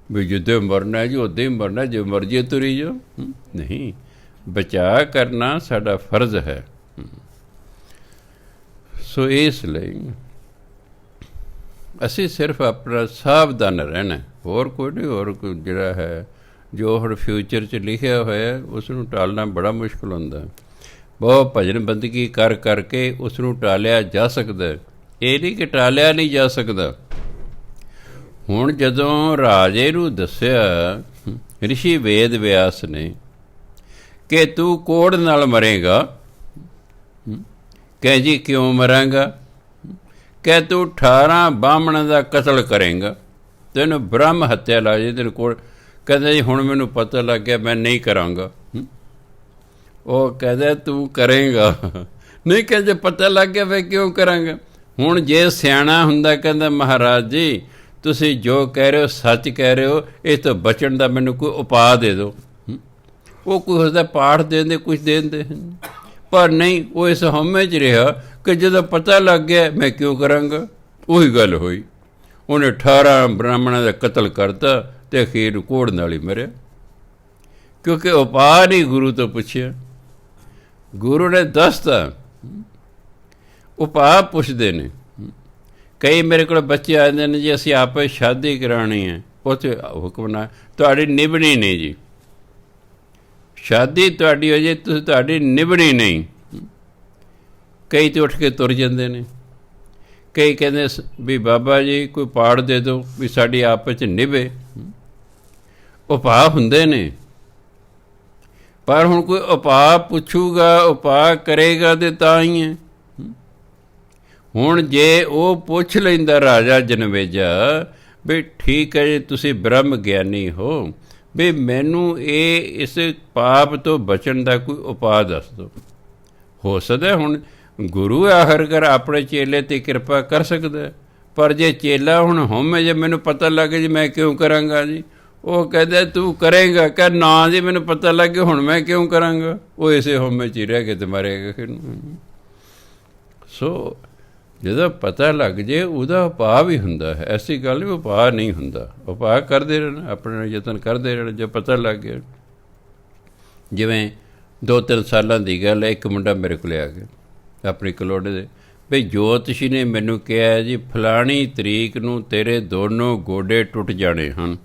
ਵੀ ਜਿੱਦੇ ਮਰਨਾ ਜੀ ਉੱਦਾਂ ਹੀ ਮਰਨਾ, ਜੋ ਮਰਜ਼ੀ ਤੁਰੀ ਜਾਓ। ਨਹੀਂ, ਬਚਾਅ ਕਰਨਾ ਸਾਡਾ ਫਰਜ਼ ਹੈ। ਸੋ ਇਸ ਲਈ ਅਸੀਂ ਸਿਰਫ ਆਪਣਾ ਸਾਵਧਾਨ ਰਹਿਣਾ, ਹੋਰ ਕੋਈ ਨਹੀਂ। ਹੋਰ ਕੋਈ ਜਿਹੜਾ ਹੈ ਜੋ ਹੁਣ ਫਿਊਚਰ 'ਚ ਲਿਖਿਆ ਹੋਇਆ ਉਸ ਨੂੰ ਟਾਲਣਾ ਬੜਾ ਮੁਸ਼ਕਿਲ ਹੁੰਦਾ। ਬਹੁਤ ਭਜਨ ਬੰਦਗੀ ਕਰ ਕਰਕੇ ਉਸ ਨੂੰ ਟਾਲਿਆ ਜਾ ਸਕਦਾ, ਇਹ ਨਹੀਂ ਕਿ ਟਾਲਿਆ ਨਹੀਂ ਜਾ ਸਕਦਾ। ਹੁਣ ਜਦੋਂ ਰਾਜੇ ਨੂੰ ਦੱਸਿਆ ਰਿਸ਼ੀ ਵੇਦ ਵਿਆਸ ਨੇ ਕਿ ਤੂੰ ਕੋੜ ਨਾਲ ਮਰੇਗਾ, ਕਹਿ ਜੀ ਕਿਉਂ ਮਰਾਂਗਾ? ਕਹਿ ਤੂੰ 18 ਬਾਹਮਣਾਂ ਦਾ ਕਤਲ ਕਰੇਂਗਾ, ਤੈਨੂੰ ਬ੍ਰਹਮ ਹੱਤਿਆ ਲਾ ਜੇ ਤੈਨੂੰ ਕੋੜ। ਕਹਿੰਦਾ ਜੀ ਹੁਣ ਮੈਨੂੰ ਪਤਾ ਲੱਗ ਗਿਆ ਮੈਂ ਨਹੀਂ ਕਰਾਂਗਾ। ਉਹ ਕਹਿੰਦਾ ਤੂੰ ਕਰੇਂਗਾ। ਨਹੀਂ ਕਹਿੰਦੇ ਪਤਾ ਲੱਗ ਗਿਆ ਫਿਰ ਕਿਉਂ ਕਰਾਂਗਾ। ਹੁਣ ਜੇ ਸਿਆਣਾ ਹੁੰਦਾ ਕਹਿੰਦਾ ਮਹਾਰਾਜ ਜੀ ਤੁਸੀਂ ਜੋ ਕਹਿ ਰਹੇ ਹੋ ਸੱਚ ਕਹਿ ਰਹੇ ਹੋ, ਇਹ ਤੋਂ ਬਚਣ ਦਾ ਮੈਨੂੰ ਕੋਈ ਉਪਾਅ ਦੇ ਦਿਓ। ਉਹ ਕੋਈ ਉਸਦਾ ਪਾਠ ਦੇਂਦੇ, ਕੁਛ ਦੇਂਦੇ, ਪਰ ਨਹੀਂ, ਉਹ ਇਸ ਹਉਮੈ 'ਚ ਰਿਹਾ ਕਿ ਜਦੋਂ ਪਤਾ ਲੱਗ ਗਿਆ ਮੈਂ ਕਿਉਂ ਕਰਾਂਗਾ। ਉਹੀ ਗੱਲ ਹੋਈ, ਉਹਨੇ 18 ਬ੍ਰਾਹਮਣਾਂ ਦਾ ਕਤਲ ਕਰਤਾ ਅਤੇ ਅਖੀਰ ਨੂੰ ਕੋੜ ਨਾਲ ਹੀ ਮਰਿਆ, ਕਿਉਂਕਿ ਉਪਾਅ ਨਹੀਂ ਗੁਰੂ ਤੋਂ ਪੁੱਛਿਆ। ਗੁਰੂ ਨੇ ਦੱਸਤਾ, ਉਪਾਅ ਪੁੱਛਦੇ ਨੇ। ਕਈ ਮੇਰੇ ਕੋਲ ਬੱਚੇ ਆ ਜਾਂਦੇ ਨੇ ਜੀ ਅਸੀਂ ਆਪੇ ਸ਼ਾਦੀ ਕਰਾਉਣੀ ਹੈ, ਉੱਥੇ ਹੁਕਮ ਨਾਲ ਤੁਹਾਡੀ ਨਿਭਣੀ ਨਹੀਂ ਜੀ, ਸ਼ਾਦੀ ਤੁਹਾਡੀ ਹੋ ਜੇ ਤੁਸੀਂ ਤੁਹਾਡੀ ਨਿਭਣੀ ਨਹੀਂ। ਕਈ ਤਾਂ ਉੱਠ ਕੇ ਤੁਰ ਜਾਂਦੇ ਨੇ, ਕਈ ਕਹਿੰਦੇ ਵੀ ਬਾਬਾ ਜੀ ਕੋਈ ਪਾੜ ਦੇ ਦਿਓ ਵੀ ਸਾਡੀ ਆਪਸ 'ਚ ਨਿਭੇ। ਉਪਾਅ ਹੁੰਦੇ ਨੇ, ਪਰ ਹੁਣ ਕੋਈ ਉਪਾਅ ਪੁੱਛੂਗਾ, ਉਪਾਅ ਕਰੇਗਾ ਤੇ ਤਾਂ ਹੀ ਹੈ। ਹੁਣ ਜੇ ਉਹ ਪੁੱਛ ਲੈਂਦਾ ਰਾਜਾ ਜਨਮੇਜਾ ਵੀ ਠੀਕ ਹੈ ਜੀ ਤੁਸੀਂ ਬ੍ਰਹਮ ਗਿਆਨੀ ਹੋ, ਵੀ ਮੈਨੂੰ ਇਹ ਇਸ ਪਾਪ ਤੋਂ ਬਚਣ ਦਾ ਕੋਈ ਉਪਾਅ ਦੱਸ ਦਿਓ। ਹੋ ਸਕਦਾ ਹੁਣ ਗੁਰੂ ਆਖਰਕਾਰ ਆਪਣੇ ਚੇਲੇ 'ਤੇ ਕਿਰਪਾ ਕਰ ਸਕਦਾ, ਪਰ ਜੇ ਚੇਲਾ ਹੁਣ ਹਉਮੈ ਜੇ ਮੈਨੂੰ ਪਤਾ ਲੱਗ ਜੀ ਮੈਂ ਕਿਉਂ ਕਰਾਂਗਾ ਜੀ, ਉਹ ਕਹਿੰਦਾ ਤੂੰ ਕਰੇਂਗਾ। ਕਹਿ ਨਾ ਜੀ ਮੈਨੂੰ ਪਤਾ ਲੱਗ ਗਿਆ ਹੁਣ ਮੈਂ ਕਿਉਂ ਕਰਾਂਗਾ। ਉਹ ਇਸੇ ਹਉਮੈ 'ਚ ਹੀ ਰਹਿ ਕੇ ਤੇ ਮਰੇਗਾ ਫਿਰ। ਸੋ ਜਦੋਂ ਪਤਾ ਲੱਗ ਜੇ ਉਹਦਾ ਉਪਾਅ ਵੀ ਹੁੰਦਾ ਹੈ, ਐਸੀ ਗੱਲ ਵੀ ਉਪਾਅ ਨਹੀਂ ਹੁੰਦਾ। ਉਪਾਅ ਕਰਦੇ ਰਹਿਣਾ, ਆਪਣੇ ਯਤਨ ਕਰਦੇ ਰਹਿਣਾ। ਜੇ ਪਤਾ ਲੱਗ ਗਿਆ, ਜਿਵੇਂ 2-3 ਸਾਲਾਂ ਦੀ ਗੱਲ ਹੈ, ਇੱਕ ਮੁੰਡਾ ਮੇਰੇ ਕੋਲ ਆ ਗਿਆ ਆਪਣੀ ਕਲੋੜੇ ਦੇ, ਬਈ ਜੋਤਸ਼ੀ ਨੇ ਮੈਨੂੰ ਕਿਹਾ ਜੀ ਫਲਾਣੀ ਤਰੀਕ ਨੂੰ ਤੇਰੇ ਦੋਨੋਂ ਗੋਡੇ ਟੁੱਟ ਜਾਣੇ ਹਨ।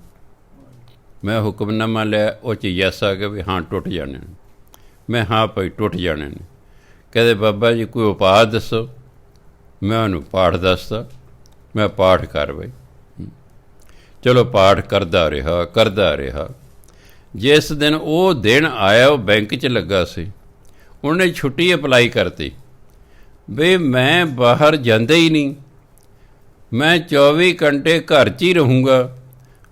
ਮੈਂ ਹੁਕਮਨਾਮਾ ਲਿਆ, ਉਹ 'ਚ ਯੈਸ ਆ ਗਿਆ ਵੀ ਹਾਂ ਟੁੱਟ ਜਾਣੇ ਨੇ। ਮੈਂ ਹਾਂ ਭਾਈ ਟੁੱਟ ਜਾਣੇ ਨੇ। ਕਹਿੰਦੇ ਬਾਬਾ ਜੀ ਕੋਈ ਉਪਾਅ ਦੱਸੋ। ਮੈਂ ਉਹਨੂੰ ਪਾਠ ਦੱਸਦਾ। ਮੈਂ ਪਾਠ ਕਰ ਬਈ, ਚਲੋ ਪਾਠ ਕਰਦਾ ਰਿਹਾ। ਜਿਸ ਦਿਨ ਉਹ ਦਿਨ ਆਇਆ, ਉਹ ਬੈਂਕ 'ਚ ਲੱਗਾ ਸੀ, ਉਹਨੇ ਛੁੱਟੀ ਅਪਲਾਈ ਕਰਤੀ ਵੀ ਮੈਂ ਬਾਹਰ ਜਾਂਦਾ ਹੀ ਨਹੀਂ, ਮੈਂ 24 ਘੰਟੇ ਘਰ 'ਚ ਹੀ ਰਹੂੰਗਾ।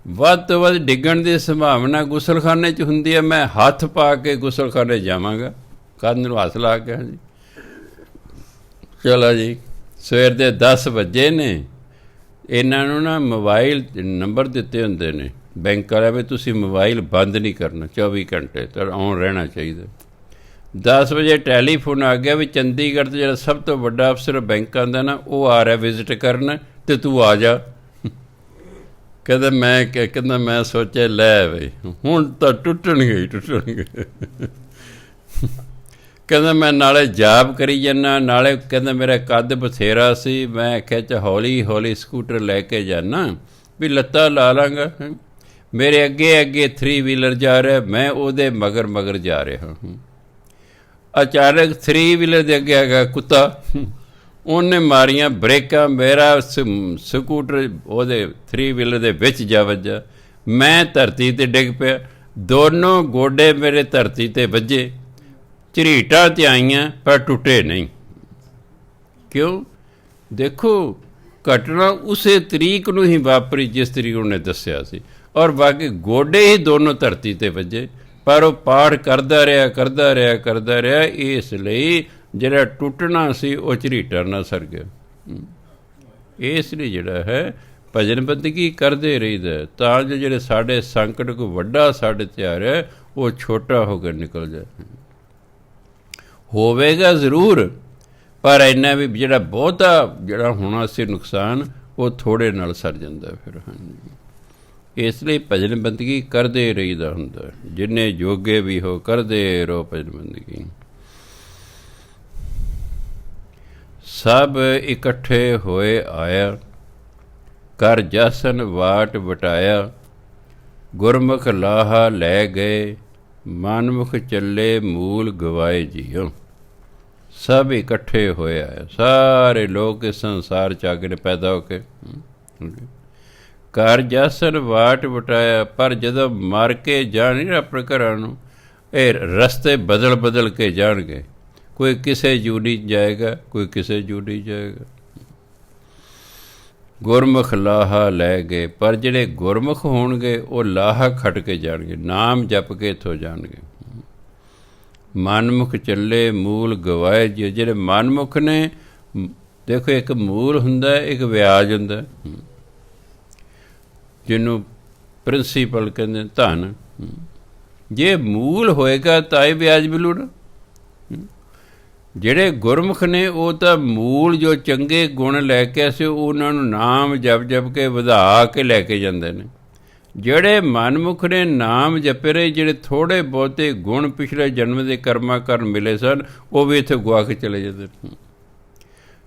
ਵੱਧ ਤੋਂ ਵੱਧ ਡਿੱਗਣ ਦੀ ਸੰਭਾਵਨਾ ਗੁਸਲਖਾਨੇ 'ਚ ਹੁੰਦੀ ਹੈ, ਮੈਂ ਹੱਥ ਪਾ ਕੇ ਗੁਸਲਖਾਨੇ ਜਾਵਾਂਗਾ। ਕੰਧ ਨੂੰ ਹੱਥ ਲਾ ਕੇ ਜੀ ਚਲੋ ਜੀ। ਸਵੇਰ ਦੇ 10 ਵਜੇ ਨੇ। ਇਹਨਾਂ ਨੂੰ ਨਾ ਮੋਬਾਈਲ ਨੰਬਰ ਦਿੱਤੇ ਹੁੰਦੇ ਨੇ ਬੈਂਕ ਵਾਲਿਆਂ ਵੀ ਤੁਸੀਂ ਮੋਬਾਈਲ ਬੰਦ ਨਹੀਂ ਕਰਨਾ, 24 ਘੰਟੇ ਤਾਂ ਔਨ ਰਹਿਣਾ ਚਾਹੀਦਾ। 10 ਵਜੇ ਟੈਲੀਫੋਨ ਆ ਗਿਆ ਵੀ ਚੰਡੀਗੜ੍ਹ 'ਤੇ ਜਿਹੜਾ ਸਭ ਤੋਂ ਵੱਡਾ ਅਫਸਰ ਬੈਂਕਾਂ ਦਾ ਨਾ ਉਹ ਆ ਰਿਹਾ ਵਿਜ਼ਿਟ ਕਰਨ, ਅਤੇ ਤੂੰ ਆ ਜਾ। ਕਹਿੰਦਾ ਮੈਂ ਸੋਚਿਆ ਲੈ ਬਈ ਹੁਣ ਤਾਂ ਟੁੱਟਣਗੇ ਹੀ ਟੁੱਟਣਗੇ। ਕਹਿੰਦਾ ਮੈਂ ਨਾਲੇ ਜਾਪ ਕਰੀ ਜਾਂਦਾ, ਨਾਲੇ ਕਹਿੰਦਾ ਮੇਰਾ ਕੱਦ ਬਥੇਰਾ ਸੀ, ਮੈਂ ਆਖਿਆ ਚ ਹੌਲੀ ਹੌਲੀ ਸਕੂਟਰ ਲੈ ਕੇ ਜਾਨਾ ਵੀ ਲੱਤਾਂ ਲਾ ਲਾਂਗਾ। ਮੇਰੇ ਅੱਗੇ ਅੱਗੇ 3 ਵੀਲਰ ਜਾ ਰਿਹਾ, ਮੈਂ ਉਹਦੇ ਮਗਰ ਮਗਰ ਜਾ ਰਿਹਾ ਹਾਂ। ਅਚਾਨਕ 3 ਵੀਲਰ ਦੇ ਅੱਗੇ ਹੈਗਾ ਕੁੱਤਾ, ਉਹਨੇ ਮਾਰੀਆਂ ਬ੍ਰੇਕਾਂ, ਮੇਰਾ ਸਕੂਟਰ ਉਹਦੇ 3 ਵੀਲਰ ਦੇ ਵਿੱਚ ਜਾ ਵੱਜਾ, ਮੈਂ ਧਰਤੀ 'ਤੇ ਡਿੱਗ ਪਿਆ। ਦੋਨੋਂ ਗੋਡੇ ਮੇਰੇ ਧਰਤੀ 'ਤੇ ਵੱਜੇ, ਝਰੀਟਾਂ 'ਤੇ ਆਈਆਂ ਪਰ ਟੁੱਟੇ ਨਹੀਂ। ਕਿਉਂ? ਦੇਖੋ ਘਟਨਾ ਉਸੇ ਤਰੀਕ ਨੂੰ ਹੀ ਵਾਪਰੀ ਜਿਸ ਤਰੀਕ ਉਹਨੇ ਦੱਸਿਆ ਸੀ, ਔਰ ਬਾਕੀ ਗੋਡੇ ਹੀ ਦੋਨੋਂ ਧਰਤੀ 'ਤੇ ਵੱਜੇ, ਪਰ ਉਹ ਪਾਠ ਕਰਦਾ ਰਿਹਾ ਕਰਦਾ ਰਿਹਾ ਕਰਦਾ ਰਿਹਾ, ਇਸ ਲਈ ਜਿਹੜਾ ਟੁੱਟਣਾ ਸੀ ਉਹ ਝਰੀਟਾਂ ਨਾਲ ਸਰ ਗਿਆ। ਇਸ ਲਈ ਜਿਹੜਾ ਹੈ ਭਜਨ ਬੰਦਗੀ ਕਰਦੇ ਰਹੀਦਾ, ਤਾਂ ਜੋ ਜਿਹੜੇ ਸਾਡੇ ਸੰਕਟ ਕੋਈ ਵੱਡਾ ਸਾਡੇ 'ਤੇ ਆ ਰਿਹਾ ਉਹ ਛੋਟਾ ਹੋ ਕੇ ਨਿਕਲ ਜਾਏ। ਹੋਵੇਗਾ ਜ਼ਰੂਰ, ਪਰ ਇੰਨਾ ਵੀ ਜਿਹੜਾ ਬਹੁਤਾ ਜਿਹੜਾ ਹੋਣਾ ਸੀ ਨੁਕਸਾਨ, ਉਹ ਥੋੜ੍ਹੇ ਨਾਲ ਸਰ ਜਾਂਦਾ ਫਿਰ। ਹਾਂਜੀ, ਇਸ ਲਈ ਭਜਨ ਬੰਦਗੀ ਕਰਦੇ ਰਹੀਦਾ ਹੁੰਦਾ, ਜਿੰਨੇ ਜੋਗੇ ਵੀ ਹੋ ਕਰਦੇ ਰਹੋ ਭਜਨ ਬੰਦਗੀ। ਸਭ ਇਕੱਠੇ ਹੋਏ ਆਇਆ, ਕਰ ਜਸਨ ਵਾਟ ਵਟਾਇਆ, ਗੁਰਮੁਖ ਲਾਹਾ ਲੈ ਗਏ, ਮਨਮੁਖ ਚੱਲੇ ਮੂਲ ਗਵਾਏ ਜੀਓ। ਸਭ ਇਕੱਠੇ ਹੋਏ ਆਏ, ਸਾਰੇ ਲੋਕ ਇਸ ਸੰਸਾਰ 'ਚ ਆ ਕੇ ਨੇ ਪੈਦਾ ਹੋ ਕੇ। ਕਰ ਜਸਨ ਵਾਟ ਵਟਾਇਆ, ਪਰ ਜਦੋਂ ਮਰ ਕੇ ਜਾਣ ਆਪਣੇ ਘਰਾਂ ਨੂੰ, ਇਹ ਰਸਤੇ ਬਦਲ ਬਦਲ ਕੇ ਜਾਣਗੇ। ਕੋਈ ਕਿਸੇ ਯੂਨੀ ਜਾਏਗਾ, ਕੋਈ ਕਿਸੇ ਯੂਨੀ ਜਾਏਗਾ। ਗੁਰਮੁਖ ਲਾਹਾ ਲੈ ਗਏ, ਪਰ ਜਿਹੜੇ ਗੁਰਮੁਖ ਹੋਣਗੇ ਉਹ ਲਾਹਾ ਖੱਟ ਕੇ ਜਾਣਗੇ, ਨਾਮ ਜਪ ਕੇ ਇੱਥੋਂ ਜਾਣਗੇ। ਮਨਮੁਖ ਚੱਲੇ ਮੂਲ ਗਵਾਏ ਜੀ, ਜਿਹੜੇ ਮਨਮੁਖ ਨੇ, ਦੇਖੋ ਇੱਕ ਮੂਲ ਹੁੰਦਾ, ਇੱਕ ਵਿਆਜ ਹੁੰਦਾ, ਜਿਹਨੂੰ ਪ੍ਰਿੰਸੀਪਲ ਕਹਿੰਦੇ ਧਨ। ਜੇ ਮੂਲ ਹੋਏਗਾ ਤਾਂ ਹੀ ਵਿਆਜ ਮਿਲੂਗਾ। ਜਿਹੜੇ ਗੁਰਮੁਖ ਨੇ ਉਹ ਤਾਂ ਮੂਲ ਜੋ ਚੰਗੇ ਗੁਣ ਲੈ ਕੇ ਅਸੀਂ ਉਹਨਾਂ ਨੂੰ ਨਾਮ ਜਪ ਜਪ ਕੇ ਵਧਾ ਕੇ ਲੈ ਕੇ ਜਾਂਦੇ ਨੇ। ਜਿਹੜੇ ਮਨਮੁਖ ਨੇ ਨਾਮ ਜਪੇ ਰਹੇ, ਜਿਹੜੇ ਥੋੜ੍ਹੇ ਬਹੁਤੇ ਗੁਣ ਪਿਛਲੇ ਜਨਮ ਦੇ ਕਰਮਾਂ ਕਾਰਨ ਮਿਲੇ ਸਨ, ਉਹ ਵੀ ਇੱਥੇ ਗੁਆ ਕੇ ਚਲੇ ਜਾਂਦੇ।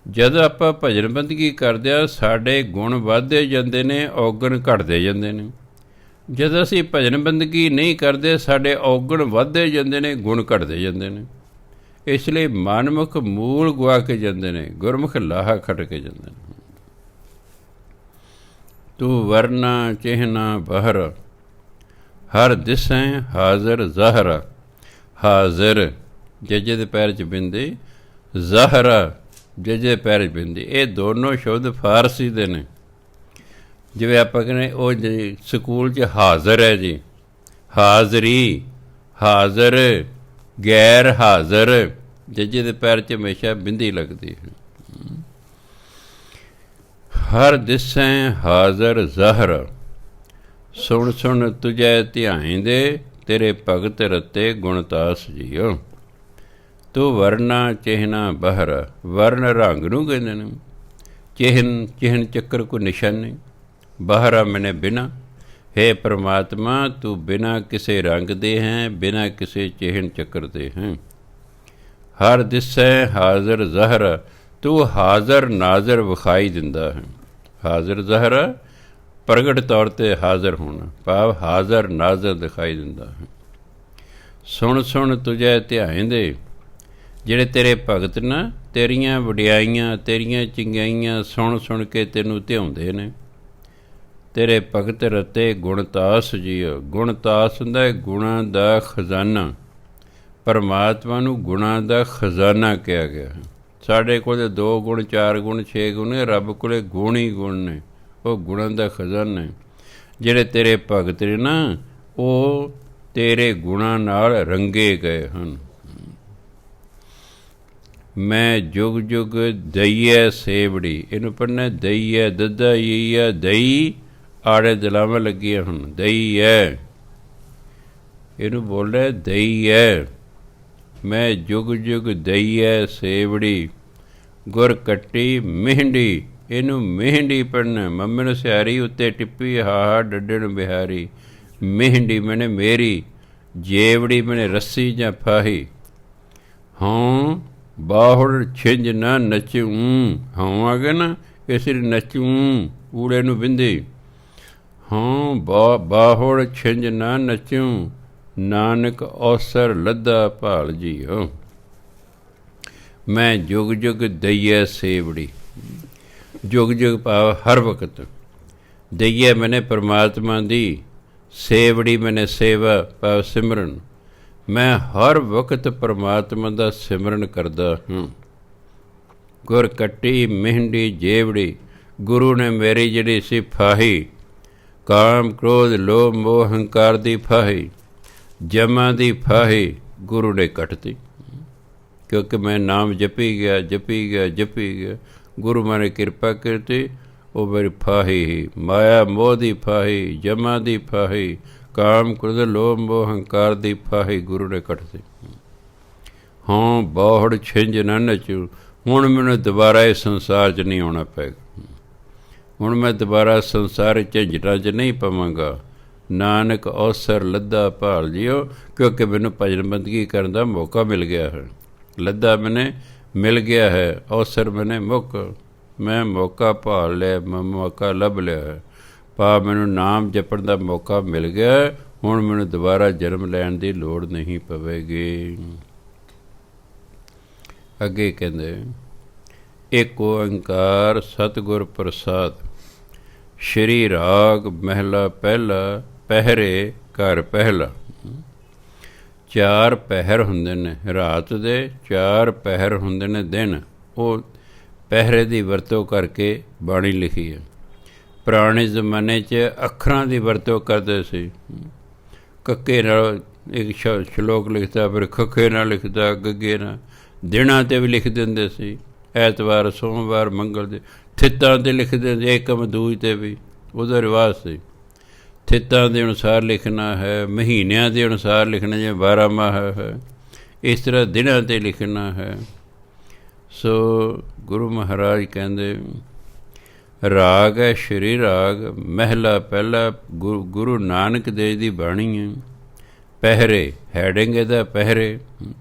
ਜਦੋਂ ਆਪਾਂ ਭਜਨ ਬੰਦਗੀ ਕਰਦੇ ਹਾਂ, ਸਾਡੇ ਗੁਣ ਵੱਧਦੇ ਜਾਂਦੇ ਨੇ, ਔਗਣ ਘਟਦੇ ਜਾਂਦੇ ਨੇ। ਜਦੋਂ ਅਸੀਂ ਭਜਨ ਬੰਦਗੀ ਨਹੀਂ ਕਰਦੇ, ਸਾਡੇ ਔਗਣ ਵੱਧਦੇ ਜਾਂਦੇ ਨੇ, ਗੁਣ ਘਟਦੇ ਜਾਂਦੇ ਨੇ। ਇਸ ਲਈ ਮਨਮੁਖ ਮੂਲ ਗੁਆ ਕੇ ਜਾਂਦੇ ਨੇ, ਗੁਰਮੁਖ ਲਾਹਾ ਖੱਟ ਕੇ ਜਾਂਦੇ ਨੇ। ਤੂੰ ਵਰਨਾ ਚਿਹਨਾ ਬਹਰ, ਹਰ ਦਿਸੈ ਹਾਜ਼ਰ ਜ਼ਾਹਰਾ। ਹਾਜ਼ਰ ਜੱਜੇ ਦੇ ਪੈਰ 'ਚ ਬਿੰਦੀ, ਜ਼ਾਹਰਾ ਜੱਜੇ ਪੈਰ 'ਚ ਬਿੰਦੀ, ਇਹ ਦੋਨੋਂ ਸ਼ਬਦ ਫਾਰਸੀ ਦੇ ਨੇ। ਜਿਵੇਂ ਆਪਾਂ ਕਹਿੰਦੇ ਉਹ ਜੀ ਸਕੂਲ 'ਚ ਹਾਜ਼ਰ ਹੈ ਜੀ, ਹਾਜ਼ਰੀ, ਹਾਜ਼ਰ, ਗੈਰ ਹਾਜ਼ਰ, ਜੱਜੇ ਦੇ ਪੈਰ 'ਚ ਹਮੇਸ਼ਾ ਬਿੰਦੀ ਲੱਗਦੀ ਹੈ। ਹਰ ਦਿਸੈ ਹਾਜ਼ਰ ਜ਼ਾਹਰ, ਸੁਣ ਸੁਣ ਤੁਝੈ ਧਿਆਇਂਦੇ, ਤੇਰੇ ਭਗਤ ਰਤੇ ਗੁਣਤਾਸ ਜੀਓ। ਤੂੰ ਵਰਨਾ ਚਿਹਨਾ ਬਹਰ, ਵਰਨ ਰੰਗ ਨੂੰ ਕਹਿੰਦੇ ਨੇ, ਚਿਹਨ ਚਿਹਨ ਚੱਕਰ ਕੋਈ ਨਿਸ਼ਾਨ ਨਹੀਂ, ਬਹਰਾ ਮੈਨੇ ਬਿਨਾ। ਹੇ ਪ੍ਰਮਾਤਮਾ, ਤੂੰ ਬਿਨਾ ਕਿਸੇ ਰੰਗ ਦੇ ਹੈ, ਬਿਨਾ ਕਿਸੇ ਚਿਹਨ ਚੱਕਰ ਦੇ ਹੈ। ਹਰ ਦਿਸੈ ਹਾਜ਼ਰ ਜ਼ਾਹਰ, ਤੂੰ ਹਾਜ਼ਰ ਨਾਜ਼ਰ ਵਿਖਾਈ ਦਿੰਦਾ ਹੈ। ਹਾਜ਼ਰ ਜ਼ਾਹਰ ਪ੍ਰਗਟ ਤੌਰ 'ਤੇ ਹਾਜ਼ਰ ਹੋਣਾ, ਭਾਵ ਹਾਜ਼ਰ ਨਾਜ਼ਰ ਦਿਖਾਈ ਦਿੰਦਾ ਹੈ। ਸੁਣ ਸੁਣ ਤੁਝੈ ਧਿਆਇਂਦੇ, ਜਿਹੜੇ ਤੇਰੇ ਭਗਤ ਨਾ, ਤੇਰੀਆਂ ਵਡਿਆਈਆਂ, ਤੇਰੀਆਂ ਚੰਗਿਆਈਆਂ ਸੁਣ ਸੁਣ ਕੇ ਤੈਨੂੰ ਧਿਆਉਂਦੇ ਨੇ। ਤੇਰੇ ਭਗਤ ਰਤੇ ਗੁਣਤਾਸ ਜੀਓ। ਗੁਣਤਾਸ ਹੁੰਦਾ ਗੁਣਾਂ ਦਾ ਖਜ਼ਾਨਾ। ਪਰਮਾਤਮਾ ਨੂੰ ਗੁਣਾਂ ਦਾ ਖਜ਼ਾਨਾ ਕਿਹਾ ਗਿਆ ਹੈ। ਸਾਡੇ ਕੋਲ 2 ਗੁਣ 4 ਗੁਣ 6 ਗੁਣ ਨੇ, ਰੱਬ ਕੋਲ ਗੁਣ ਹੀ ਗੁਣ ਨੇ, ਉਹ ਗੁਣਾਂ ਦਾ ਖਜ਼ਾਨਾ ਹੈ। ਜਿਹੜੇ ਤੇਰੇ ਭਗਤ ਨੇ ਨਾ, ਉਹ ਤੇਰੇ ਗੁਣਾਂ ਨਾਲ ਰੰਗੇ ਗਏ ਹਨ। ਮੈਂ ਜੁਗ ਜੁਗ ਦਈਐ ਸੇਵੜੀ, ਇਹਨੂੰ ਪੜ੍ਹਨਾ ਦਈਐ, ਦੱਦਾ ਯਈਆ, ਦਈ ਆੜੇ ਦਲਾਵਾਂ ਲੱਗੀਆਂ ਹੁਣ, ਦਈਐ, ਇਹਨੂੰ ਬੋਲ ਰਿਹਾ ਦਈਐ। ਮੈਂ ਜੁਗ ਜੁਗ ਦਈਐ ਸੇਵੜੀ, ਗੁਰ ਕੱਟੀ ਮਿਹੰਡੀ, ਇਹਨੂੰ ਮਹਿੰਡੀ ਪੜਨ ਮੰਮੀ ਸਿਆਰੀ ਉੱਤੇ ਟਿੱਪੀ ਹਾ ਡੱਡਣ ਬਿਹਾਰੀ। ਮਹਿੰਡੀ ਮੈਨੇ ਮੇਰੀ ਜੇਵੜੀ ਮੈਨੇ ਰੱਸੀ ਜਾਂ ਫਾਹੀ। ਹਾਂ ਬਾਹੁੜ ਛਿੰਝ ਨਾ ਨਚੂੰ ਹਾਂ ਆ ਗਿਆ ਨਾ ਇਸ ਲਈ ਨਚੂੰ ਊੜੇ ਨੂੰ ਬਿੰਦੀ। ਹਾਂ ਬਾਹੁੜ ਛਿੰਝ ਨਾ ਨਚੂੰ ਨਾਨਕ ਅਵਸਰ ਲੱਦਾ ਭਾਲ ਜੀਓ। ਮੈਂ ਜੁਗ ਜੁਗ ਦਈਏ ਸੇਵੜੀ। ਜੁਗ ਜੁਗ ਭਾਵ ਹਰ ਵਕਤ। ਦਈਏ ਮੈਨੇ ਪਰਮਾਤਮਾ ਦੀ, ਸੇਵੜੀ ਮੈਨੇ ਸੇਵਾ ਭਾਵ ਸਿਮਰਨ। ਮੈਂ ਹਰ ਵਕਤ ਪਰਮਾਤਮਾ ਦਾ ਸਿਮਰਨ ਕਰਦਾ ਹਾਂ। ਗੁਰ ਕੱਟੀ ਮਹਿੰਡੀ ਜੇਵੜੀ। ਗੁਰੂ ਨੇ ਮੇਰੀ ਜਿਹੜੀ ਸੀ ਫਾਹੀ, ਕਾਮ ਕ੍ਰੋਧ ਲੋਭ ਮੋਹ ਹੰਕਾਰ ਦੀ ਫਾਹੀ, ਜਮਾਂ ਦੀ ਫਾਹੀ ਗੁਰੂ ਨੇ ਕੱਟਤੀ। ਕਿਉਂਕਿ ਮੈਂ ਨਾਮ ਜਪੀ ਗਿਆ ਜਪੀ ਗਿਆ ਜਪੀ ਗਿਆ। ਗੁਰੂ ਮਾਨੇ ਕਿਰਪਾ ਕੀਤੀ। ਉਹ ਮੇਰੀ ਫਾਹੀ ਹੀ ਮਾਇਆ ਮੋਹ ਦੀ ਫਾਹੀ, ਜਮਾਂ ਦੀ ਫਾਹੀ, ਕਾਮ ਕ੍ਰੋਧ ਲੋਭ ਮੋਹ ਹੰਕਾਰ ਦੀ ਫਾਹੀ ਗੁਰੂ ਨੇ ਕੱਟਤੀ। ਹਾਂ ਬਾਹੁੜ ਛਿੰਝ ਨਾ ਨਚੂ। ਹੁਣ ਮੈਨੂੰ ਦੁਬਾਰਾ ਇਸ ਸੰਸਾਰ 'ਚ ਨਹੀਂ ਆਉਣਾ ਪਏਗਾ। ਹੁਣ ਮੈਂ ਦੁਬਾਰਾ ਸੰਸਾਰ ਝੰਜਟਾਂ 'ਚ ਨਹੀਂ ਪਵਾਂਗਾ। ਨਾਨਕ ਅਵਸਰ ਲੱਦਾ ਭਾਲ ਜਿਓ। ਕਿਉਂਕਿ ਮੈਨੂੰ ਭਜਨ ਬੰਦਗੀ ਕਰਨ ਦਾ ਮੌਕਾ ਮਿਲ ਗਿਆ ਹੈ। ਲੱਦਾ ਮੈਨੇ ਮਿਲ ਗਿਆ ਹੈ, ਅਵਸਰ ਮੈਨੇ ਮੈਂ ਮੌਕਾ ਭਾਲ ਲਿਆ, ਮੈਂ ਮੌਕਾ ਲੱਭ ਲਿਆ ਹੈ। ਭਾਵ ਮੈਨੂੰ ਨਾਮ ਜਪਣ ਦਾ ਮੌਕਾ ਮਿਲ ਗਿਆ। ਹੁਣ ਮੈਨੂੰ ਦੁਬਾਰਾ ਜਨਮ ਲੈਣ ਦੀ ਲੋੜ ਨਹੀਂ ਪਵੇਗੀ। ਅੱਗੇ ਕਹਿੰਦੇ ਏਕ ਓੰਕਾਰ ਸਤਿਗੁਰ ਪ੍ਰਸਾਦ। ਸ਼੍ਰੀ ਰਾਗ ਮਹਿਲਾ ਪਹਿਲਾ ਪਹਿਰੇ ਘਰ ਪਹਿਲਾ। 4 ਪਹਿਰ ਹੁੰਦੇ ਨੇ ਰਾਤ ਦੇ, 4 ਪਹਿਰ ਹੁੰਦੇ ਨੇ ਦਿਨ। ਉਹ ਪਹਿਰੇ ਦੀ ਵਰਤੋਂ ਕਰਕੇ ਬਾਣੀ ਲਿਖੀ ਹੈ। ਪੁਰਾਣੇ ਜ਼ਮਾਨੇ 'ਚ ਅੱਖਰਾਂ ਦੀ ਵਰਤੋਂ ਕਰਦੇ ਸੀ। ਕੱਕੇ ਨਾਲ ਇੱਕ ਸ਼ਲੋਕ ਲਿਖਦਾ, ਫਿਰ ਖੱਖੇ ਨਾਲ ਲਿਖਦਾ, ਗੱਗੇ ਨਾਲ। ਦਿਨਾਂ 'ਤੇ ਵੀ ਲਿਖ ਦਿੰਦੇ ਸੀ, ਐਤਵਾਰ ਸੋਮਵਾਰ ਮੰਗਲ ਦੇ। ਥਿੱਤਾਂ 'ਤੇ ਲਿਖ ਦਿੰਦੇ, ਏਕਮ ਦੂਜ 'ਤੇ ਵੀ ਉਹਦਾ ਰਿਵਾਜ਼ ਸੀ। ਥਿੱਤਾਂ ਦੇ ਅਨੁਸਾਰ ਲਿਖਣਾ ਹੈ, ਮਹੀਨਿਆਂ ਦੇ ਅਨੁਸਾਰ ਲਿਖਣਾ, ਜਿਵੇਂ 12 ਮਾਹ ਹੈ, ਇਸ ਤਰ੍ਹਾਂ ਦਿਨਾਂ 'ਤੇ ਲਿਖਣਾ ਹੈ। ਸੋ ਗੁਰੂ ਮਹਾਰਾਜ ਕਹਿੰਦੇ ਰਾਗ ਹੈ ਸ਼੍ਰੀ ਰਾਗ ਮਹਿਲਾ ਪਹਿਲਾ। ਗੁਰੂ ਨਾਨਕ ਦੇਵ ਦੀ ਬਾਣੀ ਹੈ। ਪਹਿਰੇ ਹੈਡਿੰਗ ਇਹਦਾ ਪਹਿਰੇ,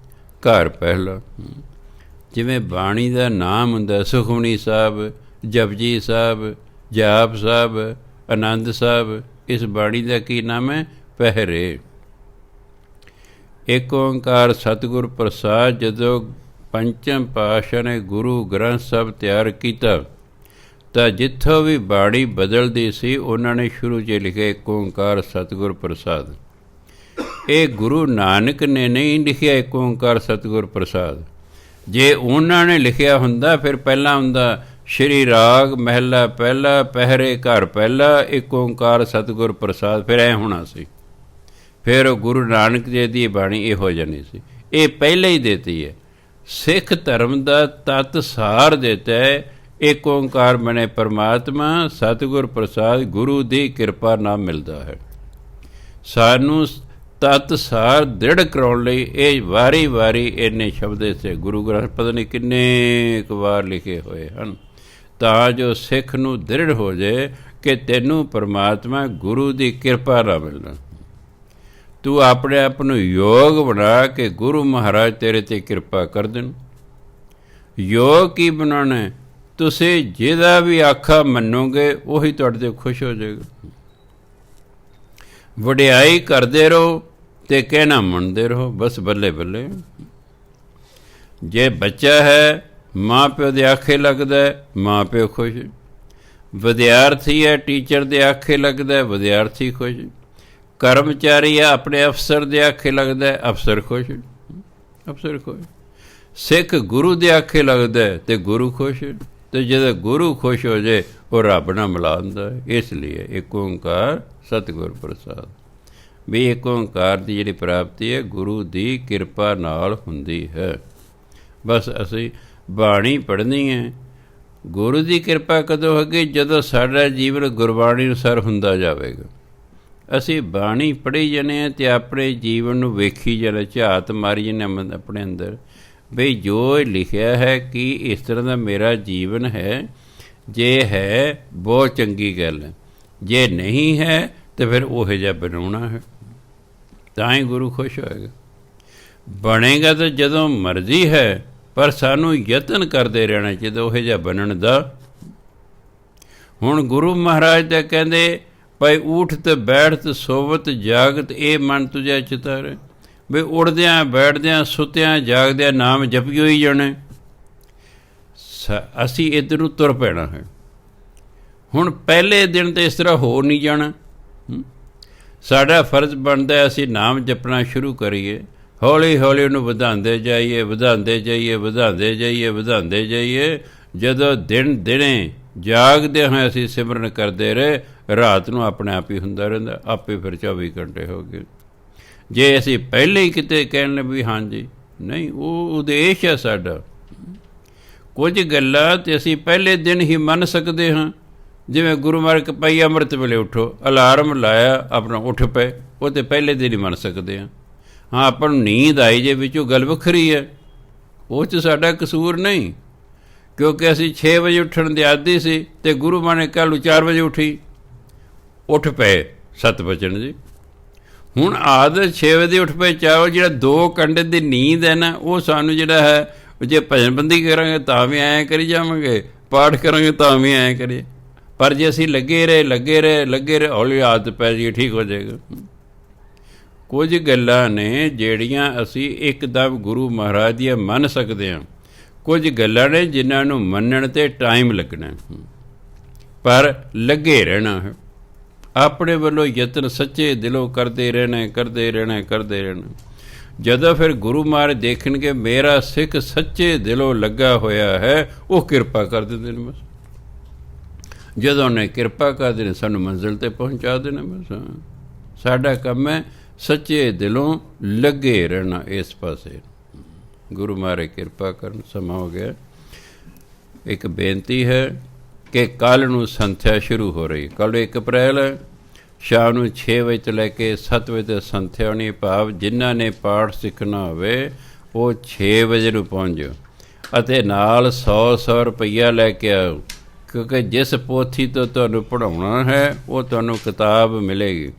ਘਰ ਪਹਿਲਾ। ਜਿਵੇਂ ਬਾਣੀ ਦਾ ਨਾਮ ਹੁੰਦਾ ਸੁਖਮਨੀ ਸਾਹਿਬ, ਜਪਜੀ ਸਾਹਿਬ, ਜਾਪ ਸਾਹਿਬ, ਆਨੰਦ ਸਾਹਿਬ। ਇਸ ਬਾਣੀ ਦਾ ਕੀ ਨਾਮ ਹੈ? ਪਹਿਰੇ। ਏਕ ਓਂਕਾਰ ਸਤਿਗੁਰ ਪ੍ਰਸਾਦ। ਜਦੋਂ ਪੰਚਮ ਪਾਤਸ਼ਾਹ ਨੇ ਗੁਰੂ ਗ੍ਰੰਥ ਸਾਹਿਬ ਤਿਆਰ ਕੀਤਾ ਤਾਂ ਜਿੱਥੋਂ ਵੀ ਬਾਣੀ ਬਦਲਦੀ ਸੀ ਉਹਨਾਂ ਨੇ ਸ਼ੁਰੂ 'ਚ ਲਿਖਿਆ ਏਕ ਓਂਕਾਰ ਸਤਿਗੁਰ ਪ੍ਰਸਾਦ। ਇਹ ਗੁਰੂ ਨਾਨਕ ਨੇ ਨਹੀਂ ਲਿਖਿਆ ਏਕ ਓਂਕਾਰ ਸਤਿਗੁਰ ਪ੍ਰਸਾਦ। ਜੇ ਉਹਨਾਂ ਨੇ ਲਿਖਿਆ ਹੁੰਦਾ ਫਿਰ ਪਹਿਲਾਂ ਹੁੰਦਾ ਸ਼੍ਰੀ ਰਾਗ ਮਹਿਲਾ ਪਹਿਲਾ ਪਹਿਰੇ ਘਰ ਪਹਿਲਾ ਏਕ ਓਂਕਾਰ ਸਤਿਗੁਰ ਪ੍ਰਸਾਦ। ਫਿਰ ਐਂ ਹੋਣਾ ਸੀ। ਫਿਰ ਉਹ ਗੁਰੂ ਨਾਨਕ ਦੇਵ ਦੀ ਬਾਣੀ ਇਹ ਹੋ ਜਾਣੀ ਸੀ। ਇਹ ਪਹਿਲਾਂ ਹੀ ਦੇਤੀ ਹੈ। ਸਿੱਖ ਧਰਮ ਦਾ ਤੱਤ ਸਾਰ ਦਿੱਤਾ ਹੈ। ਏਕ ਓਂਕਾਰ ਮਨੇ ਪਰਮਾਤਮਾ ਸਤਿਗੁਰ ਪ੍ਰਸਾਦ। ਗੁਰੂ ਦੀ ਕਿਰਪਾ ਨਾਲ ਮਿਲਦਾ ਹੈ। ਸਾਨੂੰ ਤੱਤ ਸਾਰ ਦ੍ਰਿੜ ਕਰਾਉਣ ਲਈ ਇਹ ਵਾਰੀ ਵਾਰੀ ਇੰਨੇ ਸ਼ਬਦ ਸੇ ਗੁਰੂ ਗ੍ਰੰਥ ਪਤਾ ਨਹੀਂ ਕਿੰਨੇ ਕੁ ਵਾਰ ਲਿਖੇ ਹੋਏ ਹਨ, ਤਾਂ ਜੋ ਸਿੱਖ ਨੂੰ ਦ੍ਰਿੜ ਹੋ ਜਾਏ ਕਿ ਤੈਨੂੰ ਪਰਮਾਤਮਾ ਗੁਰੂ ਦੀ ਕਿਰਪਾ ਨਾਲ ਮਿਲਣਾ। ਤੂੰ ਆਪਣੇ ਆਪ ਨੂੰ ਯੋਗ ਬਣਾ ਕੇ ਗੁਰੂ ਮਹਾਰਾਜ ਤੇਰੇ 'ਤੇ ਕਿਰਪਾ ਕਰ ਦੇਣ। ਯੋਗ ਕੀ ਬਣਾਉਣਾ? ਤੁਸੀਂ ਜਿਹਦਾ ਵੀ ਆਖਾ ਮੰਨੋਗੇ ਉਹੀ ਤੁਹਾਡੇ 'ਤੇ ਖੁਸ਼ ਹੋ ਜਾਏਗਾ। ਵਡਿਆਈ ਕਰਦੇ ਰਹੋ ਅਤੇ ਕਹਿਣਾ ਮੰਨਦੇ ਰਹੋ, ਬਸ ਬੱਲੇ ਬੱਲੇ। ਜੇ ਬੱਚਾ ਹੈ ਮਾਂ ਪਿਓ ਦੇ ਆਖੇ ਲੱਗਦਾ, ਮਾਂ ਪਿਓ ਖੁਸ਼। ਵਿਦਿਆਰਥੀ ਹੈ ਟੀਚਰ ਦੇ ਆਖੇ ਲੱਗਦਾ, ਵਿਦਿਆਰਥੀ ਖੁਸ਼। ਕਰਮਚਾਰੀ ਹੈ ਆਪਣੇ ਅਫਸਰ ਦੇ ਆਖੇ ਲੱਗਦਾ, ਅਫਸਰ ਖੁਸ਼, ਅਫਸਰ ਖੁਸ਼। ਸਿੱਖ ਗੁਰੂ ਦੇ ਆਖੇ ਲੱਗਦਾ ਅਤੇ ਗੁਰੂ ਖੁਸ਼। ਅਤੇ ਜਦੋਂ ਗੁਰੂ ਖੁਸ਼ ਹੋ ਜਾਏ ਉਹ ਰੱਬ ਨਾਲ ਮਿਲਾ ਦਿੰਦਾ ਹੈ। ਇਸ ਲਈ ਏਕ ਓਂਕਾਰ ਸਤਿਗੁਰ ਪ੍ਰਸਾਦ। ਵੀ ਏਕ ਓਂਕਾਰ ਦੀ ਜਿਹੜੀ ਪ੍ਰਾਪਤੀ ਹੈ ਗੁਰੂ ਦੀ ਕਿਰਪਾ ਨਾਲ ਹੁੰਦੀ ਹੈ। ਬਸ ਅਸੀਂ ਬਾਣੀ ਪੜ੍ਹਨੀ ਹੈ। ਗੁਰੂ ਦੀ ਕਿਰਪਾ ਕਦੋਂ ਹੋਵੇਗੀ? ਜਦੋਂ ਸਾਡਾ ਜੀਵਨ ਗੁਰਬਾਣੀ ਅਨੁਸਾਰ ਹੁੰਦਾ ਜਾਵੇਗਾ। ਅਸੀਂ ਬਾਣੀ ਪੜ੍ਹੀ ਜਾਂਦੇ ਹਾਂ ਅਤੇ ਆਪਣੇ ਜੀਵਨ ਨੂੰ ਵੇਖੀ ਜਾਂਦੇ, ਝਾਤ ਮਾਰੀ ਜਾਂਦੇ ਆਪਣੇ ਅੰਦਰ, ਬਈ ਜੋ ਲਿਖਿਆ ਹੈ ਕਿ ਇਸ ਤਰ੍ਹਾਂ ਦਾ ਮੇਰਾ ਜੀਵਨ ਹੈ। ਜੇ ਹੈ ਬਹੁਤ ਚੰਗੀ ਗੱਲ ਹੈ, ਜੇ ਨਹੀਂ ਹੈ ਤਾਂ ਫਿਰ ਉਹੋ ਜਿਹਾ ਬਣਾਉਣਾ ਹੈ, ਤਾਂ ਹੀ ਗੁਰੂ ਖੁਸ਼ ਹੋਏਗਾ। ਬਣੇਗਾ ਤਾਂ ਜਦੋਂ ਮਰਜ਼ੀ ਹੈ, ਪਰ ਸਾਨੂੰ ਯਤਨ ਕਰਦੇ ਰਹਿਣਾ ਚਾਹੀਦਾ ਉਹੋ ਜਿਹਾ ਬਣਨ ਦਾ। ਹੁਣ ਗੁਰੂ ਮਹਾਰਾਜ ਤਾਂ ਕਹਿੰਦੇ ਭਾਈ ਊਠਤ ਬੈਠਤ ਸੋਵਤ ਜਾਗਤ ਇਹ ਮਨ ਤੁਝਾ ਚਿਤਾਰੇ, ਵੀ ਉੜਦਿਆਂ ਬੈਠਦਿਆਂ ਸੁੱਤਿਆਂ ਜਾਗਦਿਆਂ ਨਾਮ ਜਪਿਓ ਹੀ ਜਾਣੇ। ਅਸੀਂ ਇੱਧਰ ਨੂੰ ਤੁਰ ਪੈਣਾ ਹੈ। ਹੁਣ ਪਹਿਲੇ ਦਿਨ ਤਾਂ ਇਸ ਤਰ੍ਹਾਂ ਹੋ ਨਹੀਂ ਜਾਣਾ। ਸਾਡਾ ਫਰਜ਼ ਬਣਦਾ ਅਸੀਂ ਨਾਮ ਜਪਣਾ ਸ਼ੁਰੂ ਕਰੀਏ, ਹੌਲੀ ਹੌਲੀ ਉਹਨੂੰ ਵਧਾਉਂਦੇ ਜਾਈਏ, ਵਧਾਉਂਦੇ ਜਾਈਏ, ਵਧਾਉਂਦੇ ਜਾਈਏ, ਵਧਾਉਂਦੇ ਜਾਈਏ। ਜਦੋਂ ਦਿਨ ਦਿਨੇ ਜਾਗਦੇ ਹੋਏ ਅਸੀਂ ਸਿਮਰਨ ਕਰਦੇ ਰਹੇ, ਰਾਤ ਨੂੰ ਆਪਣੇ ਆਪ ਹੀ ਹੁੰਦਾ ਰਹਿੰਦਾ, ਆਪੇ ਫਿਰ 24 ਘੰਟੇ ਹੋ ਗਏ। ਜੇ ਅਸੀਂ ਪਹਿਲੇ ਹੀ ਕਿਤੇ ਕਹਿਣ ਵੀ ਹਾਂਜੀ ਨਹੀਂ, ਉਹ ਉਦੇਸ਼ ਹੈ ਸਾਡਾ। ਕੁਝ ਗੱਲਾਂ ਤਾਂ ਅਸੀਂ ਪਹਿਲੇ ਦਿਨ ਹੀ ਮੰਨ ਸਕਦੇ ਹਾਂ, ਜਿਵੇਂ ਗੁਰੂ ਮਹਾਰਾਜ ਭਾਈ ਅੰਮ੍ਰਿਤ ਵੇਲੇ ਉੱਠੋ, ਅਲਾਰਮ ਲਾਇਆ ਆਪਣਾ ਉੱਠ ਪਏ, ਉਹ ਤਾਂ ਪਹਿਲੇ ਦਿਨ ਹੀ ਮੰਨ ਸਕਦੇ ਹਾਂ। ਹਾਂ, ਆਪਾਂ ਨੂੰ ਨੀਂਦ ਆਈ ਜੇ ਵਿੱਚੋਂ ਗੱਲ ਵੱਖਰੀ ਹੈ, ਉਹ 'ਚ ਸਾਡਾ ਕਸੂਰ ਨਹੀਂ, ਕਿਉਂਕਿ ਅਸੀਂ 6 ਵਜੇ ਉੱਠਣ ਦੇ ਆਦੀ ਸੀ ਅਤੇ ਗੁਰੂ ਮਹਾਰਾਜ ਨੇ ਕੱਲ੍ਹ ਨੂੰ 4 ਵਜੇ ਉੱਠ ਪਏ 7 ਵਜਣ ਜੀ। ਹੁਣ ਆਦਤ 6 ਵਜੇ ਉੱਠ ਪਏ 4 ਵਜੇ, ਜਿਹੜਾ 2 ਘੰਟੇ ਦੀ ਨੀਂਦ ਹੈ ਨਾ, ਉਹ ਸਾਨੂੰ ਜਿਹੜਾ ਹੈ, ਜੇ ਭਜਨਬੰਦੀ ਕਰਾਂਗੇ ਤਾਂ ਵੀ ਐਂ ਕਰੀ ਜਾਵਾਂਗੇ, ਪਾਠ ਕਰਾਂਗੇ ਤਾਂ ਵੀ ਐਂ ਕਰੀਏ। ਪਰ ਜੇ ਅਸੀਂ ਲੱਗੇ ਰਹੇ ਹੌਲੀ ਆਦਤ ਪੈ ਜਾਈਏ, ਠੀਕ ਹੋ ਜਾਏਗਾ। ਕੁਝ ਗੱਲਾਂ ਨੇ ਜਿਹੜੀਆਂ ਅਸੀਂ ਇੱਕਦਮ ਗੁਰੂ ਮਹਾਰਾਜ ਦੀਆਂ ਮੰਨ ਸਕਦੇ ਹਾਂ, ਕੁਝ ਗੱਲਾਂ ਨੇ ਜਿਨ੍ਹਾਂ ਨੂੰ ਮੰਨਣ 'ਤੇ ਟਾਈਮ ਲੱਗਣਾ, ਪਰ ਲੱਗੇ ਰਹਿਣਾ ਹੈ। ਆਪਣੇ ਵੱਲੋਂ ਯਤਨ ਸੱਚੇ ਦਿਲੋਂ ਕਰਦੇ ਰਹਿਣਾ। ਜਦੋਂ ਫਿਰ ਗੁਰੂ ਮਹਾਰਾਜ ਦੇਖਣਗੇ ਮੇਰਾ ਸਿੱਖ ਸੱਚੇ ਦਿਲੋਂ ਲੱਗਾ ਹੋਇਆ ਹੈ, ਉਹ ਕਿਰਪਾ ਕਰ ਦਿੰਦੇ ਨੇ। ਬਸ ਜਦੋਂ ਉਹਨੇ ਕਿਰਪਾ ਕਰ ਦੇਣੀ, ਸਾਨੂੰ ਮੰਜ਼ਿਲ 'ਤੇ ਪਹੁੰਚਾ ਦੇਣਾ। ਬਸ ਸਾਡਾ ਕੰਮ ਹੈ ਸੱਚੇ ਦਿਲੋਂ ਲੱਗੇ ਰਹਿਣਾ ਇਸ ਪਾਸੇ। ਗੁਰੂ ਮਹਾਰਾਜ ਕਿਰਪਾ ਕਰਨ। ਸਮਾਂ ਹੋ ਗਿਆ। ਇੱਕ ਬੇਨਤੀ ਹੈ ਕਿ ਕੱਲ੍ਹ ਨੂੰ ਸੰਥਿਆ ਸ਼ੁਰੂ ਹੋ ਰਹੀ, ਕੱਲ੍ਹ 1 ਅਪ੍ਰੈਲ ਹੈ। ਸ਼ਾਮ ਨੂੰ 6 ਵਜੇ ਤੋਂ ਲੈ ਕੇ 7 ਵਜੇ ਤੱਕ ਸੰਥਿਆ ਹੋਣੀ। ਭਾਵ ਜਿਨ੍ਹਾਂ ਨੇ ਪਾਠ ਸਿੱਖਣਾ ਹੋਵੇ ਉਹ 6 ਵਜੇ ਨੂੰ ਪਹੁੰਚ ਜਾਓ, ਅਤੇ ਨਾਲ 100 ਰੁਪਈਆ ਲੈ ਕੇ ਆਓ, ਕਿਉਂਕਿ ਜਿਸ ਪੋਥੀ ਤੋਂ ਤੁਹਾਨੂੰ ਪੜ੍ਹਾਉਣਾ ਹੈ ਉਹ ਤੁਹਾਨੂੰ ਕਿਤਾਬ ਮਿਲੇਗੀ।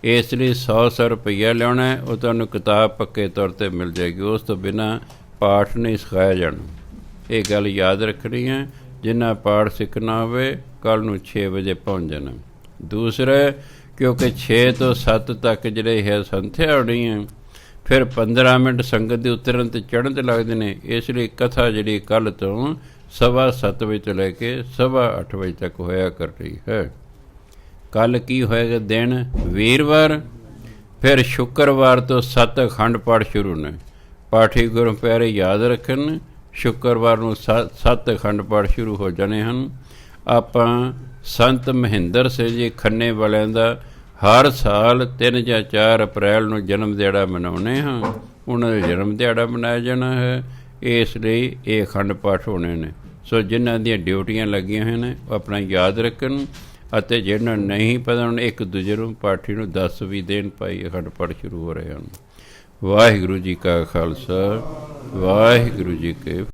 ਇਸ ਲਈ 100 ਰੁਪਈਆ ਲਿਆਉਣਾ, ਉਹ ਤੁਹਾਨੂੰ ਕਿਤਾਬ ਪੱਕੇ ਤੌਰ 'ਤੇ ਮਿਲ ਜਾਏਗੀ। ਉਸ ਤੋਂ ਬਿਨਾਂ ਪਾਠ ਨਹੀਂ ਸਿਖਾਇਆ ਜਾਣਾ। ਇਹ ਗੱਲ ਯਾਦ ਰੱਖਣੀ ਹੈ। ਜਿੰਨਾ ਪਾਠ ਸਿੱਖਣਾ ਹੋਵੇ ਕੱਲ੍ਹ ਨੂੰ 6 ਵਜੇ ਪਹੁੰਚ ਜਾਣਾ। ਦੂਸਰਾ, ਕਿਉਂਕਿ 6 ਤੋਂ 7 ਤੱਕ ਜਿਹੜੇ ਹੈ ਸੰਥਿਆ ਹੋਣੀ ਹੈ, ਫਿਰ 15 ਮਿੰਟ ਸੰਗਤ ਦੇ ਉਤਰਨ 'ਤੇ ਚੜ੍ਹਨ 'ਤੇ ਲੱਗਦੇ ਨੇ। ਇਸ ਲਈ ਕਥਾ ਜਿਹੜੀ ਕੱਲ੍ਹ ਤੋਂ 7:15 ਵਜੇ ਤੋਂ ਲੈ ਕੇ 8:15 ਵਜੇ ਤੱਕ ਹੋਇਆ ਕਰ ਰਹੀ ਹੈ। ਕੱਲ੍ਹ ਕੀ ਹੋਏਗਾ? ਦਿਨ ਵੀਰਵਾਰ, ਫਿਰ ਸ਼ੁੱਕਰਵਾਰ ਤੋਂ 7 ਅਖੰਡ ਪਾਠ ਸ਼ੁਰੂ ਨੇ। ਪਾਠੀ ਗੁਰੂ ਪਿਆਰੇ ਯਾਦ ਰੱਖਣ, ਸ਼ੁੱਕਰਵਾਰ ਨੂੰ 7 ਅਖੰਡ ਪਾਠ ਸ਼ੁਰੂ ਹੋ ਜਾਣੇ ਹਨ। ਆਪਾਂ ਸੰਤ ਮਹਿੰਦਰ ਸਿੰਘ ਜੀ ਖੰਨੇ ਵਾਲਿਆਂ ਦਾ ਹਰ ਸਾਲ 3 ਜਾਂ 4 ਅਪ੍ਰੈਲ ਨੂੰ ਜਨਮ ਦਿਹਾੜਾ ਮਨਾਉਂਦੇ ਹਾਂ। ਉਹਨਾਂ ਦਾ ਜਨਮ ਦਿਹਾੜਾ ਮਨਾਇਆ ਜਾਣਾ ਹੈ, ਇਸ ਲਈ ਇਹ ਅਖੰਡ ਪਾਠ ਹੋਣੇ ਨੇ। ਸੋ ਜਿਨ੍ਹਾਂ ਦੀਆਂ ਡਿਊਟੀਆਂ ਲੱਗੀਆਂ ਹੋਈਆਂ ਨੇ ਉਹ ਆਪਣਾ ਯਾਦ ਰੱਖਣ, ਅਤੇ ਜਿਹਨਾਂ ਨਹੀਂ ਪਤਾ ਹੁਣ ਇੱਕ ਦੂਜੇ ਨੂੰ ਪਾਠੀ ਨੂੰ ਦੱਸ ਵੀ ਦੇਣ, ਭਾਈ ਅਖੰਡ ਪਾਠ ਸ਼ੁਰੂ ਹੋ ਰਹੇ ਹਨ। ਵਾਹਿਗੁਰੂ ਜੀ ਕਾ ਖਾਲਸਾ, ਵਾਹਿਗੁਰੂ ਜੀ ਕੀ